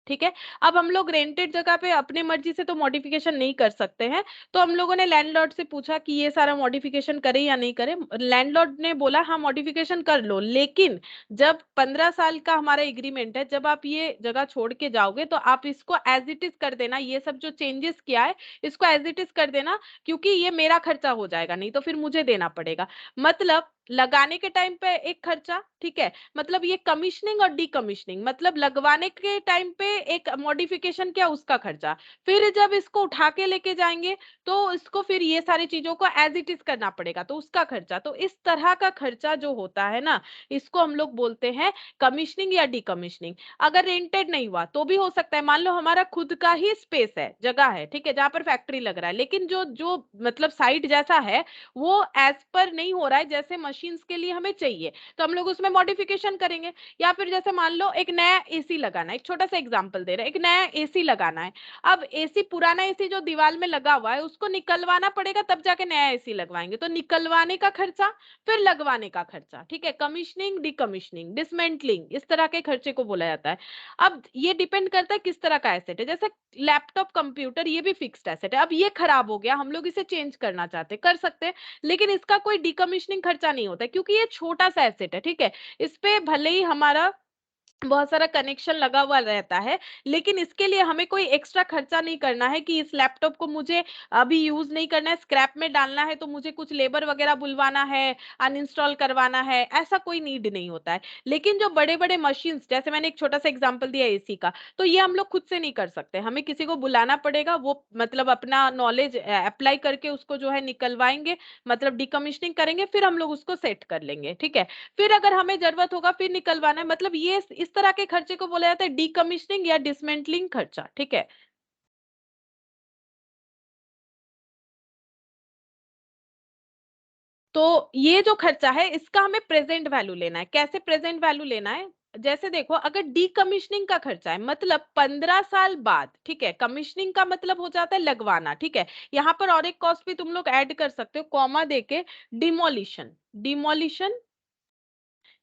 ठीक है, अब हम लोग रेंटेड जगह पे अपने मर्जी से तो मॉडिफिकेशन नहीं कर सकते हैं, तो हम लोगों ने लैंडलॉर्ड से पूछा कि ये सारा मॉडिफिकेशन करें या नहीं करें। लैंडलॉर्ड ने बोला हाँ मॉडिफिकेशन कर लो, लेकिन जब 15 साल का हमारा एग्रीमेंट है, जब आप ये जगह छोड़ के जाओगे तो आप इसको एज इट इज कर देना, ये सब जो चेंजेस किया है इसको एज इट इज कर देना, क्योंकि ये मेरा खर्चा हो जाएगा, नहीं तो फिर मुझे देना पड़ेगा। मतलब लगाने के टाइम पे एक खर्चा, ठीक है, मतलब ये कमीशनिंग और डीकमीशनिंग, मतलब लगवाने के टाइम पे एक मॉडिफिकेशन किया उसका खर्चा, फिर जब इसको उठा के लेके जाएंगे तो इसको फिर ये सारी चीजों को एज इट इज करना पड़ेगा तो उसका खर्चा। तो इस तरह का खर्चा जो होता है ना, इसको हम लोग बोलते हैं कमीशनिंग या डीकमीशनिंग। अगर रेंटेड नहीं हुआ तो भी हो सकता है, मान लो हमारा खुद का ही स्पेस है, जगह है, ठीक है, जहां पर फैक्ट्री लग रहा है, लेकिन जो जो मतलब साइट जैसा है वो एज पर नहीं हो रहा है जैसे मशीन्स के लिए हमें चाहिए, तो हम लोग उसमें मॉडिफिकेशन करेंगे। या फिर जैसे मान लो एक नया एसी लगाना है, एक छोटा सा एग्जांपल दे रहे हैं, एक नया एसी लगाना है। अब एसी, पुराना एसी जो दीवार में लगा हुआ है उसको निकलवाना पड़ेगा, तब जाके नया एसी लगवाएंगे, तो निकलवाने का खर्चा फिर लगवाने का खर्चा। ठीक है, कमीशनिंग, डीकमीशनिंग, डिसमेंटलिंग, इस तरह के खर्चे को बोला जाता है। अब ये डिपेंड करता है किस तरह का एसेट है, जैसे लैपटॉप, कंप्यूटर, ये भी फिक्स्ड एसेट है। अब ये खराब हो गया, हम लोग इसे चेंज करना चाहते, कर सकते हैं, लेकिन इसका कोई डीकमीशनिंग खर्चा नहीं होता है, क्योंकि ये छोटा सा एसेट है। ठीक है, इस पे भले ही हमारा बहुत सारा कनेक्शन लगा हुआ रहता है, लेकिन इसके लिए हमें कोई एक्स्ट्रा खर्चा नहीं करना है कि इस लैपटॉप को मुझे अभी यूज नहीं करना है, स्क्रैप में डालना है, तो मुझे कुछ लेबर वगैरह बुलवाना है, अनइंस्टॉल करवाना है, ऐसा कोई नीड नहीं होता है। लेकिन जो बड़े बड़े मशीन्स, जैसे मैंने एक छोटा सा एग्जांपल दिया एसी का, तो ये हम लोग खुद से नहीं कर सकते, हमें किसी को बुलाना पड़ेगा, वो मतलब अपना नॉलेज अप्लाई करके उसको जो है निकलवाएंगे, मतलब डिकमिशनिंग करेंगे, फिर हम लोग उसको सेट कर लेंगे। ठीक है, फिर अगर हमें जरूरत होगा फिर निकलवाना है, मतलब ये इस तरह के खर्चे को बोला जाता है डीकमिशनिंग या डिसमेंटलिंग खर्चा। ठीक है, तो ये जो खर्चा है इसका हमें प्रेजेंट वैल्यू लेना है। कैसे प्रेजेंट वैल्यू लेना है? जैसे देखो, अगर डीकमिशनिंग का खर्चा है, मतलब 15 साल बाद, ठीक है, कमीशनिंग का मतलब हो जाता है लगवाना। ठीक है, यहाँ पर और एक कॉस्ट भी तुम लोग ऐड कर सकते हो, कॉमा देके, डिमोलिशन। डिमोलिशन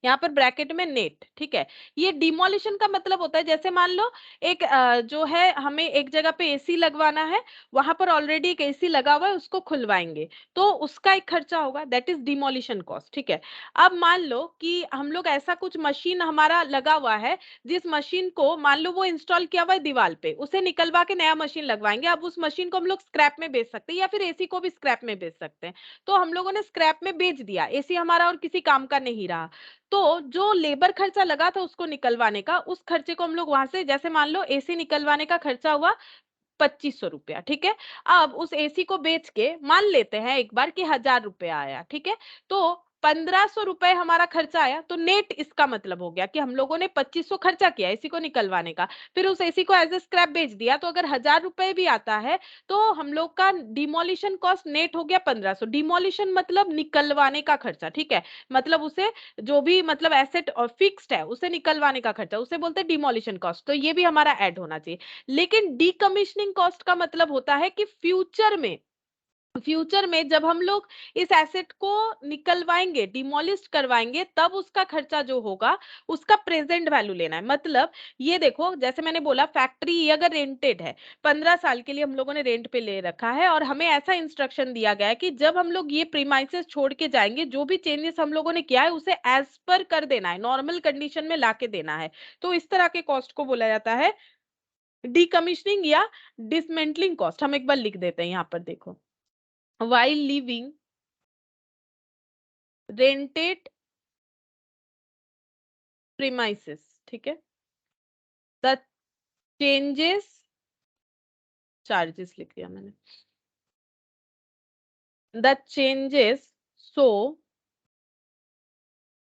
यहाँ पर ब्रैकेट में नेट, ठीक है। ये डिमोलिशन का मतलब होता है, जैसे मान लो एक जो है हमें एक जगह पे एसी लगवाना है, वहां पर ऑलरेडी एक एसी लगा हुआ है, उसको खुलवाएंगे, तो उसका एक खर्चा होगा, दैट इज डिमोलिशन कॉस्ट, ठीक है। अब मान लो कि हम लोग ऐसा कुछ मशीन हमारा लगा हुआ है, जिस मशीन को मान लो वो इंस्टॉल किया हुआ है दीवार पे, उसे निकलवा के नया मशीन लगवाएंगे। अब उस मशीन को हम लोग स्क्रैप में बेच सकते हैं या फिर एसी को भी स्क्रैप में बेच सकते हैं। तो हम लोगों ने स्क्रैप में बेच दिया, एसी हमारा और किसी काम का नहीं रहा, तो जो लेबर खर्चा लगा था उसको निकलवाने का, उस खर्चे को हम लोग वहां से, जैसे मान लो एसी निकलवाने का खर्चा हुआ 2500 रुपया, ठीक है। अब उस एसी को बेच के मान लेते हैं एक बार कि 1000 रुपया आया, ठीक है। तो 1500 रुपए हमारा खर्चा आया, तो नेट इसका मतलब हो गया कि हम लोगों ने 2500 खर्चा किया एसी को निकलवाने का, फिर उस एसी को एज ए स्क्रैप बेच दिया, तो अगर 1000 रुपए भी आता है तो हम लोग का डिमोलिशन कॉस्ट नेट हो गया 1500। डिमोलिशन मतलब निकलवाने का खर्चा, ठीक है। मतलब उसे जो भी मतलब एसेट और फिक्स्ड है उसे निकलवाने का खर्चा, उसे बोलते हैं डिमोलिशन कॉस्ट, तो ये भी हमारा ऐड होना चाहिए। लेकिन डीकमीशनिंग कॉस्ट का मतलब होता है कि फ्यूचर में जब हम लोग इस एसेट को निकलवाएंगे, डिमोलिश करवाएंगे, तब उसका खर्चा जो होगा उसका प्रेजेंट वैल्यू लेना है। मतलब ये देखो, जैसे मैंने बोला फैक्ट्री ये अगर रेंटेड है, 15 साल के लिए हम लोगों ने रेंट पे ले रखा है, और हमें ऐसा इंस्ट्रक्शन दिया गया है कि जब हम लोग ये प्रीमाइसेस छोड़ के जाएंगे, जो भी चेंजेस हम लोगों ने किया है उसे एज पर कर देना है, नॉर्मल कंडीशन में लाके देना है। तो इस तरह के कॉस्ट को बोला जाता है डीकमीशनिंग या डिसमेंटलिंग कॉस्ट। हम एक बार लिख देते हैं यहाँ पर, देखो, while leaving rented premises, ठीक है, the changes, चार्जेस लिख दिया मैंने, the changes so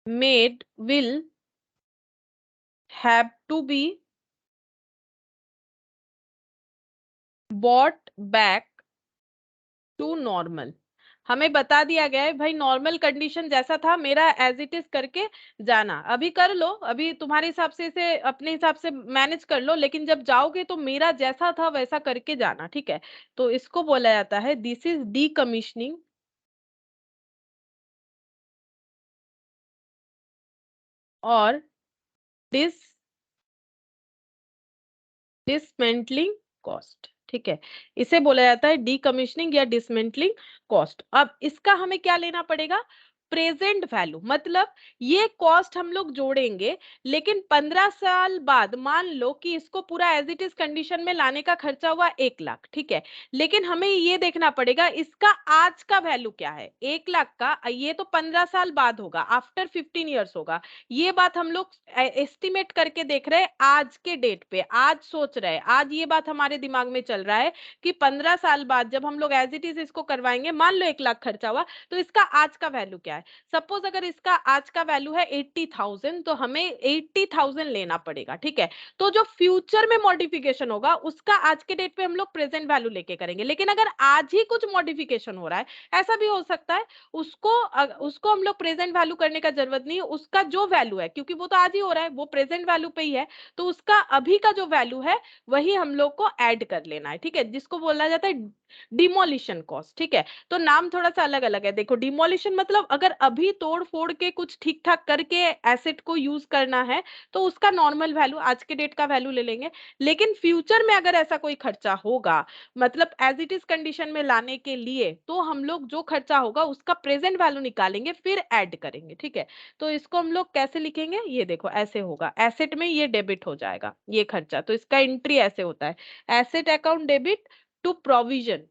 made will have to be bought back to normal। हमें बता दिया गया है भाई, नॉर्मल कंडीशन जैसा था मेरा एज इट इज करके जाना, अभी कर लो, अभी तुम्हारे हिसाब से इसे अपने हिसाब से मैनेज कर लो, लेकिन जब जाओगे तो मेरा जैसा था वैसा करके जाना, ठीक है। तो इसको बोला जाता है दिस इज डीकमीशनिंग और डिस डिसमेंटलिंग कॉस्ट, ठीक है। इसे बोला जाता है डीकमीशनिंग या डिसमेंटलिंग कॉस्ट। अब इसका हमें क्या लेना पड़ेगा, प्रेजेंट वैल्यू। मतलब ये कॉस्ट हम लोग जोड़ेंगे, लेकिन 15 साल बाद मान लो कि इसको पूरा एज इट इज कंडीशन में लाने का खर्चा हुआ 1 लाख, ठीक है। लेकिन हमें ये देखना पड़ेगा इसका आज का वैल्यू क्या है। 1 लाख का ये तो 15 साल बाद होगा, आफ्टर 15 ईयर्स होगा। ये बात हम लोग एस्टिमेट करके देख रहे हैं आज के डेट पे, आज सोच रहे हैं, आज ये बात हमारे दिमाग में चल रहा है कि 15 साल बाद जब हम लोग एज इट इज इसको करवाएंगे, मान लो 1 लाख खर्चा हुआ, तो इसका आज का वैल्यू क्या है। सपोज अगर इसका आज का वैल्यू है 80,000, तो हमें 80,000 लेना पड़ेगा, ठीक है। तो जो फ्यूचर में मॉडिफिकेशन होगा उसका आज के डेट पे हम लोग प्रेजेंट वैल्यू लेके करेंगे। लेकिन अगर आज ही कुछ मॉडिफिकेशन हो रहा है, ऐसा भी हो सकता है, उसको हम लोग प्रेजेंट वैल्यू करने का जरूरत नहीं है। उसका जो वैल्यू है, क्योंकि वो तो आज ही हो रहा है, वो प्रेजेंट वैल्यू पे ही है, तो उसका अभी का जो वैल्यू है वही हम लोग को ऐड कर लेना है, ठीक है, जिसको बोला जाता है डिमोलिशन कॉस्ट, ठीक है। तो नाम थोड़ा सा अलग अलग है। देखो, डिमोलिशन मतलब अगर अभी तोड़ फोड़ के कुछ ठीक ठाक करके एसेट को यूज करना है, तो उसका नॉर्मल वैल्यू आज के डेट का वैल्यू ले लेंगे। लेकिन फ्यूचर में अगर ऐसा कोई खर्चा होगा, मतलब एज इट इज कंडीशन में लाने के लिए, तो हम लोग जो खर्चा होगा उसका प्रेजेंट वैल्यू निकालेंगे, फिर ऐड करेंगे, ठीक है। तो इसको हम लोग कैसे लिखेंगे, ये देखो ऐसे होगा, एसेट में ये डेबिट हो जाएगा ये खर्चा, तो इसका एंट्री ऐसे होता है, asset account debit to provision.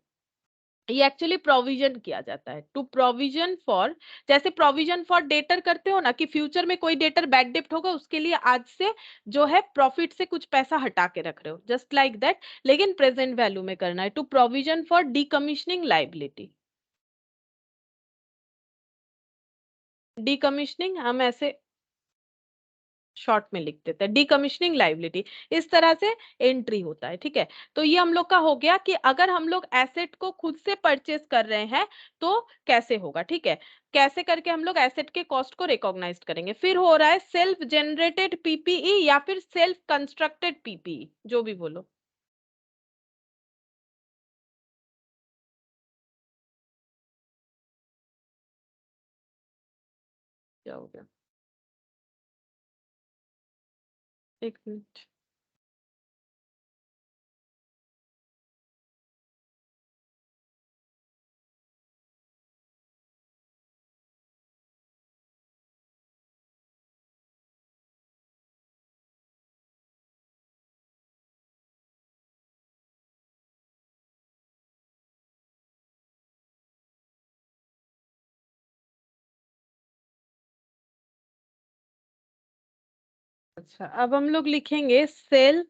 ये एक्चुअली प्रोविजन किया जाता है, टू प्रोविजन फॉर, जैसे प्रोविजन फॉर डेटर करते हो ना, कि फ्यूचर में कोई डेटर बैड डेप्ट होगा, उसके लिए आज से जो है प्रॉफिट से कुछ पैसा हटा के रख रहे हो, जस्ट लाइक दैट, लेकिन प्रेजेंट वैल्यू में करना है, to provision for decommissioning liability. Decommissioning हम ऐसे शॉर्ट में लिख देते हैं, डीकमीशनिंग लाइबिलिटी, इस तरह से एंट्री होता है, ठीक है। तो ये हम लोग का हो गया कि अगर हम लोग एसेट को खुद से परचेस कर रहे हैं तो कैसे होगा, ठीक है। कैसे करके हम लोग एसेट के कॉस्ट को रिकॉग्नाइज करेंगे। फिर हो रहा है सेल्फ जनरेटेड पीपीई या फिर सेल्फ कंस्ट्रक्टेड पीपीई, जो भी बोलो। क्या हो गया। एक मिनट। अच्छा, अब हम लोग लिखेंगे सेल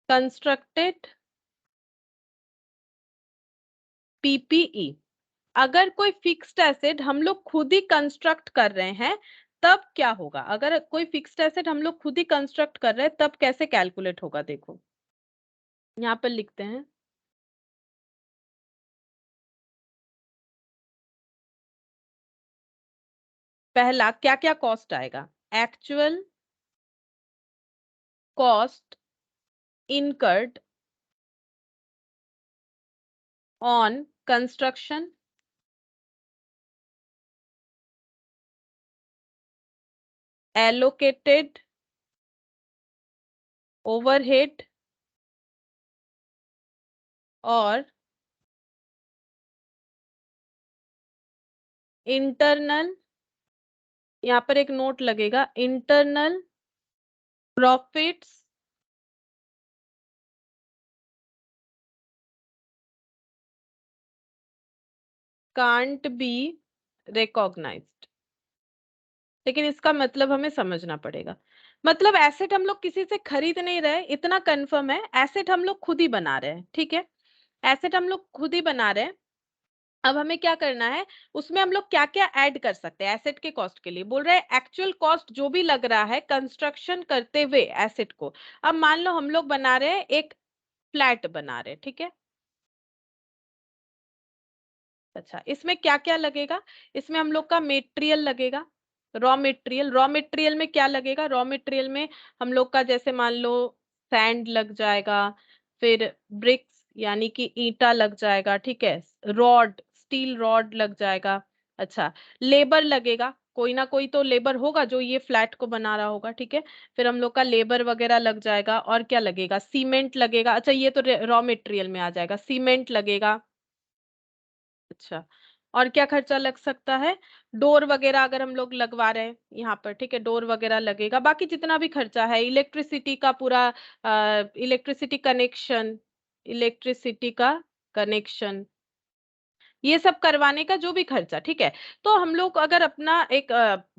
कंस्ट्रक्टेड पीपीई। अगर कोई फिक्स्ड एसेट हम लोग खुद ही कंस्ट्रक्ट कर रहे हैं तब क्या होगा? अगर कोई फिक्स्ड एसेट हम लोग खुद ही कंस्ट्रक्ट कर रहे हैं तब कैसे कैलकुलेट होगा? देखो यहाँ पर लिखते हैं। पहला क्या क्या कॉस्ट आएगा? Actual cost incurred on construction, allocated overhead और इंटरनल, यहाँ पर एक नोट लगेगा, internal profits can't be recognised. लेकिन इसका मतलब हमें समझना पड़ेगा। मतलब एसेट हम लोग किसी से खरीद नहीं रहे, इतना कंफर्म है। एसेट हम लोग खुद ही बना रहे हैं, ठीक है? एसेट हम लोग खुद ही बना रहे हैं। अब हमें क्या करना है, उसमें हम लोग क्या क्या ऐड कर सकते हैं एसेट के कॉस्ट के लिए? बोल रहे हैं एक्चुअल कॉस्ट जो भी लग रहा है कंस्ट्रक्शन करते हुए एसेट को। अब मान लो हम लोग बना रहे हैं, एक फ्लैट बना रहे हैं, ठीक है? अच्छा, इसमें क्या क्या लगेगा? इसमें हम लोग का मेटेरियल लगेगा, रॉ मेटेरियल। रॉ मेटेरियल में क्या लगेगा? रॉ मेटेरियल में हम लोग का जैसे मान लो सैंड लग जाएगा, फिर ब्रिक्स यानी कि ईंटा लग जाएगा, ठीक है? रॉड, स्टील रॉड लग जाएगा। अच्छा, लेबर लगेगा, कोई ना कोई तो लेबर होगा जो ये फ्लैट को बना रहा होगा, ठीक है? फिर हम लोग का लेबर वगैरह लग जाएगा। और क्या लगेगा? सीमेंट लगेगा। अच्छा, ये तो रॉ मेटेरियल में आ जाएगा, सीमेंट लगेगा। अच्छा, और क्या खर्चा लग सकता है? डोर वगैरह अगर हम लोग लगवा रहे हैं यहाँ पर, ठीक है, डोर वगैरह लगेगा। बाकी जितना भी खर्चा है, इलेक्ट्रिसिटी का पूरा, इलेक्ट्रिसिटी कनेक्शन, इलेक्ट्रिसिटी का कनेक्शन, ये सब करवाने का जो भी खर्चा, ठीक है? तो हम लोग अगर अपना एक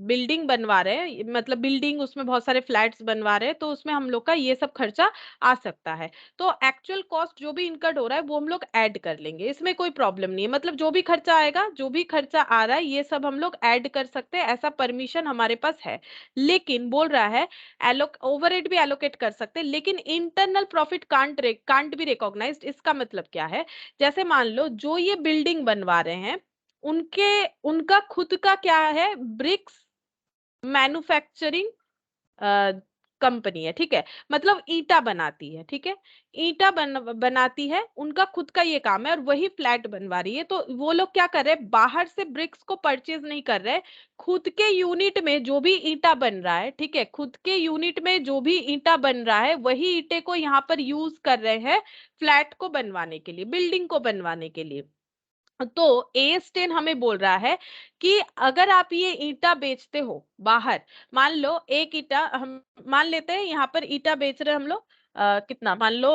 बिल्डिंग बनवा रहे हैं, मतलब बिल्डिंग, उसमें बहुत सारे फ्लैट्स बनवा रहे हैं, तो उसमें हम लोग का ये सब खर्चा आ सकता है। तो एक्चुअल कॉस्ट जो भी इनकर्ड हो रहा है वो हम लोग ऐड कर लेंगे, इसमें कोई प्रॉब्लम नहीं है। मतलब जो भी खर्चा आएगा, जो भी खर्चा आ रहा है, ये सब हम लोग ऐड कर सकते हैं, ऐसा परमिशन हमारे पास है। लेकिन बोल रहा है एलोक ओवरहेड भी एलोकेट कर सकते हैं, लेकिन internal profit can't be recognised. इसका मतलब क्या है? जैसे मान लो जो ये बिल्डिंग बनवा रहे हैं, उनके उनका खुद का क्या है? ब्रिक्स मैन्युफैक्चरिंग कंपनी है, ठीक है? मतलब ईंटा बनाती है, ठीक है? ईंटा बनाती है, उनका खुद का ये काम है, और वही फ्लैट बनवा रही है। तो वो लोग क्या कर रहे हैं? बाहर से ब्रिक्स को परचेज नहीं कर रहे, खुद के यूनिट में जो भी ईंटा बन रहा है, ठीक है, खुद के यूनिट में जो भी ईंटा बन रहा है, वही ईंटे को यहाँ पर यूज कर रहे हैं फ्लैट को बनवाने के लिए, बिल्डिंग को बनवाने के लिए। तो ए10 हमें बोल रहा है कि अगर आप ये ईंटा बेचते हो बाहर, मान लो एक ईंटा हम मान लेते हैं, यहाँ पर ईंटा बेच रहे हैं हम लोग, कितना मान लो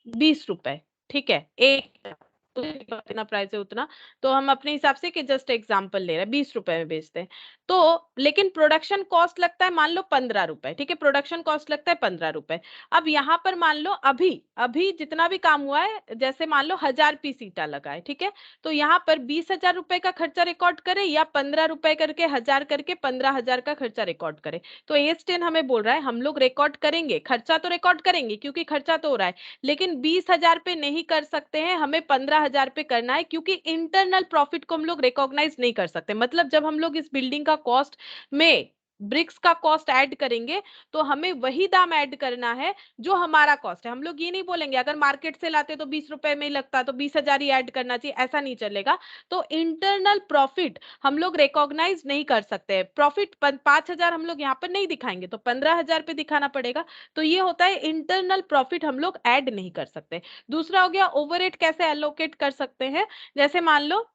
20 रुपए, ठीक है? एक ईंटा, तो कितना प्राइस है उतना, तो हम अपने हिसाब से कि जस्ट एग्जांपल ले रहे हैं, 20 रुपए में बेचते हैं। तो लेकिन प्रोडक्शन कॉस्ट लगता है मान लो 15 रुपए, ठीक है? प्रोडक्शन कॉस्ट लगता है 15 रुपए। अब यहाँ पर मान लो अभी अभी जितना भी काम हुआ है, जैसे मान लो 1000 पीस ईंटा लगा है, ठीक है? तो यहाँ पर 20,000 रुपए का खर्चा रिकॉर्ड करे, या 15 रुपए करके 1000 करके 15,000 का खर्चा रिकॉर्ड करे? तो एस10 हमें बोल रहा है हम लोग रिकॉर्ड करेंगे, खर्चा तो रिकॉर्ड करेंगे क्योंकि खर्चा तो हो रहा है, लेकिन 20,000 पे नहीं कर सकते हैं, हमें 15,000 पे करना है, क्योंकि इंटरनल प्रॉफिट को हम लोग रिकॉग्नाइज नहीं कर सकते। मतलब जब हम लोग इस बिल्डिंग का कॉस्ट में ब्रिक्स का कॉस्ट ऐड करेंगे तो हमें वही दाम ऐड करना है जो हमारा कॉस्ट है। हम लोग ये नहीं बोलेंगे अगर मार्केट से लाते तो 20 रुपए में ही लगता तो 20,000 ही ऐड करना चाहिए, ऐसा नहीं चलेगा। तो इंटरनल प्रॉफिट हम लोग रिकॉग्नाइज नहीं कर सकते। प्रॉफिट 5,000 हम लोग यहाँ पर नहीं दिखाएंगे तो 15,000 पे दिखाना पड़ेगा। तो ये होता है इंटरनल प्रॉफिट हम लोग ऐड नहीं कर सकते। दूसरा हो गया ओवरहेड कैसे एलोकेट कर सकते हैं। जैसे मान लो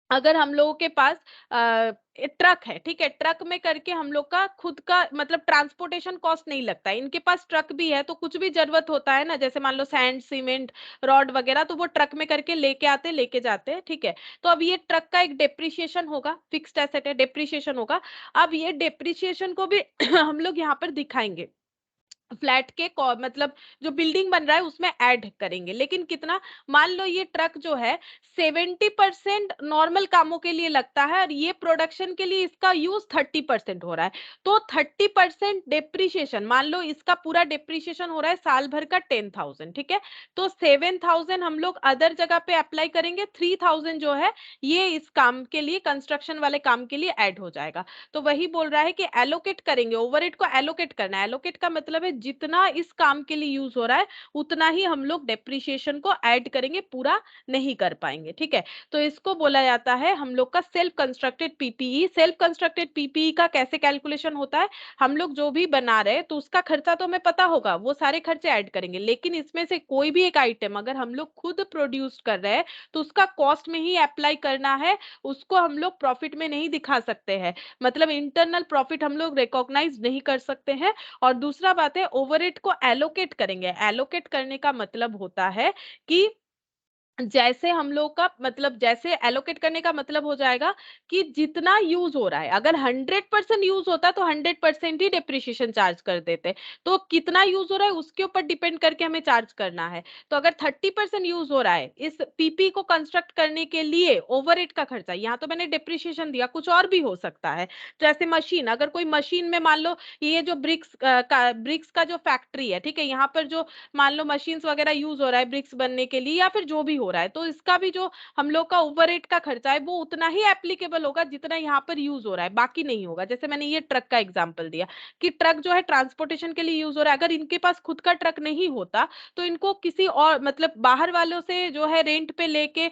अगर हम लोगों के पास ट्रक है, ठीक है, ट्रक में करके हम लोग का खुद का मतलब ट्रांसपोर्टेशन कॉस्ट नहीं लगता है। इनके पास ट्रक भी है तो कुछ भी जरूरत होता है ना, जैसे मान लो सैंड सीमेंट रॉड वगैरह, तो वो ट्रक में करके लेके जाते हैं, ठीक है। तो अब ये ट्रक का एक डेप्रिसिएशन होगा, फिक्स्ड एसेट है, डेप्रिसिएशन होगा। अब ये डेप्रिसिएशन को भी हम लोग यहाँ पर दिखाएंगे, फ्लैट के मतलब जो बिल्डिंग बन रहा है उसमें ऐड करेंगे। लेकिन कितना, मान लो ये ट्रक जो है 70% नॉर्मल कामों के लिए लगता है और ये प्रोडक्शन के लिए इसका यूज 30% हो रहा है। तो 30% डेप्रिसिएशन, मान लो इसका पूरा डेप्रिसिएशन हो रहा है साल भर का 10,000, ठीक है। तो 7,000 हम लोग अदर जगह पे अप्लाई करेंगे, 3,000 जो है ये इस काम के लिए, कंस्ट्रक्शन वाले काम के लिए ऐड हो जाएगा। तो वही बोल रहा है कि एलोकेट करेंगे, ओवरहेड को एलोकेट करना है। एलोकेट का मतलब है जितना इस काम के लिए यूज हो रहा है उतना ही हम लोग डेप्रिसिएशन को ऐड करेंगे, पूरा नहीं कर पाएंगे, ठीक है। तो इसको बोला जाता है हम लोग का self constructed PPE. Self constructed PPE का कैसे कैलकुलेशन होता है, हम लोग जो भी बना रहे हैं तो उसका खर्चा तो हमें पता होगा, वो सारे खर्चे ऐड करेंगे। लेकिन इसमें से कोई भी एक आइटम अगर हम लोग खुद प्रोड्यूस कर रहे हैं तो उसका कॉस्ट में ही अप्लाई करना है, उसको हम लोग प्रॉफिट में नहीं दिखा सकते हैं। मतलब इंटरनल प्रॉफिट हम लोग रिकॉग्नाइज नहीं कर सकते हैं। और दूसरा बात है ओवरहेड को एलोकेट करेंगे। एलोकेट करने का मतलब होता है कि जैसे हम लोग का मतलब, जैसे एलोकेट करने का मतलब हो जाएगा कि जितना यूज हो रहा है, अगर 100% यूज होता तो 100% ही डेप्रिसिएशन चार्ज कर देते। तो कितना यूज हो रहा है उसके ऊपर डिपेंड करके हमें चार्ज करना है। तो अगर 30% यूज हो रहा है इस पीपी को कंस्ट्रक्ट करने के लिए, ओवरहेड का खर्चा, यहाँ तो मैंने डेप्रिसिएशन दिया, कुछ और भी हो सकता है। जैसे मशीन, अगर कोई मशीन में मान लो ये जो ब्रिक्स का जो फैक्ट्री है, ठीक है, यहाँ पर जो मान लो मशीन्स वगैरह यूज हो रहा है ब्रिक्स बनने के लिए या फिर जो भी हो रहा है, तो इसका भी जो हम लोग का ओवरहेड का खर्चा है वो उतना ही एप्लीकेबल होगा जितना यहाँ पर यूज हो रहा है, बाकी नहीं होगा। जैसे मैंने ये ट्रक का एग्जांपल दिया कि ट्रक जो है ट्रांसपोर्टेशन के लिए यूज हो रहा है, अगर इनके पास खुद का ट्रक नहीं होता तो इनको किसी और मतलब बाहर वालों से जो है रेंट पे लेके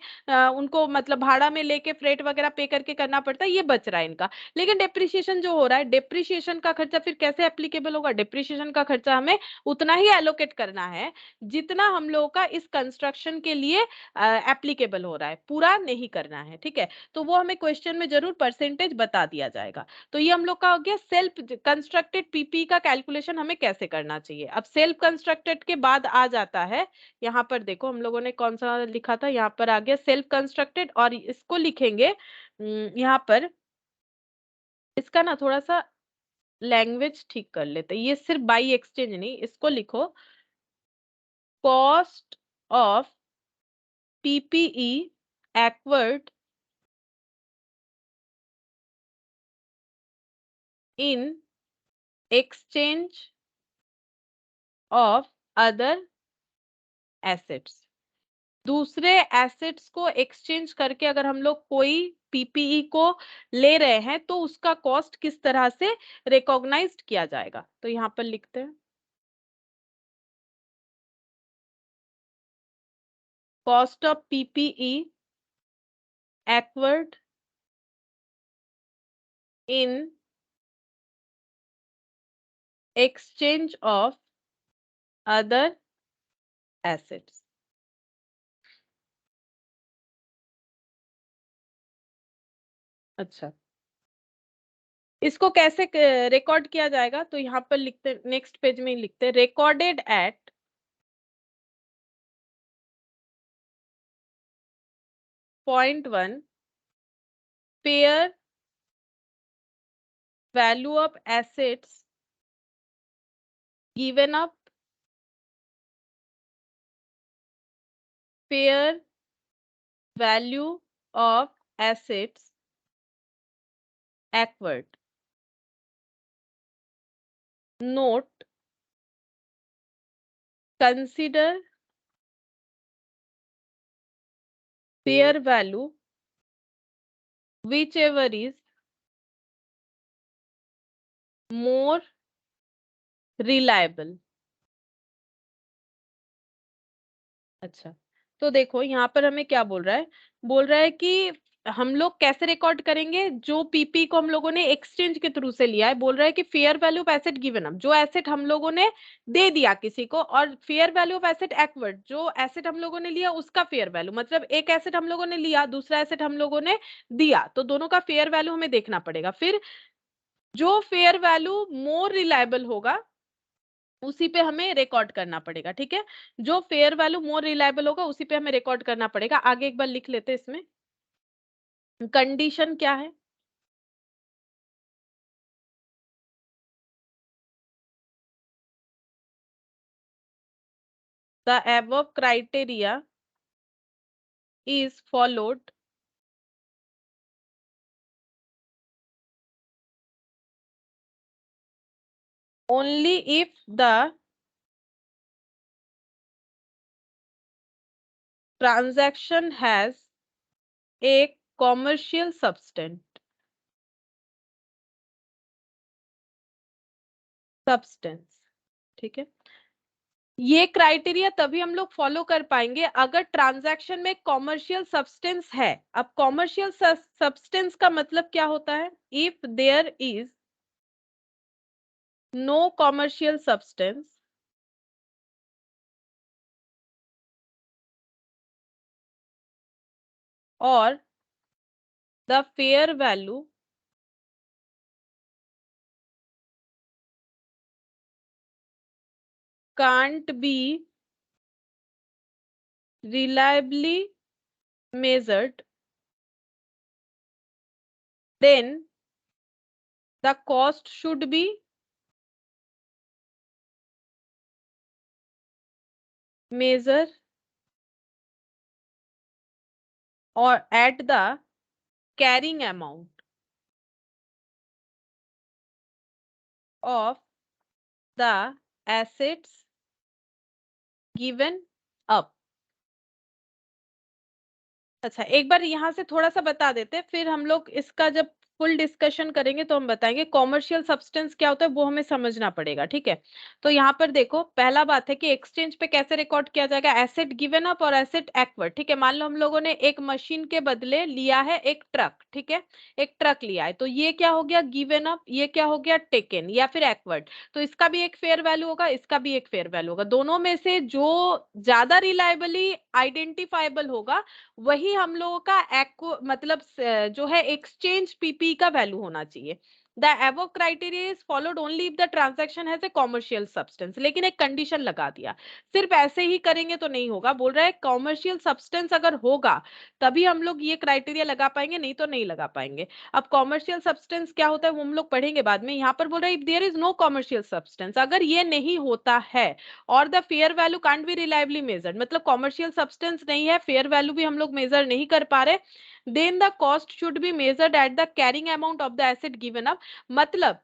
उनको मतलब भाड़ा में लेके फ्रेट वगैरह पे करके करना पड़ता है, ये बच रहा है इनका। लेकिन डेप्रिसिएशन जो हो रहा है, डेप्रिसिएशन का खर्चा फिर कैसे एप्लीकेबल होगा, डेप्रिसिएशन का खर्चा हमें उतना ही एलोकेट करना है जितना हम लोगों का इस कंस्ट्रक्शन के लिए एप्लीकेबल हो रहा है, पूरा नहीं करना है, ठीक है। तो वो हमें क्वेश्चन में जरूर परसेंटेज बता दिया जाएगा। तो ये हम लोग का हो गया सेल्फ कंस्ट्रक्टेड पीपी का कैलकुलेशन हमें कैसे करना चाहिए। अब सेल्फ कंस्ट्रक्टेड के बाद आ जाता है, यहाँ पर देखो हम लोगों ने कौन सा लिखा था, यहाँ पर आ गया सेल्फ कंस्ट्रक्टेड, और इसको लिखेंगे यहाँ पर, इसका ना थोड़ा सा लैंग्वेज ठीक कर लेते हैं। ये सिर्फ बाई एक्सचेंज नहीं, इसको लिखो cost of PPE acquired in exchange of other assets. दूसरे एसेट्स को एक्सचेंज करके अगर हम लोग कोई पीपीई को ले रहे हैं तो उसका कॉस्ट किस तरह से रिकॉग्नाइज्ड किया जाएगा। तो यहाँ पर लिखते हैं cost of PPE acquired in exchange of other assets. अच्छा, इसको कैसे रिकॉर्ड किया जाएगा, तो यहाँ पर लिखते, नेक्स्ट पेज में ही लिखते, recorded at .1 fair value of assets given up, fair value of assets acquired. Note, consider fair value whichever is more reliable। अच्छा, तो देखो यहाँ पर हमें क्या बोल रहा है कि हम लोग कैसे रिकॉर्ड करेंगे, जो पीपी को हम लोगों ने एक्सचेंज के थ्रू से लिया है। बोल रहा है कि fair value of asset given up, जो एसेट हम लोगों ने दे दिया किसी को, और fair value of asset acquired, जो एसेट हम लोगों ने लिया उसका फेयर वैल्यू, मतलब एक एसेट हम लोगों ने लिया, दूसरा एसेट हम लोगों ने दिया, तो दोनों का फेयर वैल्यू हमें देखना पड़ेगा। फिर जो फेयर वैल्यू मोर रिलायबल होगा उसी पे हमें रिकॉर्ड करना पड़ेगा। ठीक है, जो फेयर वैल्यू मोर रिलायबल होगा उसी पे हमें रिकॉर्ड करना पड़ेगा। आगे एक बार लिख लेते हैं, इसमें कंडीशन क्या है। The above criteria is followed only if the transaction has a commercial substance। ठीक है, ये क्राइटेरिया तभी हम लोग फॉलो कर पाएंगे अगर ट्रांजैक्शन में कॉमर्शियल सब्सटेंस है। अब कॉमर्शियल सब्सटेंस का मतलब क्या होता है, if there is no commercial substance और the fair value can't be reliably measured, then the cost should be measured or at the carrying amount of the assets given up। अच्छा, एक बार यहाँ से थोड़ा सा बता देते हैं, फिर हम लोग इसका जब फुल डिस्कशन करेंगे तो हम बताएंगे। कॉमर्शियल सब्सटेंस क्या होता है वो हमें समझना पड़ेगा। ठीक है, तो यहाँ पर देखो, पहला बात है कि एक्सचेंज पे कैसे रिकॉर्ड किया जाएगा, एसेट गिवन अप और एसेट एक्वर्ड। ठीक है, मान लो हम लोगों ने एक मशीन के बदले लिया है एक ट्रक। ठीक है, एक ट्रक लिया है, तो ये क्या हो गया, गिवन अप, ये क्या हो गया, टेकन या फिर एक्वर्ड। तो इसका भी एक फेयर वैल्यू होगा, इसका भी एक फेयर वैल्यू होगा। दोनों में से जो ज्यादा रिलायबली आइडेंटिफाइबल होगा वही हम लोगों का एक्व मतलब जो है एक्सचेंज पीपी का वैल्यू होना चाहिए। The above criteria is followed only if the transaction has a commercial substance, लेकिन एक कंडीशन लगा दिया। सिर्फ ऐसे ही करेंगे तो नहीं होगा, बोल रहा है कॉमर्शियल सब्सटेंस अगर होगा तभी हम लोग ये क्राइटेरिया लगा पाएंगे, नहीं तो नहीं लगा पाएंगे। अब कॉमर्शियल सब्सटेंस क्या होता है वो हम लोग पढ़ेंगे बाद में। यहाँ पर बोल रहा है if there is no commercial substance, अगर ये नहीं होता है और the fair value can't be reliably measured, मतलब कॉमर्शियल सब्सटेंस नहीं है, फेयर वैल्यू भी हम लोग मेजर नहीं कर पा रहे, then the cost should be measured at the carrying amount of the asset given up. मतलब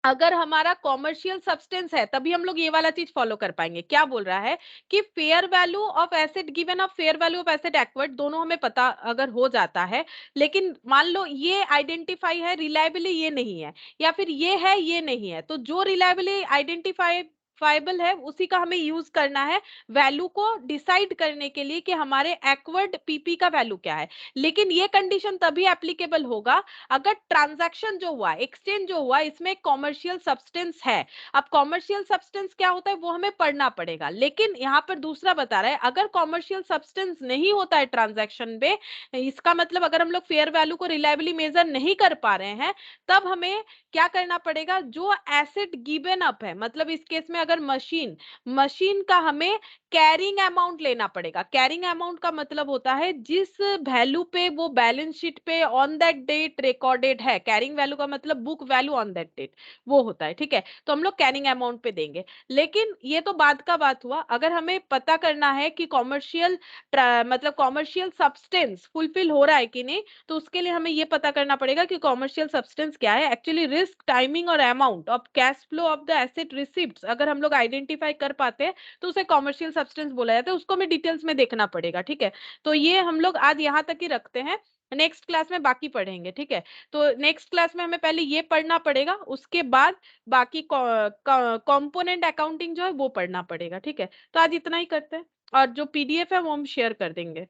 अगर हमारा कॉमर्शियल सब्सटेंस है तभी हम लोग ये वाला चीज फॉलो कर पाएंगे। क्या बोल रहा है कि fair value of asset given up, fair value of asset acquired, दोनों हमें पता अगर हो जाता है, लेकिन मान लो ये आइडेंटिफाई है, रिलायबली ये नहीं है, या फिर ये है ये नहीं है, तो जो रिलायबली आइडेंटिफाइबल है उसी का हमें यूज करना है वैल्यू को डिसाइड करने के लिए कि हमारे एक्वर्ड पीपी का वैल्यू क्या है। लेकिन ये कंडीशन तभी एप्लीकेबल होगा अगर ट्रांजैक्शन जो हुआ, एक्सचेंज जो हुआ, इसमें कॉमर्शियल सब्सटेंस है। अब कॉमर्शियल सब्सटेंस क्या होता है वो हमें पढ़ना पड़ेगा, लेकिन यहाँ पर दूसरा बता रहा है अगर कॉमर्शियल सब्सटेंस नहीं होता है ट्रांजैक्शन में, इसका मतलब अगर हम लोग फेयर वैल्यू को रिलायबली मेजर नहीं कर पा रहे हैं, तब हमें क्या करना पड़ेगा, जो एसेट गिवन अप है, मतलब इस केस में अगर मशीन का हमें कैरिंग अमाउंट लेना पड़ेगा। कैरिंग अमाउंट का मतलब होता है जिस वैल्यू पे वो बैलेंस शीट पे ऑन दैट डेट रिकॉर्डेड है। कैरिंग वैल्यू का मतलब book value on that date वो होता है। ठीक है, तो हम लोग कैरिंग अमाउंट पे देंगे। लेकिन ये तो बाद का बात हुआ, अगर हमें पता करना है कि कॉमर्शियल मतलब कॉमर्शियल सब्सटेंस फुलफिल हो रहा है कि नहीं, तो उसके लिए हमें ये पता करना पड़ेगा कि कॉमर्शियल सब्सटेंस क्या है। एक्चुअली रिस्क, टाइमिंग और amount of cash flow of the asset receipts अगर हम लोग आइडेंटिफाई कर पाते हैं तो उसे कॉमर्शियल सब्सटेंस बोला जाता है, उसको हमें डिटेल्स में देखना पड़ेगा। ठीक है, तो ये हम लोग आज यहाँ तक ही रखते हैं। नेक्स्ट क्लास में बाकी पढ़ेंगे, ठीक है। तो नेक्स्ट क्लास में हमें पहले ये पढ़ना पड़ेगा, उसके बाद बाकी कंपोनेंट अकाउंटिंग जो है वो पढ़ना पड़ेगा, ठीक है। तो आज इतना ही करते हैं, और जो पीडीएफ है वो हम शेयर कर देंगे।